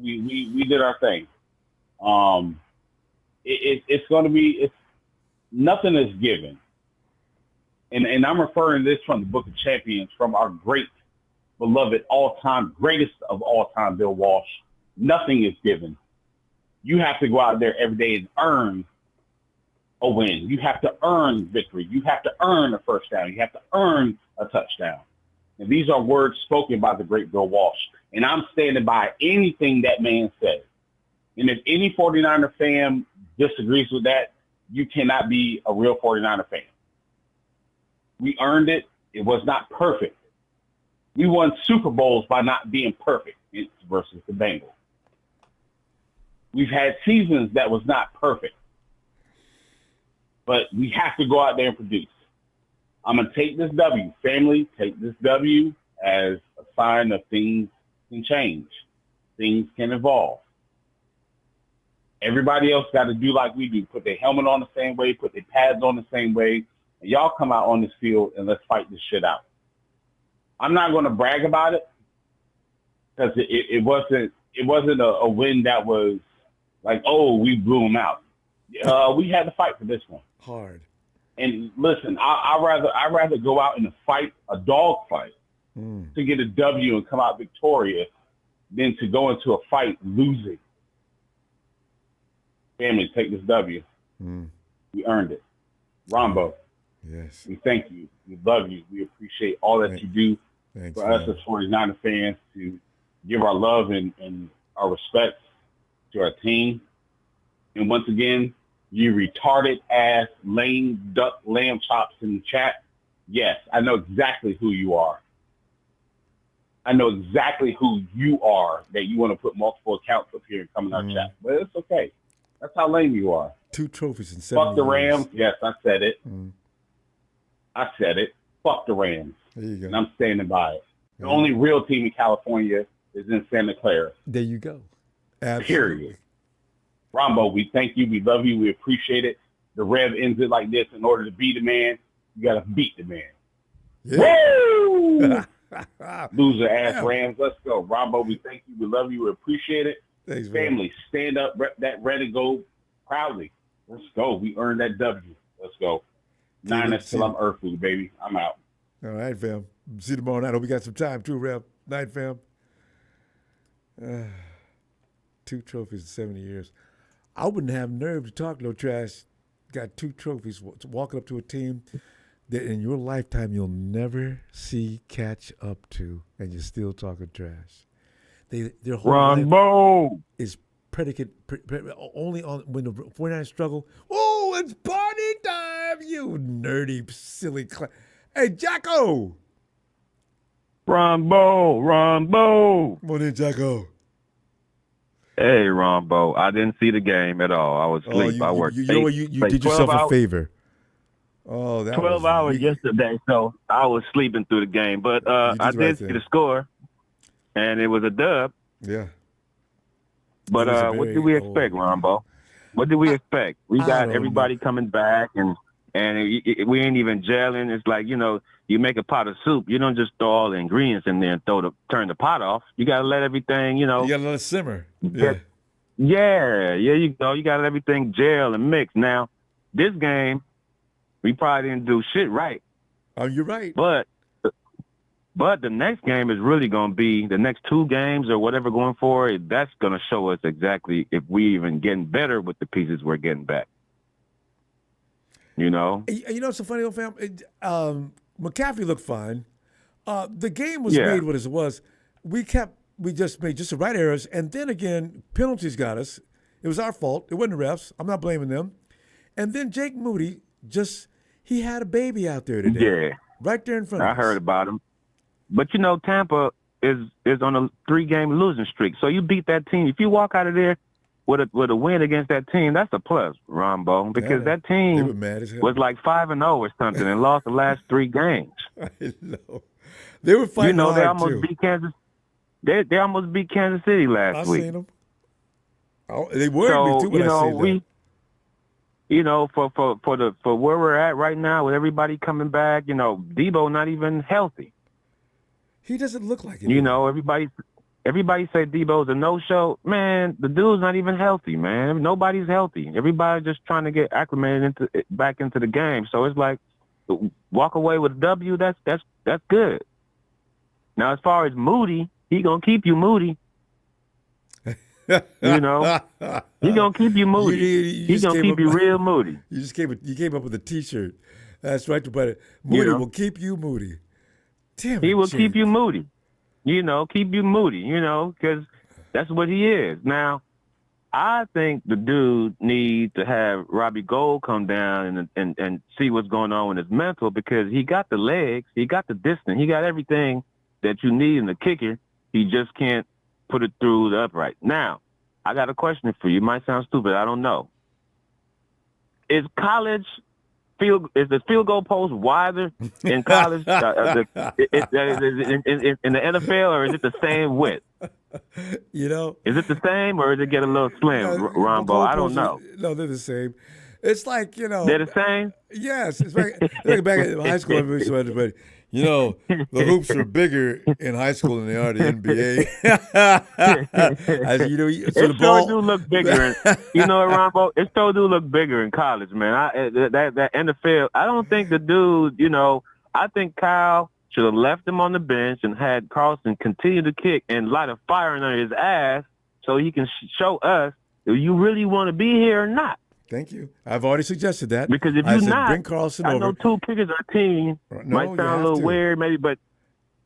Speaker 15: we did our thing. It's going to be, nothing is given. And I'm referring this from the Book of Champions, from our great, beloved, all-time, greatest of all-time, Bill Walsh. Nothing is given. You have to go out there every day and earn a win. You have to earn victory. You have to earn a first down. You have to earn a touchdown. And these are words spoken by the great Bill Walsh. And I'm standing by anything that man said. And if any 49er fan disagrees with that, you cannot be a real 49er fan. We earned it. It was not perfect. We won Super Bowls by not being perfect versus the Bengals. We've had seasons that was not perfect. But we have to go out there and produce. I'm going to take this W. Family, take this W as a sign of things can change. Things can evolve.
Speaker 2: Everybody else got to do like we do. Put their helmet on the same way, put their pads on the same way. And y'all come out on this field and let's fight this shit out. I'm not going to brag about it because it wasn't a win that was like, oh, we blew them out. We had to fight for this one.
Speaker 1: Hard.
Speaker 2: And listen, I'd rather go out in a fight, a dog fight, to get a W and come out victorious than to go into a fight losing. Family, take this W. We earned it. Ronbo.
Speaker 1: Yes.
Speaker 2: We thank you. We love you. We appreciate all that you do for us as 49er fans to give our love and our respect to our team. And once again, you retarded ass lame duck lamb chops in the chat. Yes, I know exactly who you are. I know exactly who you are that you want to put multiple accounts up here and come in our chat. But it's okay. That's how lame you are.
Speaker 1: 2 trophies in 7 years.
Speaker 2: Fuck the Rams. Yes, I said it. I said it. Fuck the Rams.
Speaker 1: There you go.
Speaker 2: And I'm standing by it. The only real team in California is in Santa Clara.
Speaker 1: There you go. Absolutely.
Speaker 2: Period. Ronbo, we thank you. We love you. We appreciate it. The Rev ends it like this. In order to be the man, you got to beat the man.
Speaker 1: Yeah.
Speaker 2: Woo! Loser ass Rams. Let's go. Ronbo, we thank you. We love you. We appreciate it.
Speaker 1: Thanks,
Speaker 2: family. Stand up, rep that red and gold proudly. Let's go. We earned that W. Let's go. Niners till I'm earth food, baby. I'm out.
Speaker 1: All right, fam. See you tomorrow night. Hope we got some time too, Rev. Night, fam. 2 trophies in 70 years. I wouldn't have nerve to talk no trash. Got 2 trophies walking up to a team that in your lifetime you'll never see catch up to, and you're still talking trash. Their whole life is predicated only on when the 49ers struggle. Oh, it's party time, you nerdy, silly. Hey, Jacko.
Speaker 22: Ronbo.
Speaker 1: Come on in, Jacko.
Speaker 22: Hey, Ronbo. I didn't see the game at all. I was asleep. I worked.
Speaker 1: You did yourself a favor. Oh, that
Speaker 22: 12 hours yesterday, so I was sleeping through the game. But I did see the score, and it was a dub.
Speaker 1: Yeah.
Speaker 22: But what did we expect, Ronbo? What did we expect? We got everybody coming back, and we ain't even gelling. It's like, you make a pot of soup. You don't just throw all the ingredients in there and turn the pot off. You got to let everything, You got to
Speaker 1: let it simmer.
Speaker 22: Yeah, you go. You got to let everything gel and mix. Now, this game, we probably didn't do shit right.
Speaker 1: Oh, you're right.
Speaker 22: But the next game is really going to be the next 2 games or whatever going forward. That's going to show us exactly if we even getting better with the pieces we're getting back. You know
Speaker 1: what's so funny, old fam? McCaffrey looked fine. The game was made what it was. We just made just the right errors, and then again, penalties got us. It was our fault. It wasn't the refs. I'm not blaming them. And then Jake Moody he had a baby out there today.
Speaker 22: Yeah,
Speaker 1: right there in front of us.
Speaker 22: I heard about him. But Tampa is on a 3-game losing streak. So you beat that team. If you walk out of there with a win against that team, that's a plus, Ronbo, because that team was like 5-0 or something and lost the last 3 games.
Speaker 1: I know. They were fighting hard,
Speaker 22: they almost beat Kansas. They almost beat Kansas City last week.
Speaker 1: I seen them. Oh, they worried me too, but I seen them.
Speaker 22: For where we're at right now with everybody coming back, Debo not even healthy.
Speaker 1: He doesn't look like it.
Speaker 22: Everybody say Debo's a no-show. Man, the dude's not even healthy, man. Nobody's healthy. Everybody's just trying to get acclimated back into the game. So it's like, walk away with a W. That's good. Now, as far as Moody, he gonna keep you Moody. He gonna keep you Moody. He gonna keep you real Moody.
Speaker 1: You came up with a T-shirt. That's right, but Moody will keep you Moody. Damn,
Speaker 22: he will keep you Moody. Keep you Moody. Because that's what he is. Now, I think the dude needs to have Robbie Gould come down and see what's going on with his mental, because he got the legs, he got the distance, he got everything that you need in the kicker. He just can't put it through the upright. Now, I got a question for you. It might sound stupid. I don't know. Is the field goal post wider in college in the NFL, or is it the same width?
Speaker 1: You know?
Speaker 22: Is it the same or does it get a little slim, Ronbo? I don't know.
Speaker 1: No, they're the same. It's like, you know.
Speaker 22: They're the same?
Speaker 1: Yes. It's like back in high school, everybody, you know, the hoops are bigger in high school than they are in the NBA. As you know, so the ball
Speaker 22: do look bigger. You know what, Ronbo? It sure do look bigger in college, man. That NFL, I don't think the dude, you know, I think Kyle should have left him on the bench and had Carlson continue to kick and light a fire under his ass so he can show us, do you really want to be here or not?
Speaker 1: Thank you. I've already suggested that.
Speaker 22: Because if you're not,
Speaker 1: bring Carlson
Speaker 22: I
Speaker 1: over.
Speaker 22: know 2 kickers on a team. Might sound a little weird maybe, but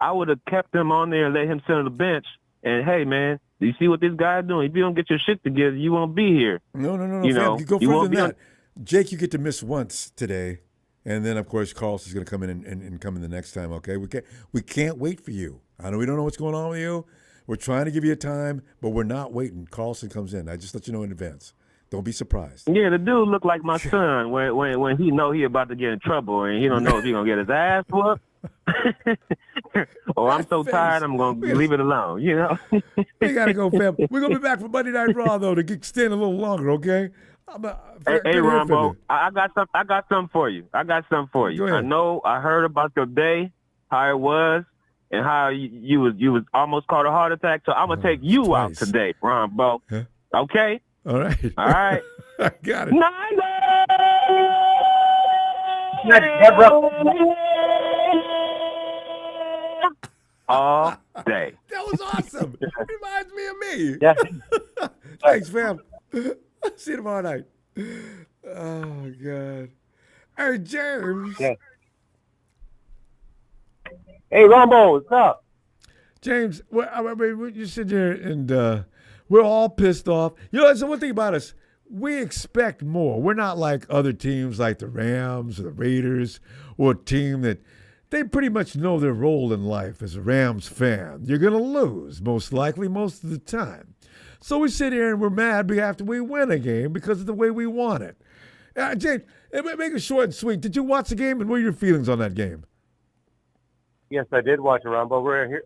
Speaker 22: I would have kept him on there and let him sit on the bench. And, hey, man, do you see what this guy's doing? If you don't get your shit together, you won't be here.
Speaker 1: No.
Speaker 22: You
Speaker 1: fam,
Speaker 22: know,
Speaker 1: you go
Speaker 22: you
Speaker 1: further
Speaker 22: won't
Speaker 1: than that. Jake, you get to miss once today. And then, of course, Carlson's going to come in and come in the next time, okay? We can't wait for you. I know we don't know what's going on with you. We're trying to give you a time, but we're not waiting. Carlson comes in. I just let you know in advance. Don't be surprised.
Speaker 22: Yeah, the dude look like my son when he know he about to get in trouble and he don't know if he gonna get his ass whooped. Or I'm so tired, I'm gonna leave it alone. You know.
Speaker 1: We gotta go, fam. We're gonna be back for Monday Night Raw though to extend a little longer, okay?
Speaker 22: Hey, Ronbo, I got something for you.
Speaker 1: Go ahead.
Speaker 22: I know I heard about your day, how it was, and how you was almost caught a heart attack. So I'm gonna take you out today, Ronbo.
Speaker 1: Huh?
Speaker 22: Okay.
Speaker 1: All right.
Speaker 22: I
Speaker 1: got it.
Speaker 22: All day.
Speaker 1: That was awesome. Reminds me of me.
Speaker 22: Yeah.
Speaker 1: Thanks, fam. See you tomorrow night. Oh, God. Hey, James.
Speaker 3: Yeah. Hey, Ronbo, what's up?
Speaker 1: James, you sit there and we're all pissed off. You know, that's the one thing about us. We expect more. We're not like other teams like the Rams or the Raiders or a team that they pretty much know their role in life as a Rams fan. You're going to lose, most likely, most of the time. So we sit here and we're mad after we win a game because of the way we want it. James, make it short and sweet. Did you watch the game, and what are your feelings on that game?
Speaker 3: Yes, I did watch it, Ronbo. We're here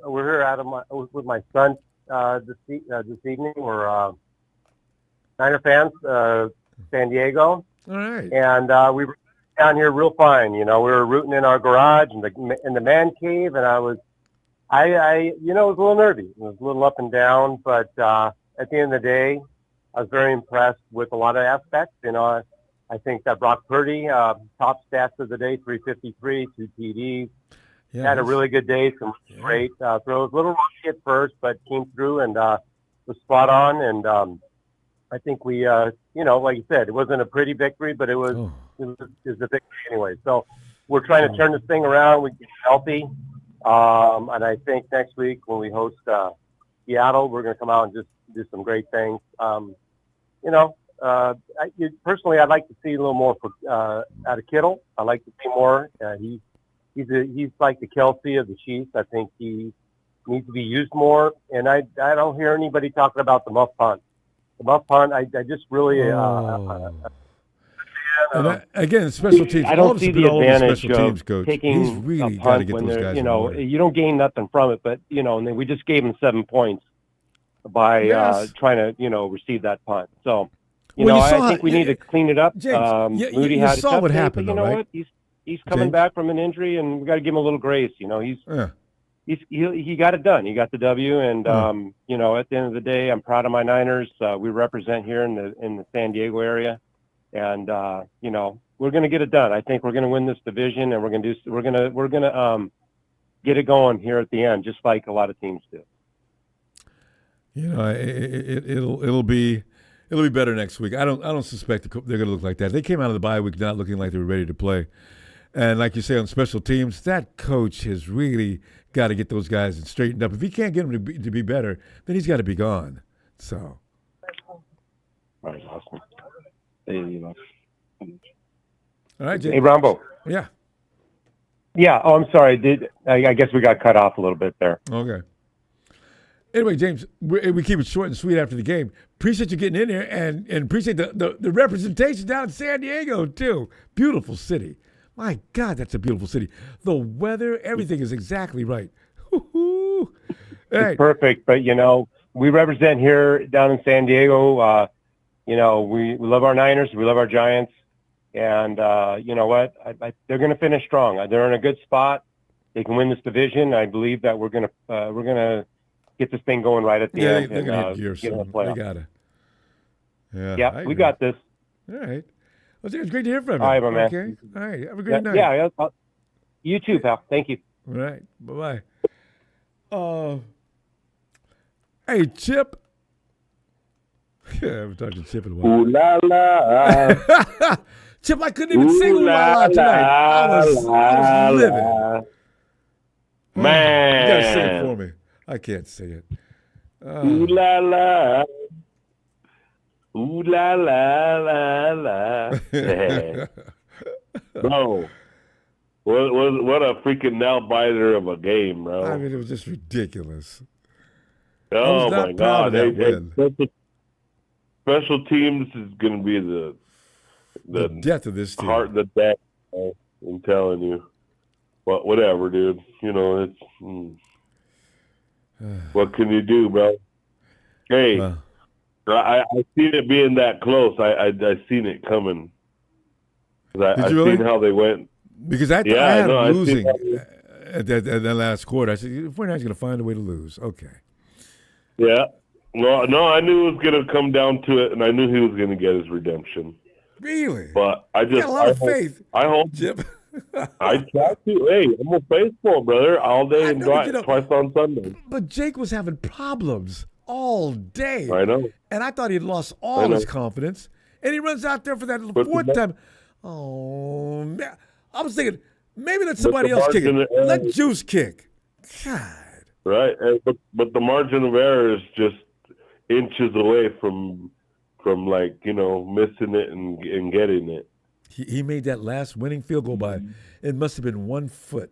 Speaker 3: with my son this evening. We're Niner fans, San Diego.
Speaker 1: All right.
Speaker 3: And we were down here real fine. You know, we were rooting in our garage in the man cave, and I was a little nervy. It was a little up and down, but at the end of the day, I was very impressed with a lot of aspects. You know, I think that Brock Purdy, top stats of the day, 353, 2 TDs.
Speaker 1: Yeah,
Speaker 3: had a really good day, some great throws. A little rocky at first, but came through and was spot on. And I think we, like you said, it wasn't a pretty victory, but it was a victory anyway. So we're trying to turn this thing around. We get healthy. And I think next week when we host Seattle, we're going to come out and just do some great things. Personally, I'd like to see a little more out of Kittle. I'd like to see more. He's like the Kelsey of the Chiefs. I think he needs to be used more. And I don't hear anybody talking about the muff punt. The muff punt, I just really.
Speaker 1: Again, special teams.
Speaker 3: I don't see the advantage
Speaker 1: of
Speaker 3: coach.
Speaker 1: He's really got to get those guys.
Speaker 3: You don't gain nothing from it, but and then we just gave him 7 points by trying to receive that punt. So I think we need to clean it up.
Speaker 1: James,
Speaker 3: Moody
Speaker 1: you
Speaker 3: had
Speaker 1: saw what happened,
Speaker 3: but
Speaker 1: right?
Speaker 3: What? He's coming back from an injury, and we got to give him a little grace. He got it done. He got the W, and at the end of the day, I'm proud of my Niners. We represent here in the San Diego area, and we're going to get it done. I think we're going to win this division, and we're going to get it going here at the end, just like a lot of teams do.
Speaker 1: It'll be better next week. I don't suspect they're going to look like that. They came out of the bye week not looking like they were ready to play. And like you say, on special teams, that coach has really got to get those guys straightened up. If he can't get them to be better, then he's got to be gone. So.
Speaker 3: All right, awesome.
Speaker 1: All right, Jay.
Speaker 3: Hey, Ronbo.
Speaker 1: Yeah.
Speaker 3: Yeah. Oh, I'm sorry. I guess we got cut off a little bit there.
Speaker 1: Okay. Anyway, James, we keep it short and sweet after the game. Appreciate you getting in here and appreciate the representation down in San Diego, too. Beautiful city. My God, that's a beautiful city. The weather, everything is exactly right.
Speaker 3: It's perfect, but
Speaker 4: we represent here down in San Diego. You know, we love our Niners, we love our Giants, and you know what? They're going to finish strong. They're in a good spot. They can win this division. I believe that we're gonna get this thing going right at the end.
Speaker 1: They're going to hit gear
Speaker 4: get in the
Speaker 1: soon.
Speaker 4: playoff.
Speaker 1: They got to. Yeah,
Speaker 4: Yeah, we got this.
Speaker 1: All right. Well, it's great to hear from you.
Speaker 4: All right, my man.
Speaker 1: Okay. All right. Have a great night.
Speaker 4: Yeah. You too, pal. Thank you.
Speaker 1: All right. Bye-bye. Hey, Chip. Yeah, I haven't talked to Chip in a while.
Speaker 14: Ooh la la.
Speaker 1: Chip, I couldn't even sing ooh la la tonight. I was livid.
Speaker 14: Man.
Speaker 1: You got to sing it for me. I can't sing it.
Speaker 14: Ooh la la. Ooh la la la la. Bro, what a freaking nail biter of a game, bro.
Speaker 1: I mean, it was just ridiculous.
Speaker 14: Oh my God! Special teams is going to be the
Speaker 1: death of this team.
Speaker 14: Heart of the death. I'm telling you. But whatever, dude. You know it's. What can you do, bro? Hey, I seen it being that close. I seen it coming. I
Speaker 1: really?
Speaker 14: seen how they went.
Speaker 1: Because I had them losing at that last quarter. I said, 49ers going to find a way to lose. Okay.
Speaker 14: Yeah. Well, no, I knew it was going to come down to it, and I knew he was going to get his redemption.
Speaker 1: Really?
Speaker 14: But I just
Speaker 1: got a lot of faith.
Speaker 14: I hope.
Speaker 1: Chip.
Speaker 14: I try to. Hey, I'm a faithful, brother, all day and twice on Sunday.
Speaker 1: But Jake was having problems all day.
Speaker 14: I know.
Speaker 1: And I thought he had lost all his confidence. And he runs out there for that fourth time. Oh, man. I was thinking, maybe let somebody else kick it. Let Juice kick. God.
Speaker 14: Right, but the margin of error is just inches away from like, you know, missing it and getting it.
Speaker 1: He made that last winning field goal by, it must have been 1 foot,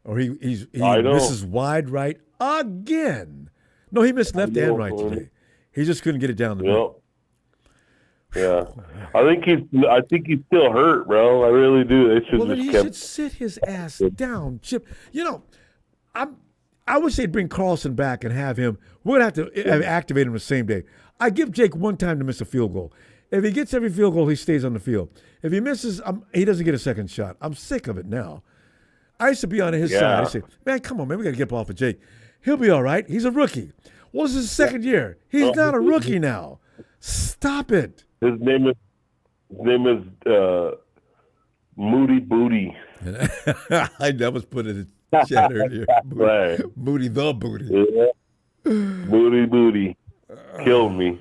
Speaker 1: or he
Speaker 14: I know.
Speaker 1: misses wide right again. No, he missed left and right today. He just couldn't get it down the middle.
Speaker 14: Yeah, I think he's still hurt, bro. I really do. They should
Speaker 1: well, then he should sit his ass down, Chip. You know, I wish they'd bring Carlson back and have him. We're going to have to activate him the same day. I give Jake one time to miss a field goal. If he gets every field goal, he stays on the field. If he misses, he doesn't get a second shot. I'm sick of it now. I used to be on his side. I say, man, come on, man, we got to get off of Jake. He'll be all right. He's a rookie. Well, this is his second year. He's not a rookie now. Stop it.
Speaker 14: His name is Moody Booty.
Speaker 1: I was putting it in chat earlier. Moody the Booty.
Speaker 14: Yeah. Booty. Killed me.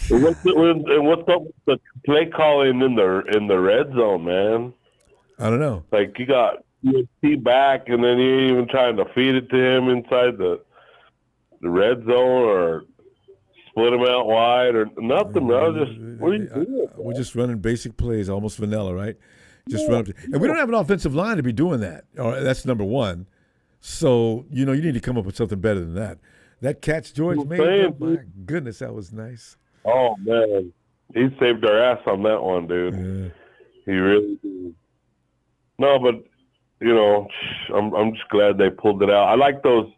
Speaker 14: And what's up with the play calling in the red zone, man?
Speaker 1: I don't know.
Speaker 14: Like, you got USC back, and then you ain't even trying to feed it to him inside the red zone or split him out wide or nothing, bro. Just what are you doing?
Speaker 1: We're just running basic plays, almost vanilla, right? Just run up and we don't have an offensive line to be doing that. That's number one. So, you know, you need to come up with something better than that. That catch George made, oh my goodness, that was nice.
Speaker 14: Oh, man. He saved our ass on that one, dude.
Speaker 1: Yeah.
Speaker 14: He really did. No, but, you know, I'm just glad they pulled it out. I like those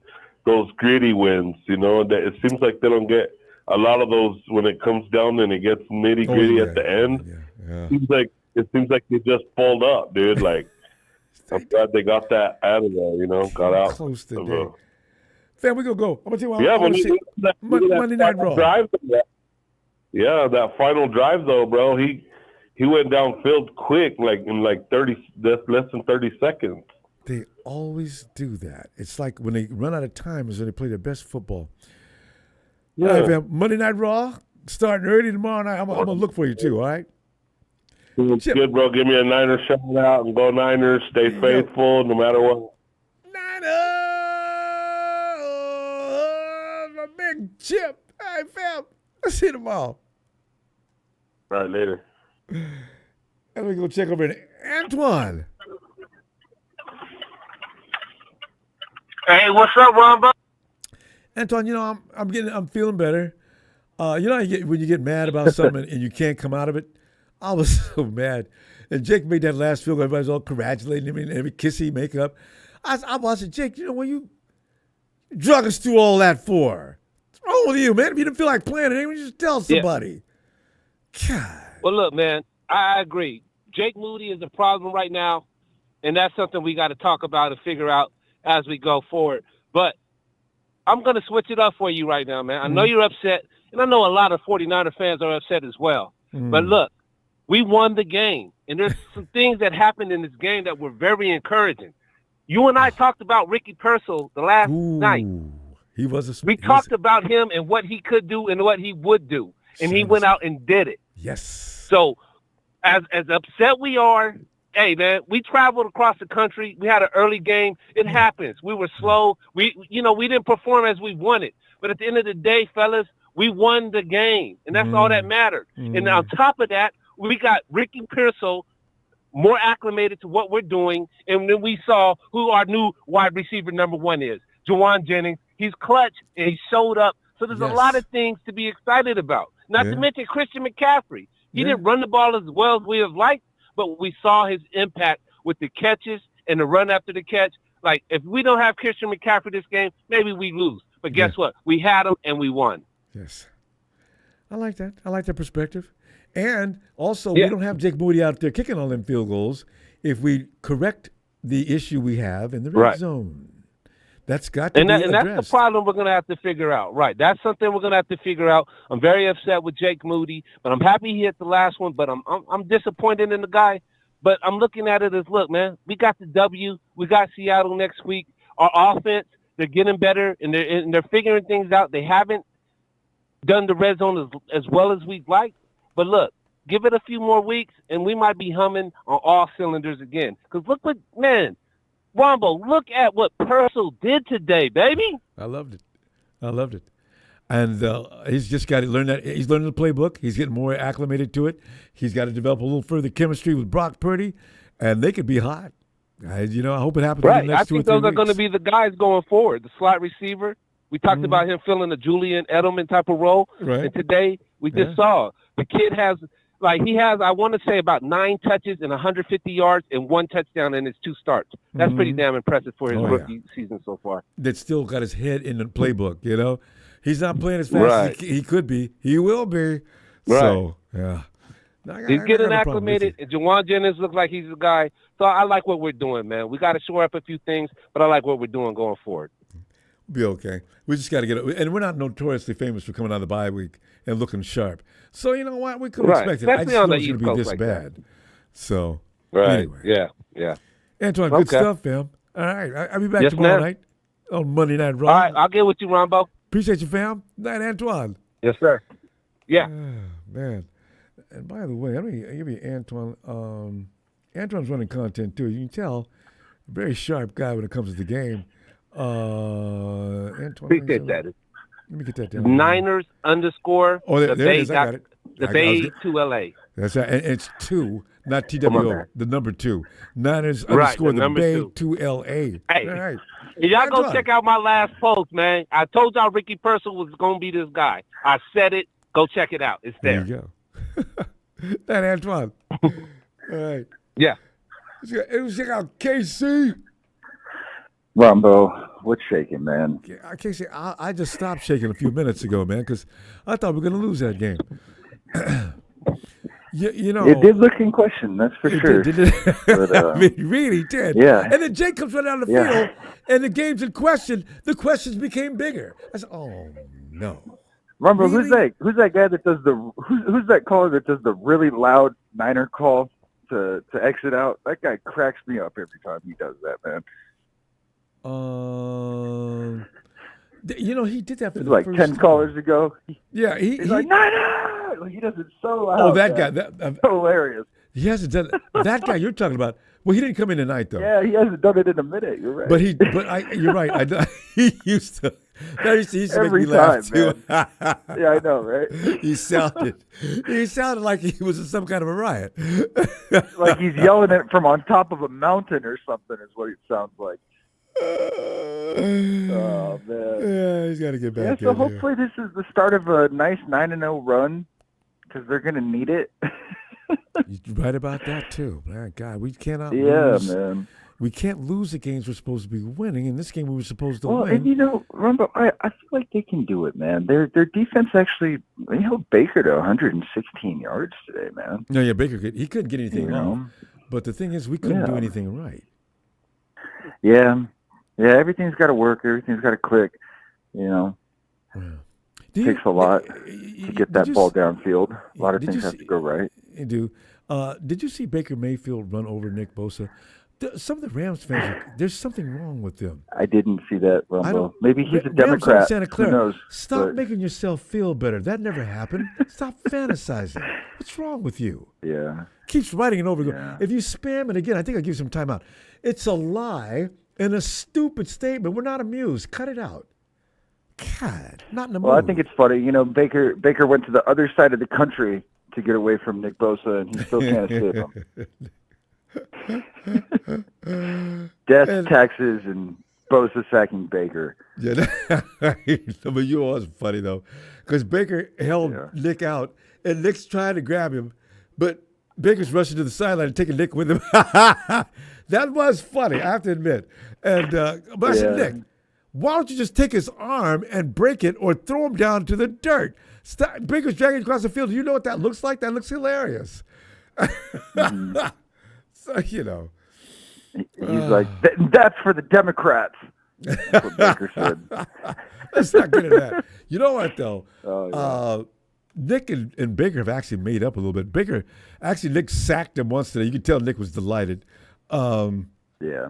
Speaker 14: gritty wins, you know. That it seems like they don't get a lot of those when it comes down and it gets nitty-gritty at the end.
Speaker 1: Yeah.
Speaker 14: It seems like they just pulled up, dude. Like, I'm glad they got that out of there, you know, got out.
Speaker 1: Close to day. Fam, we're going to go. I'm going to tell
Speaker 14: but
Speaker 1: you what Monday Night Raw.
Speaker 14: That final drive, though, bro, he went downfield quick, like in less than 30 seconds.
Speaker 1: They always do that. It's like when they run out of time is when they play their best football.
Speaker 14: Yeah.
Speaker 1: All right, fam. Monday Night Raw, starting early tomorrow night. I'm going to look for you, too, all right?
Speaker 14: Good, bro. Give me a Niners shout out and go Niners. Stay faithful no matter what.
Speaker 1: Niners! My big Chip. All right, fam. Let's see you tomorrow.
Speaker 14: All right, later.
Speaker 1: And we go check over to Antoine.
Speaker 5: Hey, what's up, Ronbo?
Speaker 1: Antoine, you know, I'm feeling better. You know, when you get mad about something and you can't come out of it. I was so mad. And Jake made that last field goal. Everybody's all congratulating him and every kissy makeup. I said, Jake, you know, when you drug us through all that for? What's wrong with you, man? If you didn't feel like playing it, just tell somebody. God.
Speaker 5: Well, look, man, I agree. Jake Moody is a problem right now, and that's something we got to talk about and figure out as we go forward. But I'm going to switch it up for you right now, man. I know you're upset, and I know a lot of 49er fans are upset as well. But look, we won the game, and there's some things that happened in this game that were very encouraging. You and I talked about Ricky Purcell the last night. We talked about him and what he could do and what he would do, and he went out and did it.
Speaker 1: Yes.
Speaker 5: So as upset we are, hey, man, we traveled across the country. We had an early game. It happens. We were slow. We didn't perform as we wanted. But at the end of the day, fellas, we won the game, and that's all that mattered. And on top of that, we got Ricky Purcell more acclimated to what we're doing, and then we saw who our new wide receiver number 1 is, Juwan Jennings. He's clutch, and he showed up. So there's a lot of things to be excited about. Not to mention Christian McCaffrey. He didn't run the ball as well as we have liked, but we saw his impact with the catches and the run after the catch. Like, if we don't have Christian McCaffrey this game, maybe we lose. But guess what? We had him, and we won.
Speaker 1: Yes. I like that. I like that perspective. And also, we don't have Jake Moody out there kicking all them field goals if we correct the issue we have in the red zone. That's got to be addressed.
Speaker 5: And that's the problem we're going to have to figure out. Right. That's something we're going to have to figure out. I'm very upset with Jake Moody, but I'm happy he hit the last one. But I'm disappointed in the guy. But I'm looking at it as, look, man, we got the W. We got Seattle next week. Our offense, they're getting better, and they're figuring things out. They haven't done the red zone as well as we'd like. But look, give it a few more weeks, and we might be humming on all cylinders again. Because look what, man, Ronbo, look at what Purcell did today, baby.
Speaker 1: I loved it. And he's just got to learn that. He's learning the playbook. He's getting more acclimated to it. He's got to develop a little further chemistry with Brock Purdy, and they could be hot. I hope it happens in the next 2 or 3 weeks.
Speaker 5: I think those are going to be the guys going forward. The slot receiver. We talked about him filling a Julian Edelman type of role.
Speaker 1: Right.
Speaker 5: And today we just saw the kid has, I want to say about 9 touches and 150 yards and 1 touchdown in his 2 starts. That's pretty damn impressive for his rookie season so far.
Speaker 1: That still got his head in the playbook, He's not playing as fast as he could be. He will be.
Speaker 5: Right.
Speaker 1: So, yeah.
Speaker 5: He's getting acclimated, and Juwan Jennings looks like he's the guy. So I like what we're doing, man. We got to shore up a few things, but I like what we're doing going forward.
Speaker 1: Be okay. We just got to get it. And we're not notoriously famous for coming out of the bye week and looking sharp. So, you know what? We couldn't expect it. I just thought it was going to be this bad. So, anyway.
Speaker 5: Yeah.
Speaker 1: Antoine, good stuff, fam. All right. I'll be back tomorrow night on Monday Night Raw.
Speaker 5: All right. I'll get with you, Ronbo.
Speaker 1: Appreciate you, fam. Night, Antoine.
Speaker 5: Yes, sir. Yeah.
Speaker 1: Man. And by the way, let me give you Antoine. Antoine's running content, too. You can tell, a very sharp guy when it comes to the game. Antoine.
Speaker 5: Appreciate that.
Speaker 1: Let me get that down.
Speaker 5: Niners _
Speaker 1: Oh, there it is. I got it.
Speaker 5: The Bay 2LA.
Speaker 1: That's right. And it's 2, not TWO, the number 2. Niners _ the Bay 2LA.
Speaker 5: Hey,
Speaker 1: all right.
Speaker 5: Y'all go check out my last post, man. I told y'all Ricky Purcell was going to be this guy. I said it. Go check it out. It's there.
Speaker 1: There you go. That Antoine. All right.
Speaker 5: Yeah.
Speaker 1: Let's check out KC.
Speaker 6: Ronbo, what's shaking, man?
Speaker 1: KC, I just stopped shaking a few minutes ago, man, because I thought we were going to lose that game.
Speaker 6: It did look in question, that's for sure.
Speaker 1: But, I mean, it really did.
Speaker 6: Yeah.
Speaker 1: And then Jake comes right down the field, and the game's in question. The questions became bigger. I said, oh, no.
Speaker 6: Ronbo, really? Who's that guy that does who's that caller that does the really loud Niner call to exit out? That guy cracks me up every time he does that, man.
Speaker 1: He did that for the
Speaker 6: like
Speaker 1: first
Speaker 6: 10 callers ago.
Speaker 1: Yeah,
Speaker 6: he's like, Niner! Like, he does it so loud.
Speaker 1: Oh, that guy. That's
Speaker 6: hilarious.
Speaker 1: He hasn't done it. That guy you're talking about. Well, he didn't come in tonight, though.
Speaker 6: Yeah, he hasn't done it in a minute. You're right.
Speaker 1: But you're right. He used to. That used to
Speaker 6: every
Speaker 1: make me laugh too.
Speaker 6: Yeah, I know, right?
Speaker 1: He sounded like he was in some kind of a riot.
Speaker 6: Like he's yelling it from on top of a mountain or something is what it sounds like. Oh, man.
Speaker 1: Yeah, he's got to get back.
Speaker 6: So hopefully this is the start of a nice 9-0 run because they're going to need it.
Speaker 1: You're right about that too. Man, God, we cannot
Speaker 6: lose
Speaker 1: man. We can't lose the games we're supposed to be winning. In this game, we were supposed to
Speaker 6: Well,
Speaker 1: win.
Speaker 6: and Ronbo, I feel like they can do it, man. Their defense actually held Baker to 116 yards today, man.
Speaker 1: No, yeah, Baker he couldn't get anything wrong. But the thing is, we couldn't do anything right.
Speaker 6: Yeah, everything's got to work. Everything's got to click. It takes a lot to get that ball downfield. A lot of things have to go right.
Speaker 1: You do. Did you see Baker Mayfield run over Nick Bosa? Some of the Rams fans, there's something wrong with them.
Speaker 6: I didn't see that, Ronbo. Maybe he's a Democrat.
Speaker 1: Santa Clara.
Speaker 6: Who knows?
Speaker 1: Stop making yourself feel better. That never happened. Stop fantasizing. What's wrong with you?
Speaker 6: Yeah.
Speaker 1: Keeps writing it over again. Yeah. If you spam it again, I think I'll give you some time out. It's a lie and a stupid statement. We're not amused. Cut it out. God, not in the mood.
Speaker 6: Well, I think it's funny. Baker went to the other side of the country to get away from Nick Bosa, and he still can't escape him. Death, taxes, and Bosa sacking Baker.
Speaker 1: Yeah, but you always funny though, because Baker held Nick out, and Nick's trying to grab him, but Baker's rushing to the sideline and taking Nick with him. That was funny, I have to admit. And but I said, Nick, why don't you just take his arm and break it or throw him down to the dirt? Baker's dragging across the field. Do you know what that looks like? That looks hilarious. So,
Speaker 6: He's like, that's for the Democrats. That's what Baker said.
Speaker 1: Let's not get into that. You know what, though? Nick and Baker have actually made up a little bit. Nick sacked him once today. You could tell Nick was delighted.
Speaker 6: Yeah.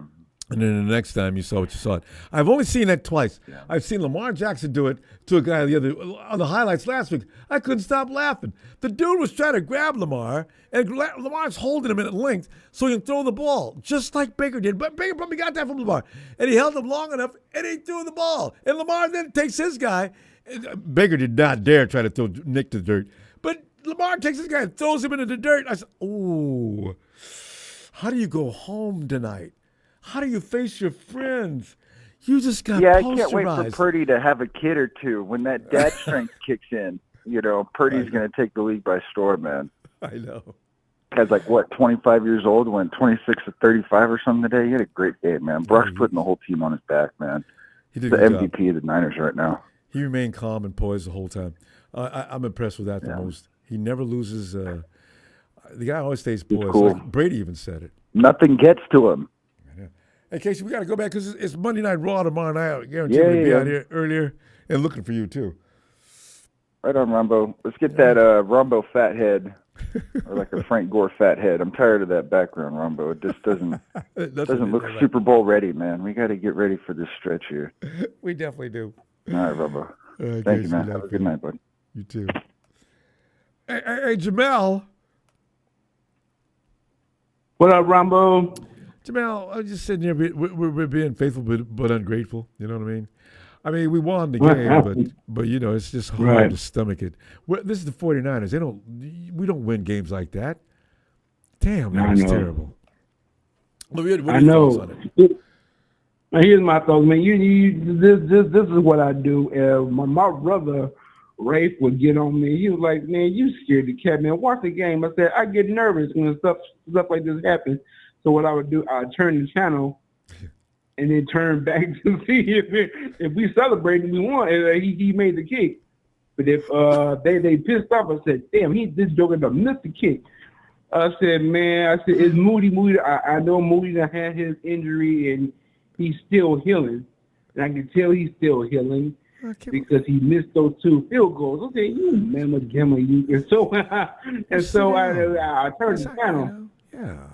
Speaker 1: And then the next time you saw what you saw. I've only seen that twice. Yeah. I've seen Lamar Jackson do it to a guy on the highlights last week. I couldn't stop laughing. The dude was trying to grab Lamar, and Lamar's holding him at length so he can throw the ball, just like Baker did. But Baker probably got that from Lamar. And he held him long enough, and he threw the ball. And Lamar then takes his guy. Baker did not dare try to throw Nick to the dirt. But Lamar takes his guy and throws him into the dirt. I said, ooh, how do you go home tonight? How do you face your friends? You just got
Speaker 6: I
Speaker 1: posterized.
Speaker 6: can't wait for Purdy to have a kid or two. When that dad strength kicks in, Purdy's going to take the league by storm, man.
Speaker 1: I know.
Speaker 6: Guy's 25 years old, went 26 to 35 or something today. He had a great game, man. Brock's putting the whole team on his back, man.
Speaker 1: He did
Speaker 6: the MVP of the Niners right now.
Speaker 1: He remained calm and poised the whole time. I'm impressed with that the most. He never loses. The guy always stays poised.
Speaker 6: Cool.
Speaker 1: Like Brady even said it.
Speaker 6: Nothing gets to him.
Speaker 1: Hey, Casey, we got to go back because it's Monday Night Raw tomorrow night. I guarantee we'll be out here earlier and looking for you, too.
Speaker 6: Right on, Ronbo. Let's get that Ronbo fat head, or like a Frank Gore fat head. I'm tired of that background, Ronbo. It just doesn't look Super Bowl ready, man. We got to get ready for this stretch here.
Speaker 1: We definitely do.
Speaker 6: All right, Ronbo. Thank you, man. Have a good night, bud.
Speaker 1: You too. Hey, Jamel.
Speaker 8: What up, Ronbo?
Speaker 1: Jamel, I'm just sitting here. We're being faithful but ungrateful. You know what I mean? I mean, we won the game, but it's just hard to stomach it. This is the 49ers. We don't win games like that. Damn, that was terrible.
Speaker 8: I know. Here's my thoughts, man. This is what I do. My brother Rafe would get on me. He was like, "Man, you scared the cat, man. Watch the game." I said, "I get nervous when stuff like this happens." So what I would do, I'd turn the channel and then turn back to see if we celebrated, we won. He made the kick. But if they pissed off, I said, "Damn, this joker done missed the kick." I said, "It's Moody. I know Moody done had his injury and he's still healing. And I can tell he's still healing because he missed those 2 field goals." Okay, you mamma jamma, you. And so I turned the channel.
Speaker 1: Yeah.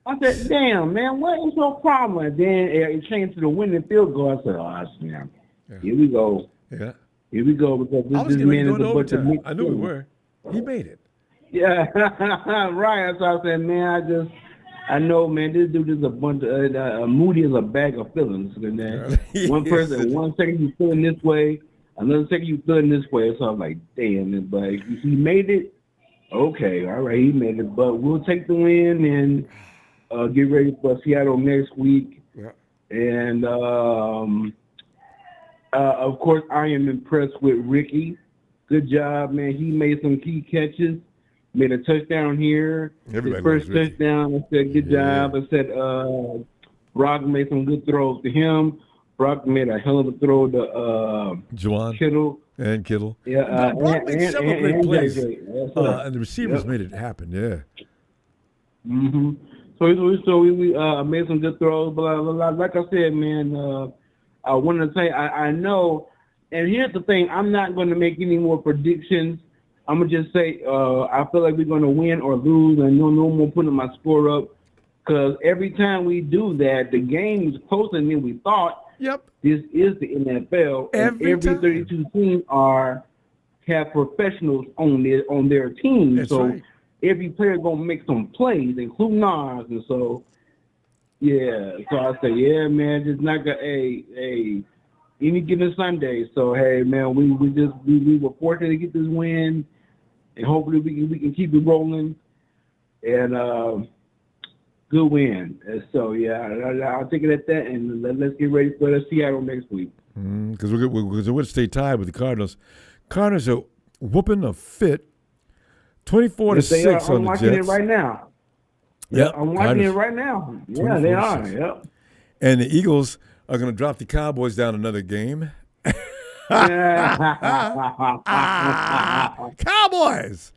Speaker 8: I said, "Damn, man, what is your problem?" And then it changed to the winning field goal. I said, "Oh, snap. Here we go.
Speaker 1: Yeah.
Speaker 8: Here we go." Because this man is a bunch of mixed.
Speaker 1: I knew we were. He made it.
Speaker 8: Yeah, right. So I said, "Man, I know, man, this dude is a bunch of, Moody is a bag of feelings." One person, 1 second you feeling this way, another second you feeling this way. So I'm like, damn, but he made it. Okay, all right, he made it. But we'll take the win and get ready for Seattle next week.
Speaker 1: Yeah.
Speaker 8: And, of course, I am impressed with Ricky. Good job, man. He made some key catches. Made a touchdown here.
Speaker 1: Everybody
Speaker 8: His first touchdown. I said, good job. I said, Brock made some good throws to him. Brock made a hell of a throw to
Speaker 1: Juwan.
Speaker 8: Kittle.
Speaker 1: And Kittle.
Speaker 8: Yeah,
Speaker 1: Brock made several great plays.
Speaker 8: JJ.
Speaker 1: And the receivers made it happen, yeah.
Speaker 8: Mm-hmm. So we made some good throws. But like I said, man, I wanted to say I know. And here's the thing: I'm not going to make any more predictions. I'm gonna just say I feel like we're going to win or lose, and no more putting my score up. Because every time we do that, the game is closer than we thought.
Speaker 1: Yep.
Speaker 8: This is the NFL. And every 32 teams have professionals on their team.
Speaker 1: That's
Speaker 8: so
Speaker 1: right.
Speaker 8: every player gonna make some plays, including ours. And so, yeah. So I say, yeah, man, just not got any given Sunday. So hey, man, we were fortunate to get this win, and hopefully we can keep it rolling. And good win. So yeah, I'll take it at that, and let's get ready for the Seattle next week.
Speaker 1: Because we're going to stay tied with the Cardinals. Cardinals are whooping a fit, 24-6 on
Speaker 8: I'm
Speaker 1: the
Speaker 8: watching
Speaker 1: Jets.
Speaker 8: it right now.
Speaker 1: Yeah,
Speaker 8: I'm watching it right now. Yeah, they are. Yep.
Speaker 1: And the Eagles are going to drop the Cowboys down another game. Cowboys!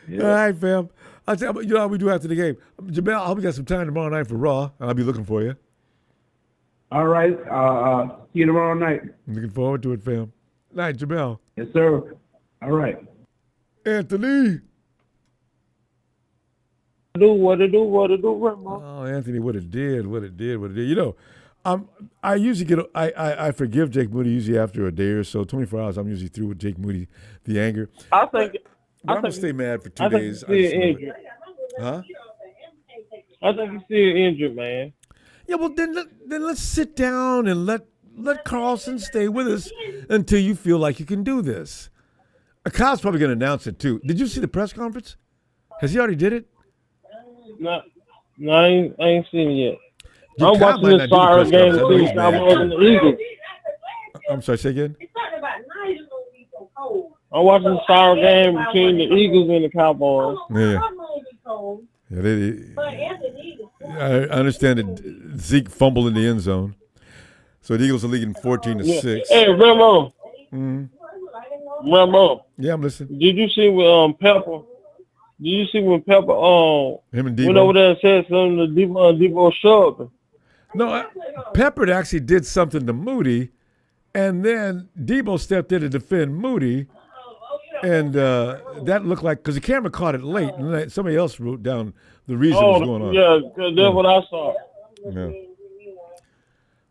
Speaker 8: Yeah.
Speaker 1: All right, fam. I'll tell you, how we do after the game. Jamel, I hope you got some time tomorrow night for Raw, and I'll be looking for you.
Speaker 8: All right. See you tomorrow night.
Speaker 1: Looking forward to it, fam. Night, Jamel.
Speaker 8: Yes, sir. All right.
Speaker 1: Anthony.
Speaker 5: What it do, Ronbo?
Speaker 1: Oh, Anthony, what it did. You know, I usually I forgive Jake Moody usually after a day or so, 24 hours. I'm usually through with Jake Moody, the anger.
Speaker 5: I think
Speaker 1: I'm going to stay mad for 2 days. Huh?
Speaker 5: I think he's still injured, man.
Speaker 1: Yeah, well, then let's sit down and let Carlson stay with us until you feel like you can do this. Kyle's probably going to announce it, too. Did you see the press conference? Has he already did it?
Speaker 5: No, I ain't seen it yet.
Speaker 1: Kyle
Speaker 5: I'm watching the Star game between Cowboys and the Eagles.
Speaker 1: I'm sorry, say again?
Speaker 5: I'm watching the Star game between the Eagles and the Cowboys.
Speaker 1: I understand that Zeke fumbled in the end zone. So the Eagles are leading 14-6.
Speaker 5: Hey, Remo. Remo.
Speaker 1: Yeah, I'm listening.
Speaker 5: Did you see with Pepper? Did you see when Pepper
Speaker 1: him and Debo
Speaker 5: went over there and said something to Debo shoved?
Speaker 1: No, Pepper actually did something to Moody, and then Debo stepped in to defend Moody, and that looked like, because the camera caught it late, and then somebody else wrote down the reason what was going on.
Speaker 5: Yeah, that's what I saw.
Speaker 1: Yeah.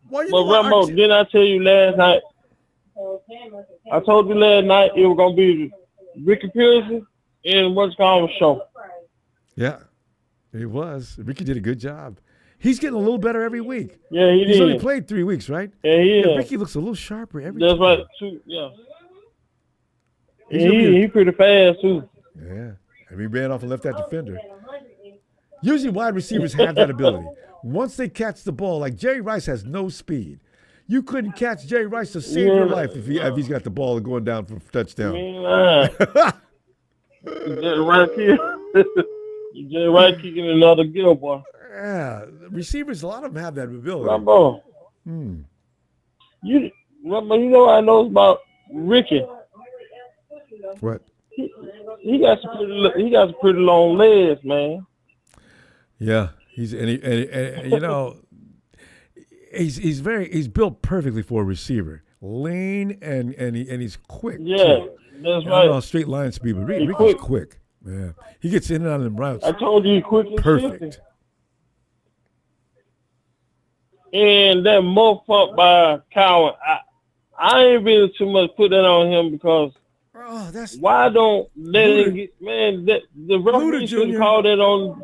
Speaker 5: But Rambo, didn't I tell you last night? I told you last night it was going to be Ricky Pearson and what's called show.
Speaker 1: Yeah, it was. Ricky did a good job. He's getting a little better every week.
Speaker 5: Yeah,
Speaker 1: He's only played 3 weeks, right?
Speaker 5: Yeah, he is.
Speaker 1: Ricky looks a little sharper every
Speaker 5: That's
Speaker 1: time.
Speaker 5: right, too. Yeah. He pretty fast, too.
Speaker 1: Yeah. And he ran off and left that defender. Usually wide receivers have that ability. Once they catch the ball, like Jerry Rice has no speed. You couldn't catch Jerry Rice to save your life if he's got the ball and going down for a touchdown.
Speaker 5: Jerry Rice kicking another gill, boy.
Speaker 1: Yeah, receivers, a lot of them have that ability.
Speaker 5: Rambo. You know I know about Ricky.
Speaker 1: What?
Speaker 5: He got some pretty long legs, man.
Speaker 1: Yeah, he's built perfectly for a receiver. Lean and he's quick.
Speaker 5: Yeah,
Speaker 1: too.
Speaker 5: that's
Speaker 1: I
Speaker 5: right.
Speaker 1: don't know straight line speed, but Ricky's quick. Yeah, he gets in and out of them routes.
Speaker 5: I told you, quick and
Speaker 1: perfect.
Speaker 5: shifty. And that motherfucker by Cowan, I ain't really too much put that on him because why don't let him get, man, the referee should call that on.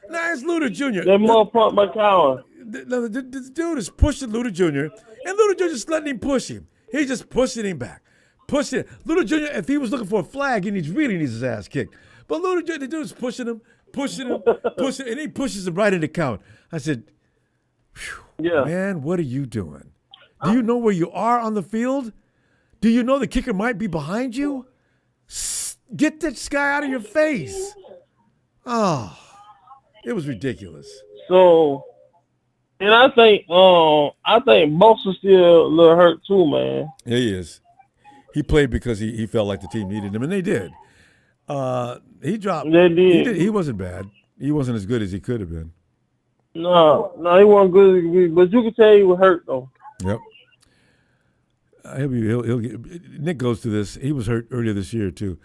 Speaker 1: Nah, it's Luda Jr.
Speaker 5: That motherfucker by Cowan.
Speaker 1: The dude is pushing Luda Jr. and Luda Jr. just letting him push him. He's just pushing him back. Pushing it. Luda Jr., if he was looking for a flag, he really needs his ass kicked. But Luda Jr., the dude is pushing him, and he pushes him right into count. I said, man, what are you doing? Do you know where you are on the field? Do you know the kicker might be behind you? Get this guy out of your face. Oh, it was ridiculous.
Speaker 9: So, and I think Bosa's still a little hurt too, man.
Speaker 1: Yeah, he is. He played because he felt like the team needed him, and they did. He dropped.
Speaker 9: They did.
Speaker 1: He wasn't bad. He wasn't as good as he could have been.
Speaker 9: No, he wasn't good, but you could tell he was hurt though.
Speaker 1: Yep. He'll get. Nick goes through this. He was hurt earlier this year too.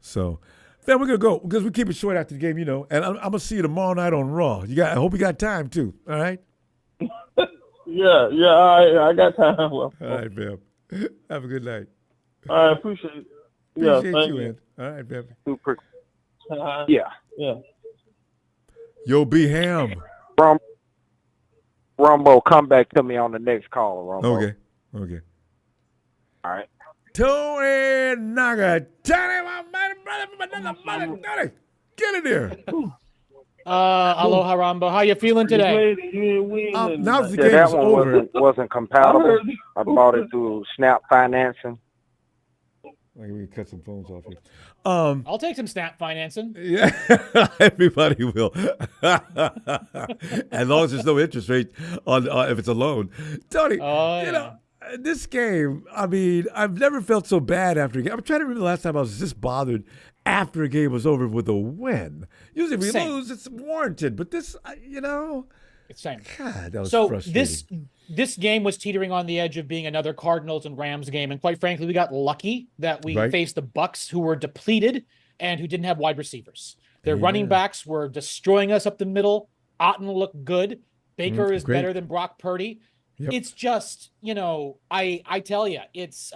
Speaker 1: So, then we're gonna go because we keep it short after the game, and I'm gonna see you tomorrow night on Raw. I hope you got time too. All right.
Speaker 9: Yeah. All right, I got time.
Speaker 1: All right, Bam. Have a good night.
Speaker 9: I appreciate it.
Speaker 1: Appreciate you, man. All right, Bam.
Speaker 9: Super.
Speaker 18: Yeah.
Speaker 1: Yo, B Ham.
Speaker 18: Ronbo, come back to me on the next call, Ronbo.
Speaker 1: Okay.
Speaker 18: All right.
Speaker 1: Tony Naga. Tony, my brother. Tony, get in there.
Speaker 10: Aloha, Ronbo. How you feeling today?
Speaker 1: Now the game's over.
Speaker 18: Wasn't compatible. I bought it through Snap Financing.
Speaker 1: We can cut some phones off here.
Speaker 10: I'll take some snap financing.
Speaker 1: Yeah, everybody will. As long as there's no interest rate on if it's a loan. Tony, this game, I mean, I've never felt so bad after a game. I'm trying to remember the last time I was this bothered after a game was over with a win. Usually if we lose, it's warranted. But this,
Speaker 10: It's same.
Speaker 1: God, that was frustrating.
Speaker 10: This game was teetering on the edge of being another Cardinals and Rams game, and quite frankly, we got lucky that we faced the Bucs, who were depleted and who didn't have wide receivers. Their running backs were destroying us up the middle. Otten looked good. Baker is better than Brock Purdy. Yep. It's just, I tell you, it's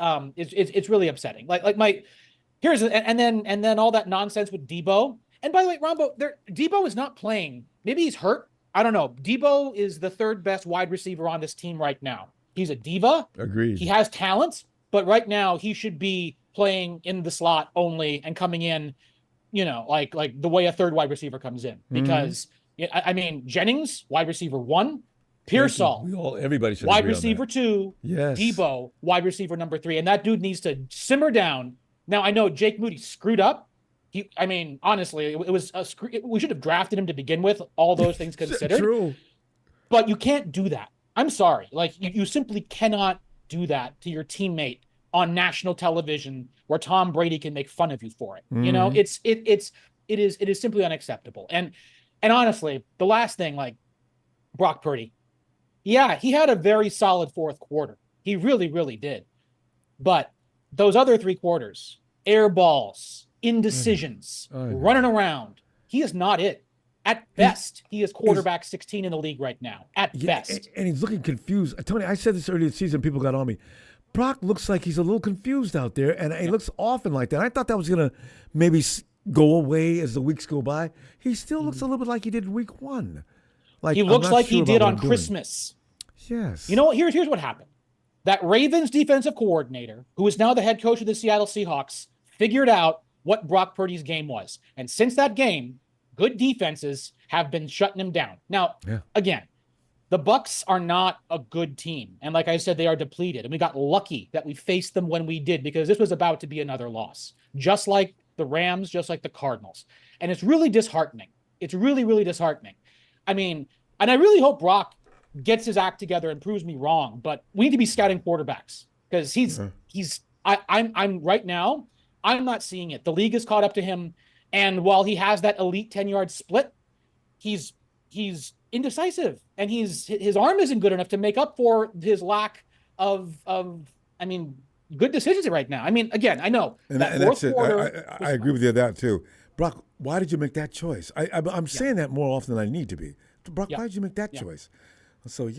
Speaker 10: really upsetting. And then all that nonsense with Debo. And by the way, Ronbo, Debo is not playing. Maybe he's hurt. I don't know. Debo is the third best wide receiver on this team right now. He's a diva.
Speaker 1: Agreed.
Speaker 10: He has talent, but right now he should be playing in the slot only and coming in, like the way a third wide receiver comes in. Because I mean, Jennings, wide receiver 1, Pearsall, everybody should wide receiver 2,
Speaker 1: yes.
Speaker 10: Debo, wide receiver number 3, and that dude needs to simmer down. Now I know Jake Moody screwed up. Honestly, it was we should have drafted him to begin with, all those things considered.
Speaker 1: True.
Speaker 10: But you can't do that. I'm sorry. You simply cannot do that to your teammate on national television where Tom Brady can make fun of you for it. It is simply unacceptable. And honestly, the last thing, Brock Purdy, yeah, he had a very solid fourth quarter. He really, really did. But those other 3 quarters, air balls, indecisions, running around. He is not it. At best, he is quarterback 16 in the league right now. At best.
Speaker 1: And he's looking confused. Tony, I said this earlier this season, people got on me. Brock looks like he's a little confused out there, and he looks often like that. I thought that was going to maybe go away as the weeks go by. He still looks a little bit like he did in week 1.
Speaker 10: He looks like he did on Christmas.
Speaker 1: Yes.
Speaker 10: You know what? Here's what happened. That Ravens defensive coordinator, who is now the head coach of the Seattle Seahawks, figured out what Brock Purdy's game was. And since that game, good defenses have been shutting him down. Now, again, the Bucs are not a good team. And like I said, they are depleted. And we got lucky that we faced them when we did, because this was about to be another loss. Just like the Rams, just like the Cardinals. And it's really disheartening. It's really, really disheartening. I mean, and I really hope Brock gets his act together and proves me wrong, but we need to be scouting quarterbacks, because I'm right now, I'm not seeing it. The league is caught up to him, and while he has that elite 10-yard split, he's indecisive, and his arm isn't good enough to make up for his lack of good decisions right now. I mean, again, I know.
Speaker 1: And that's it. I agree with you on that too. Brock, why did you make that choice? I'm saying that more often than I need to be. Brock, why did you make that choice? So,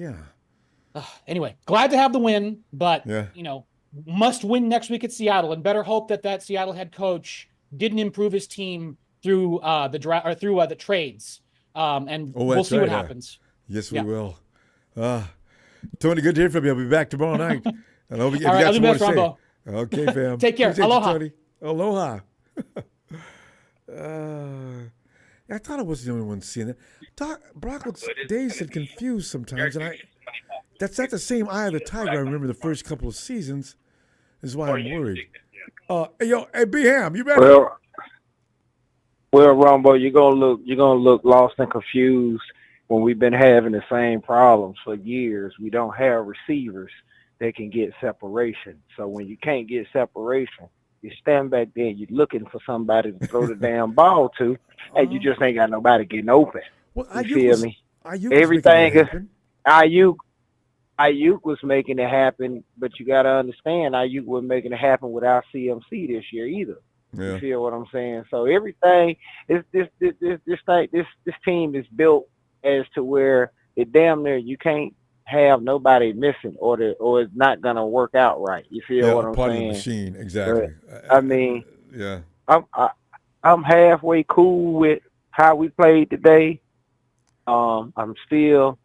Speaker 10: anyway, glad to have the win, but, must win next week at Seattle, and better hope that Seattle head coach didn't improve his team through the trades. And we'll see what happens.
Speaker 1: Yes, we will. Tony, good to hear from you. I'll be back tomorrow night. And I'll be,
Speaker 10: all right, I'll do best, Ronbo.
Speaker 1: Okay, fam.
Speaker 10: Take care.
Speaker 1: Appreciate
Speaker 10: Aloha.
Speaker 1: you, Tony. Aloha. I thought I wasn't the only one seeing that. Brock looks dazed and confused sometimes, and that's not the same eye of the tiger I remember the first couple of seasons. Is why I'm worried. Hey, B-Ham, you ready?
Speaker 11: Well, Ronbo, you're gonna look lost and confused when we've been having the same problems for years. We don't have receivers that can get separation. So when you can't get separation, you stand back there, you're looking for somebody to throw the damn ball to, and you just ain't got nobody getting open.
Speaker 1: Well,
Speaker 11: you feel me?
Speaker 1: Everything is
Speaker 11: Ayuk was making it happen, but you got to understand Ayuk wasn't making it happen without CMC this year either.
Speaker 1: Yeah.
Speaker 11: You feel what I'm saying? So everything this team is built as to where it damn near you can't have nobody missing or it's not gonna work out right. You feel what I'm
Speaker 1: part
Speaker 11: saying?
Speaker 1: Of the machine, exactly.
Speaker 11: But, I mean,
Speaker 1: yeah.
Speaker 11: I'm halfway cool with how we played today. I'm still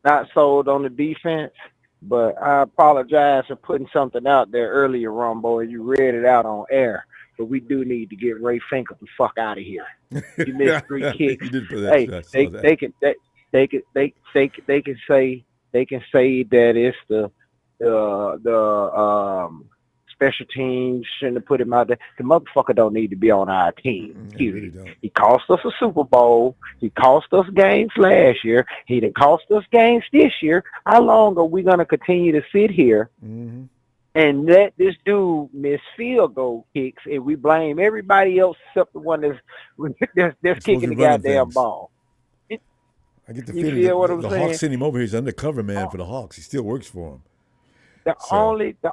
Speaker 11: not sold on the defense, but I apologize for putting something out there earlier, Ronbo, and you read it out on air. But we do need to get Ray Finkel the fuck out of here. You missed 3 kicks.
Speaker 1: You did put that.
Speaker 11: Hey, they can say that it's the special teams shouldn't have put him out there. The motherfucker don't need to be on our team. He cost us a Super Bowl. He cost us games last year. He didn't cost us games this year. How long are we gonna continue to sit here and let this dude miss field goal kicks, and we blame everybody else except the one that's kicking the goddamn ball?
Speaker 1: I get the feeling the Hawks sent him over here. He's undercover man for the Hawks. He still works for them.
Speaker 11: The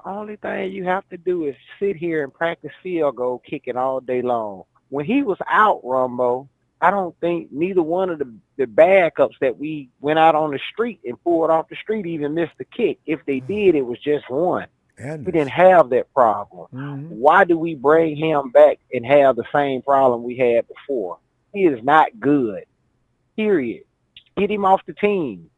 Speaker 11: only thing you have to do is sit here and practice field goal kicking all day long. When he was out, Rumbo, I don't think neither one of the backups that we went out on the street and pulled off the street even missed the kick. If they did, it was just one. We didn't have that problem. Why do we bring him back and have the same problem we had before? He is not good. Period. Get him off the team.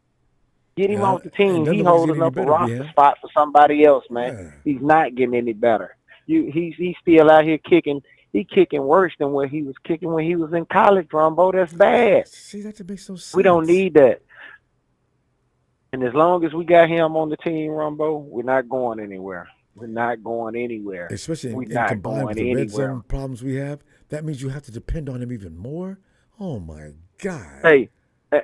Speaker 11: Get him off the team. He's holding up a roster spot for somebody else, man. He's not getting any better. He's still out here kicking. He's kicking worse than what he was kicking when he was in college, Rumbo. That's bad.
Speaker 1: See, that makes no sense.
Speaker 11: We don't need that. And as long as we got him on the team, Rumbo, we're not going anywhere. We're not going anywhere.
Speaker 1: Especially in combined with the red zone problems we have, that means you have to depend on him even more. Oh my God.
Speaker 11: Hey,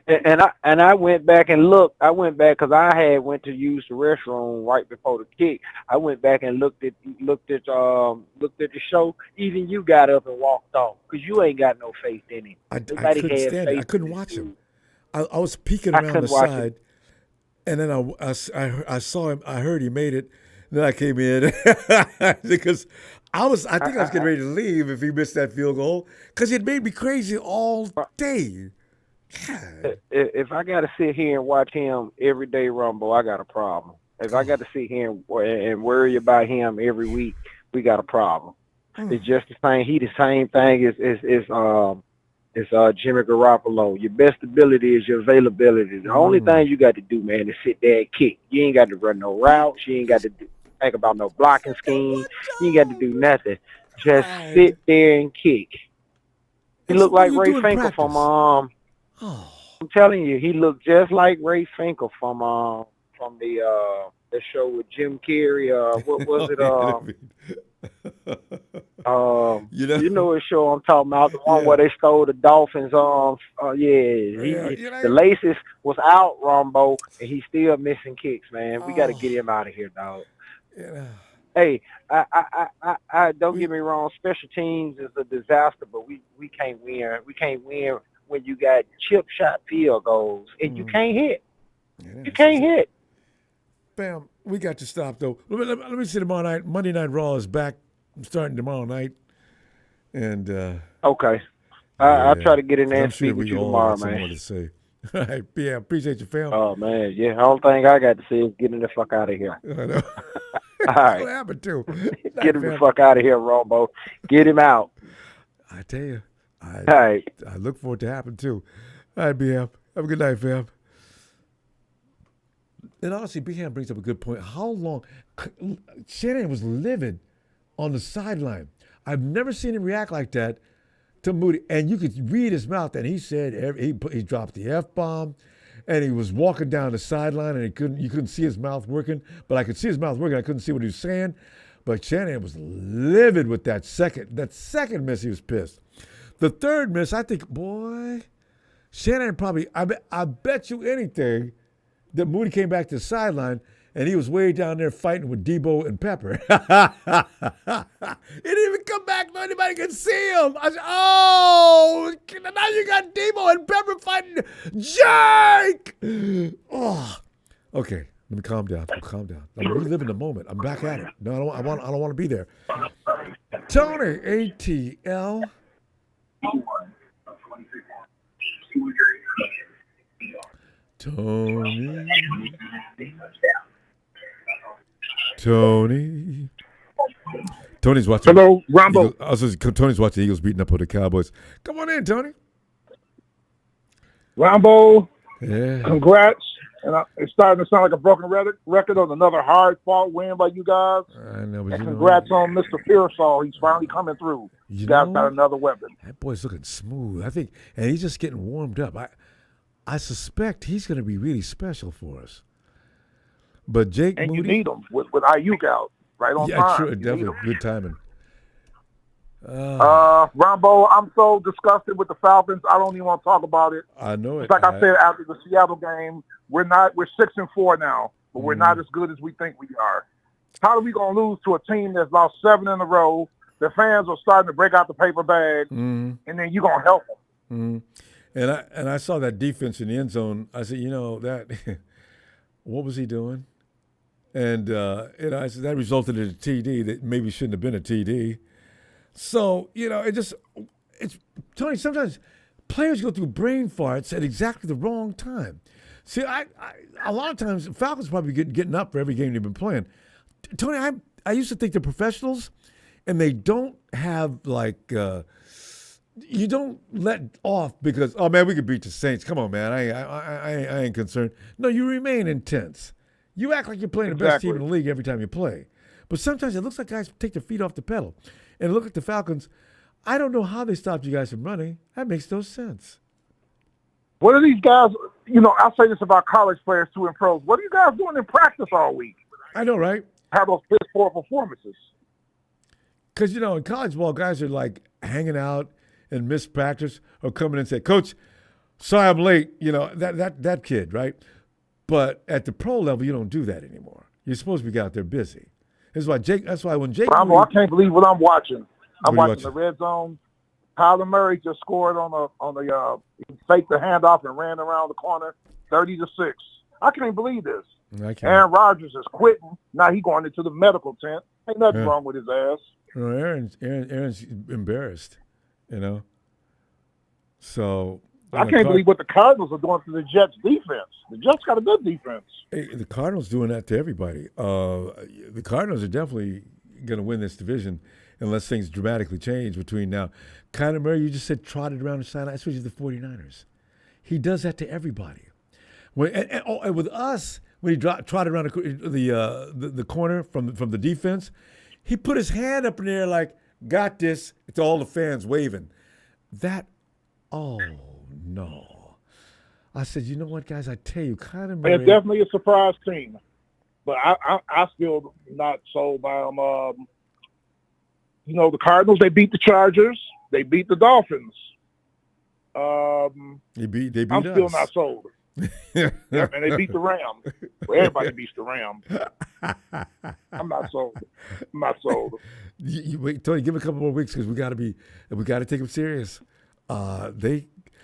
Speaker 11: and I went back and looked. I went back because I had went to use the restroom right before the kick. I went back and looked at the show. Even you got up and walked off because you ain't got no faith in him.
Speaker 1: I couldn't stand it. I couldn't watch him. I was peeking around the side. And then I saw him. I heard he made it. Then I came in because I think I was getting ready to leave if he missed that field goal because it made me crazy all day. God.
Speaker 11: If I got to sit here and watch him every day, Rumble, I got a problem. If I got to sit here and worry about him every week, we got a problem. It's just the same. He the same thing as Jimmy Garoppolo. Your best ability is your availability. The only thing you got to do, man, is sit there and kick. You ain't got to run no routes. You ain't got to think about no blocking scheme. You ain't got to do nothing. Just sit there and kick. He looked like Ray Finkel from I'm telling you, he looked just like Ray Finkel from the show with Jim Carrey. What was it? You know what show I'm talking about? The one where they stole the Dolphins. The laces was out, Ronbo, and he's still missing kicks, man. We got to get him out of here, dog.
Speaker 1: Yeah.
Speaker 11: Hey, I don't get me wrong. Special teams is a disaster, but we can't win. We can't win when you got chip shot field goals and you can't hit. You can't hit.
Speaker 1: Bam, we got to stop though. Let me see tomorrow night. Monday Night Raw is back. I'm starting tomorrow night. And
Speaker 11: okay. I'll try to get in there and speak with you tomorrow, man.
Speaker 1: More to say. All right, yeah, appreciate your family.
Speaker 11: Oh man, yeah. The only thing I got to say is getting the fuck out of here.
Speaker 1: I know.
Speaker 11: All right.
Speaker 1: What happened too?
Speaker 11: Get him the fuck out of here, Robo. Get him out.
Speaker 1: I tell you.
Speaker 11: All right.
Speaker 1: I look for it to happen too. All right, BM. Have a good night, fam. And honestly, BM brings up a good point. How long Shanahan was living on the sideline. I've never seen him react like that to Moody. And you could read his mouth, and he said he dropped the F-bomb, and he was walking down the sideline, and you couldn't see his mouth working. But I could see his mouth working. I couldn't see what he was saying. But Shanahan was livid with that second miss. He was pissed. The third miss, I think, boy, Shanahan probably, I bet you anything that Moody came back to the sideline and he was way down there fighting with Debo and Pepper. He didn't even come back so anybody could see him. I said, oh, now you got Debo and Pepper fighting Jake. Oh, okay. Let me calm down. I'm reliving the moment. I'm back at it. No, I don't want to be there. Tony, ATL. Tony's watching.
Speaker 12: Hello, Ronbo.
Speaker 1: Tony's watching the Eagles beating up on the Cowboys. Come on in, Tony.
Speaker 12: Ronbo,
Speaker 1: yeah.
Speaker 12: Congrats. And it's starting to sound like a broken record on another hard-fought win by you guys.
Speaker 1: I know, but
Speaker 12: and congrats on Mr. Pearsall. He's finally coming through. You guys got another weapon.
Speaker 1: That boy's looking smooth. I think, and he's just getting warmed up. I suspect he's going to be really special for us. But Jake
Speaker 12: and
Speaker 1: Moody,
Speaker 12: you need him with Ayuk out right on time.
Speaker 1: True, definitely good timing.
Speaker 12: Ronbo, I'm so disgusted with the Falcons. I don't even want to talk about it.
Speaker 1: I know it.
Speaker 12: It's like I said after the Seattle game, we're 6-4 now, but we're not as good as we think we are. How are we going to lose to a team that's lost 7 in a row? The fans are starting to break out the paper bag, and then you're going to help them.
Speaker 1: And I saw that defense in the end zone. I said, that what was he doing? And I said that resulted in a TD that maybe shouldn't have been a TD. So, it's Tony, sometimes players go through brain farts at exactly the wrong time. See, a lot of times, Falcons probably getting up for every game they've been playing. Tony, I used to think they're professionals, and they don't have, you don't let off because, oh, man, we could beat the Saints. Come on, man, I ain't concerned. No, you remain intense. You act like you're playing the best team in the league every time you play. But sometimes it looks like guys take their feet off the pedal. And look at the Falcons. I don't know how they stopped you guys from running. That makes no sense.
Speaker 12: What are these guys, I'll say this about college players too and pros. What are you guys doing in practice all week?
Speaker 1: I know, right?
Speaker 12: Have those piss poor performances.
Speaker 1: Because, in college ball, guys are hanging out and miss practice or come in and say, Coach, sorry I'm late. That kid, right? But at the pro level, you don't do that anymore. You're supposed to be out there busy. That's why when Jake.
Speaker 12: I can't believe what I'm watching. I'm watching the red zone. Kyler Murray just scored he faked the handoff and ran around the corner, 30-6. I can't believe this. Aaron Rodgers is quitting. Now he's going into the medical tent. Ain't nothing wrong with his ass.
Speaker 1: No, Aaron's embarrassed. So.
Speaker 12: I can't believe what the Cardinals are doing to the Jets' defense. The Jets got a good defense.
Speaker 1: Hey, the Cardinals doing that to everybody. The Cardinals are definitely going to win this division unless things dramatically change between now. Kyler Murray, you just said trotted around the sideline, especially the 49ers. He does that to everybody. And with us, when he trotted around the corner from the defense, he put his hand up in the air like, got this. It's all the fans waving. No. I said, you know what, guys? I tell you, Kyler Murray.
Speaker 12: It's definitely a surprise team. But I still not sold by them. The Cardinals, they beat the Chargers. They beat the Dolphins.
Speaker 1: They beat
Speaker 12: I'm
Speaker 1: us.
Speaker 12: still not sold. And they beat the Rams. Well, everybody beats the Rams. I'm not sold.
Speaker 1: You wait, Tony, give it a couple more weeks because we got to take them serious.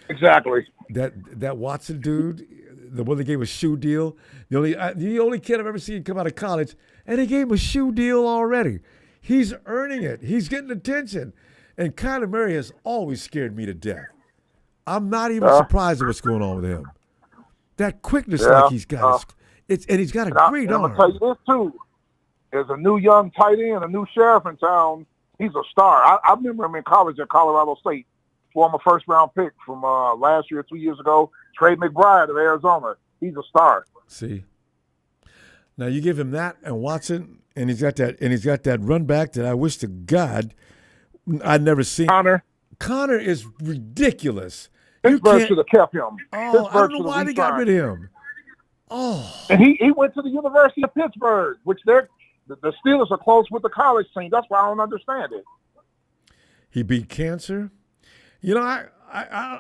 Speaker 12: Exactly.
Speaker 1: That Watson dude, the one that gave a shoe deal, the only kid I've ever seen come out of college, and they gave him a shoe deal already. He's earning it. He's getting attention. And Kyler Murray has always scared me to death. I'm not even surprised at what's going on with him. That quickness like he's got, and he's got a great arm.
Speaker 12: I'm going to tell you this, too. There's a new young tight end, a new sheriff in town. He's a star. I remember him in college at Colorado State. Former first-round pick from last year, 2 years ago, Trey McBride of Arizona. He's a star.
Speaker 1: See, now you give him that and Watson, and he's got that run back that I wish to God I'd never seen. Connor is ridiculous.
Speaker 12: Pittsburgh should have kept him.
Speaker 1: Oh, I don't know why they got rid of him. Oh,
Speaker 12: and he went to the University of Pittsburgh, which the Steelers are close with the college team. That's why I don't understand it.
Speaker 1: He beat cancer. You know, I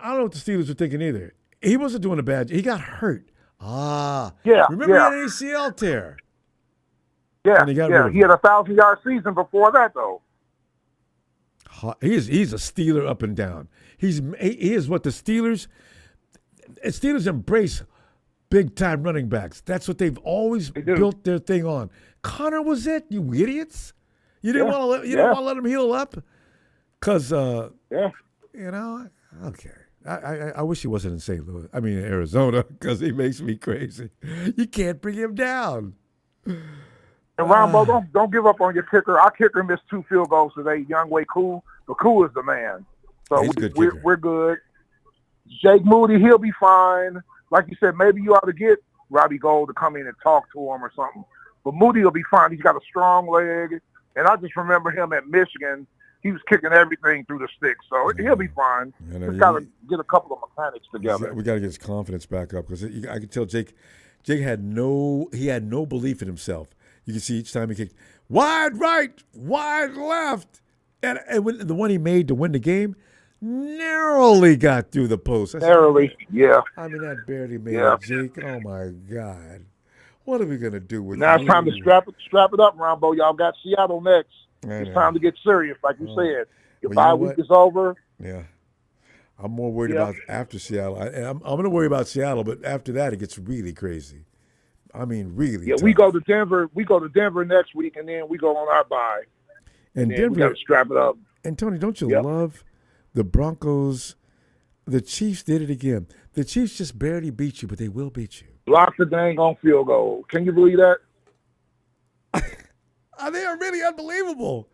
Speaker 1: don't know what the Steelers were thinking either. He wasn't doing a bad job. He got hurt.
Speaker 12: Yeah.
Speaker 1: Remember he had an ACL tear.
Speaker 12: Yeah,
Speaker 1: And he got rid of
Speaker 12: he had a 1,000-yard season before that, though.
Speaker 1: He's a Steeler up and down. He is what the Steelers embrace big-time running backs. That's what they've always built their thing on. Connor was it, you idiots. You didn't want to let him heal up? Because, you know, okay. I wish he wasn't in St. Louis. I mean, in Arizona, because he makes me crazy. You can't bring him down.
Speaker 12: And Ronbo, don't give up on your kicker. Our kicker missed 2 field goals today. Youngway Koo, but Koo is the man. So we're good. Jake Moody, he'll be fine. Like you said, maybe you ought to get Robbie Gould to come in and talk to him or something. But Moody will be fine. He's got a strong leg. And I just remember him at Michigan. He was kicking everything through the sticks. So he'll be fine. Just got to get a couple of mechanics together.
Speaker 1: We got to get his confidence back up because I could tell Jake had no belief in himself. You can see each time he kicked wide right, wide left. And when the one he made to win the game narrowly got through the post.
Speaker 12: Narrowly, yeah.
Speaker 1: I mean, that barely made it, Jake. Oh, my God. What are we going to do with
Speaker 12: now? It's time to strap it up, Ronbo. Y'all got Seattle next. It's time to get serious, like you said. Your bye week is over.
Speaker 1: Yeah. I'm more worried about after Seattle. I'm going to worry about Seattle, but after that, it gets really crazy. I mean, really.
Speaker 12: Yeah, tough. We go to Denver next week, and then we go on our bye.
Speaker 1: And
Speaker 12: Denver, we got to strap it up.
Speaker 1: And Tony, don't you love the Broncos? The Chiefs did it again. The Chiefs just barely beat you, but they will beat you.
Speaker 12: Blocked the dang on field goal. Can you believe that?
Speaker 1: They are really unbelievable.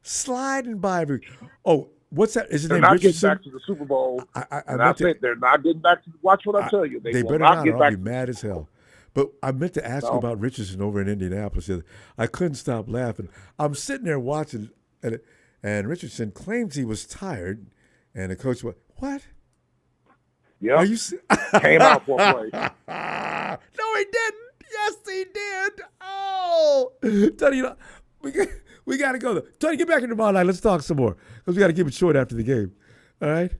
Speaker 1: Sliding by every. Oh, what's that? Is his name
Speaker 12: not
Speaker 1: Richardson?
Speaker 12: Getting back to the Super Bowl.
Speaker 1: I
Speaker 12: they're not getting back to. Watch what I tell you.
Speaker 1: They better not. I'll be mad as hell. But I meant to ask you about Richardson over in Indianapolis. I couldn't stop laughing. I'm sitting there watching, and Richardson claims he was tired, and the coach went, "What?
Speaker 12: Yeah,
Speaker 1: are you
Speaker 12: came out for a play?
Speaker 1: No, he didn't. Yes, he did. Oh, Tony, we got to go though. Tony, get back in tomorrow night. Let's talk some more because we got to keep it short after the game. All right.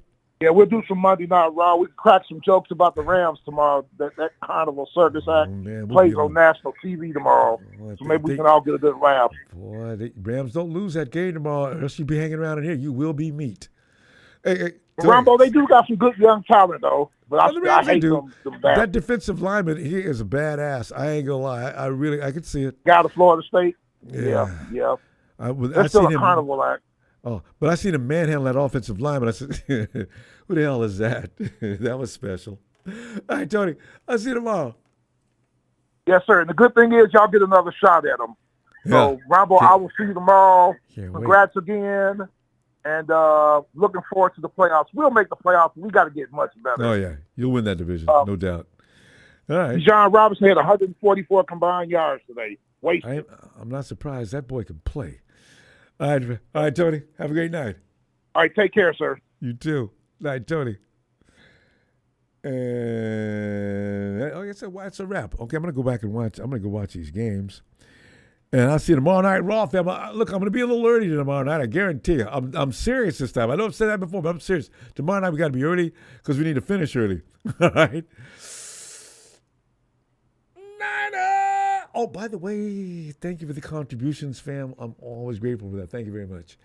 Speaker 12: Yeah, we'll do some Monday Night Raw. We can crack some jokes about the Rams tomorrow. That Carnival Circus act plays on national TV tomorrow. So maybe we can all get a good laugh.
Speaker 1: Boy, the Rams don't lose that game tomorrow, or else you'll be hanging around in here. You will be meat. Hey,
Speaker 12: Ronbo, they do got some good young talent, though. But I hate them bad.
Speaker 1: That defensive lineman, he is a badass. I ain't going to lie. I could see it.
Speaker 12: Guy to Florida State?
Speaker 1: Yeah.
Speaker 12: That's still a Carnival act.
Speaker 1: Oh, but I seen him manhandle that offensive lineman. I said, who the hell is that? That was special. All right, Tony, I'll see you tomorrow.
Speaker 12: Yes, sir. And the good thing is y'all get another shot at him. So, Ronbo, I will see you tomorrow. Congrats again. And looking forward to the playoffs. We'll make the playoffs. We got to get much better.
Speaker 1: Oh, yeah. You'll win that division, no doubt. All right.
Speaker 12: John Robinson had 144 combined yards today. Wasted.
Speaker 1: I'm not surprised. That boy can play. All right, Tony. Have a great night.
Speaker 12: All right, take care, sir.
Speaker 1: You too. Night, Tony. And I guess that's a wrap. Okay, I'm gonna go back and watch. I'm gonna go watch these games, and I'll see you tomorrow night. Raw fam. Look, I'm gonna be a little early tomorrow night. I guarantee you. I'm serious this time. I know I've said that before, but I'm serious. Tomorrow night we got to be early because we need to finish early. All right. Oh, by the way, thank you for the contributions, fam. I'm always grateful for that. Thank you very much.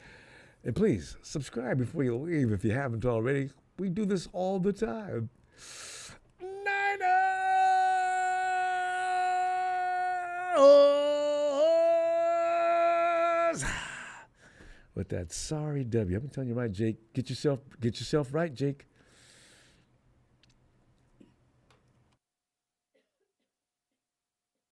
Speaker 1: And please, subscribe before you leave if you haven't already. We do this all the time. Niners! With that sorry W. I've been telling you right, Jake. Get yourself right, Jake.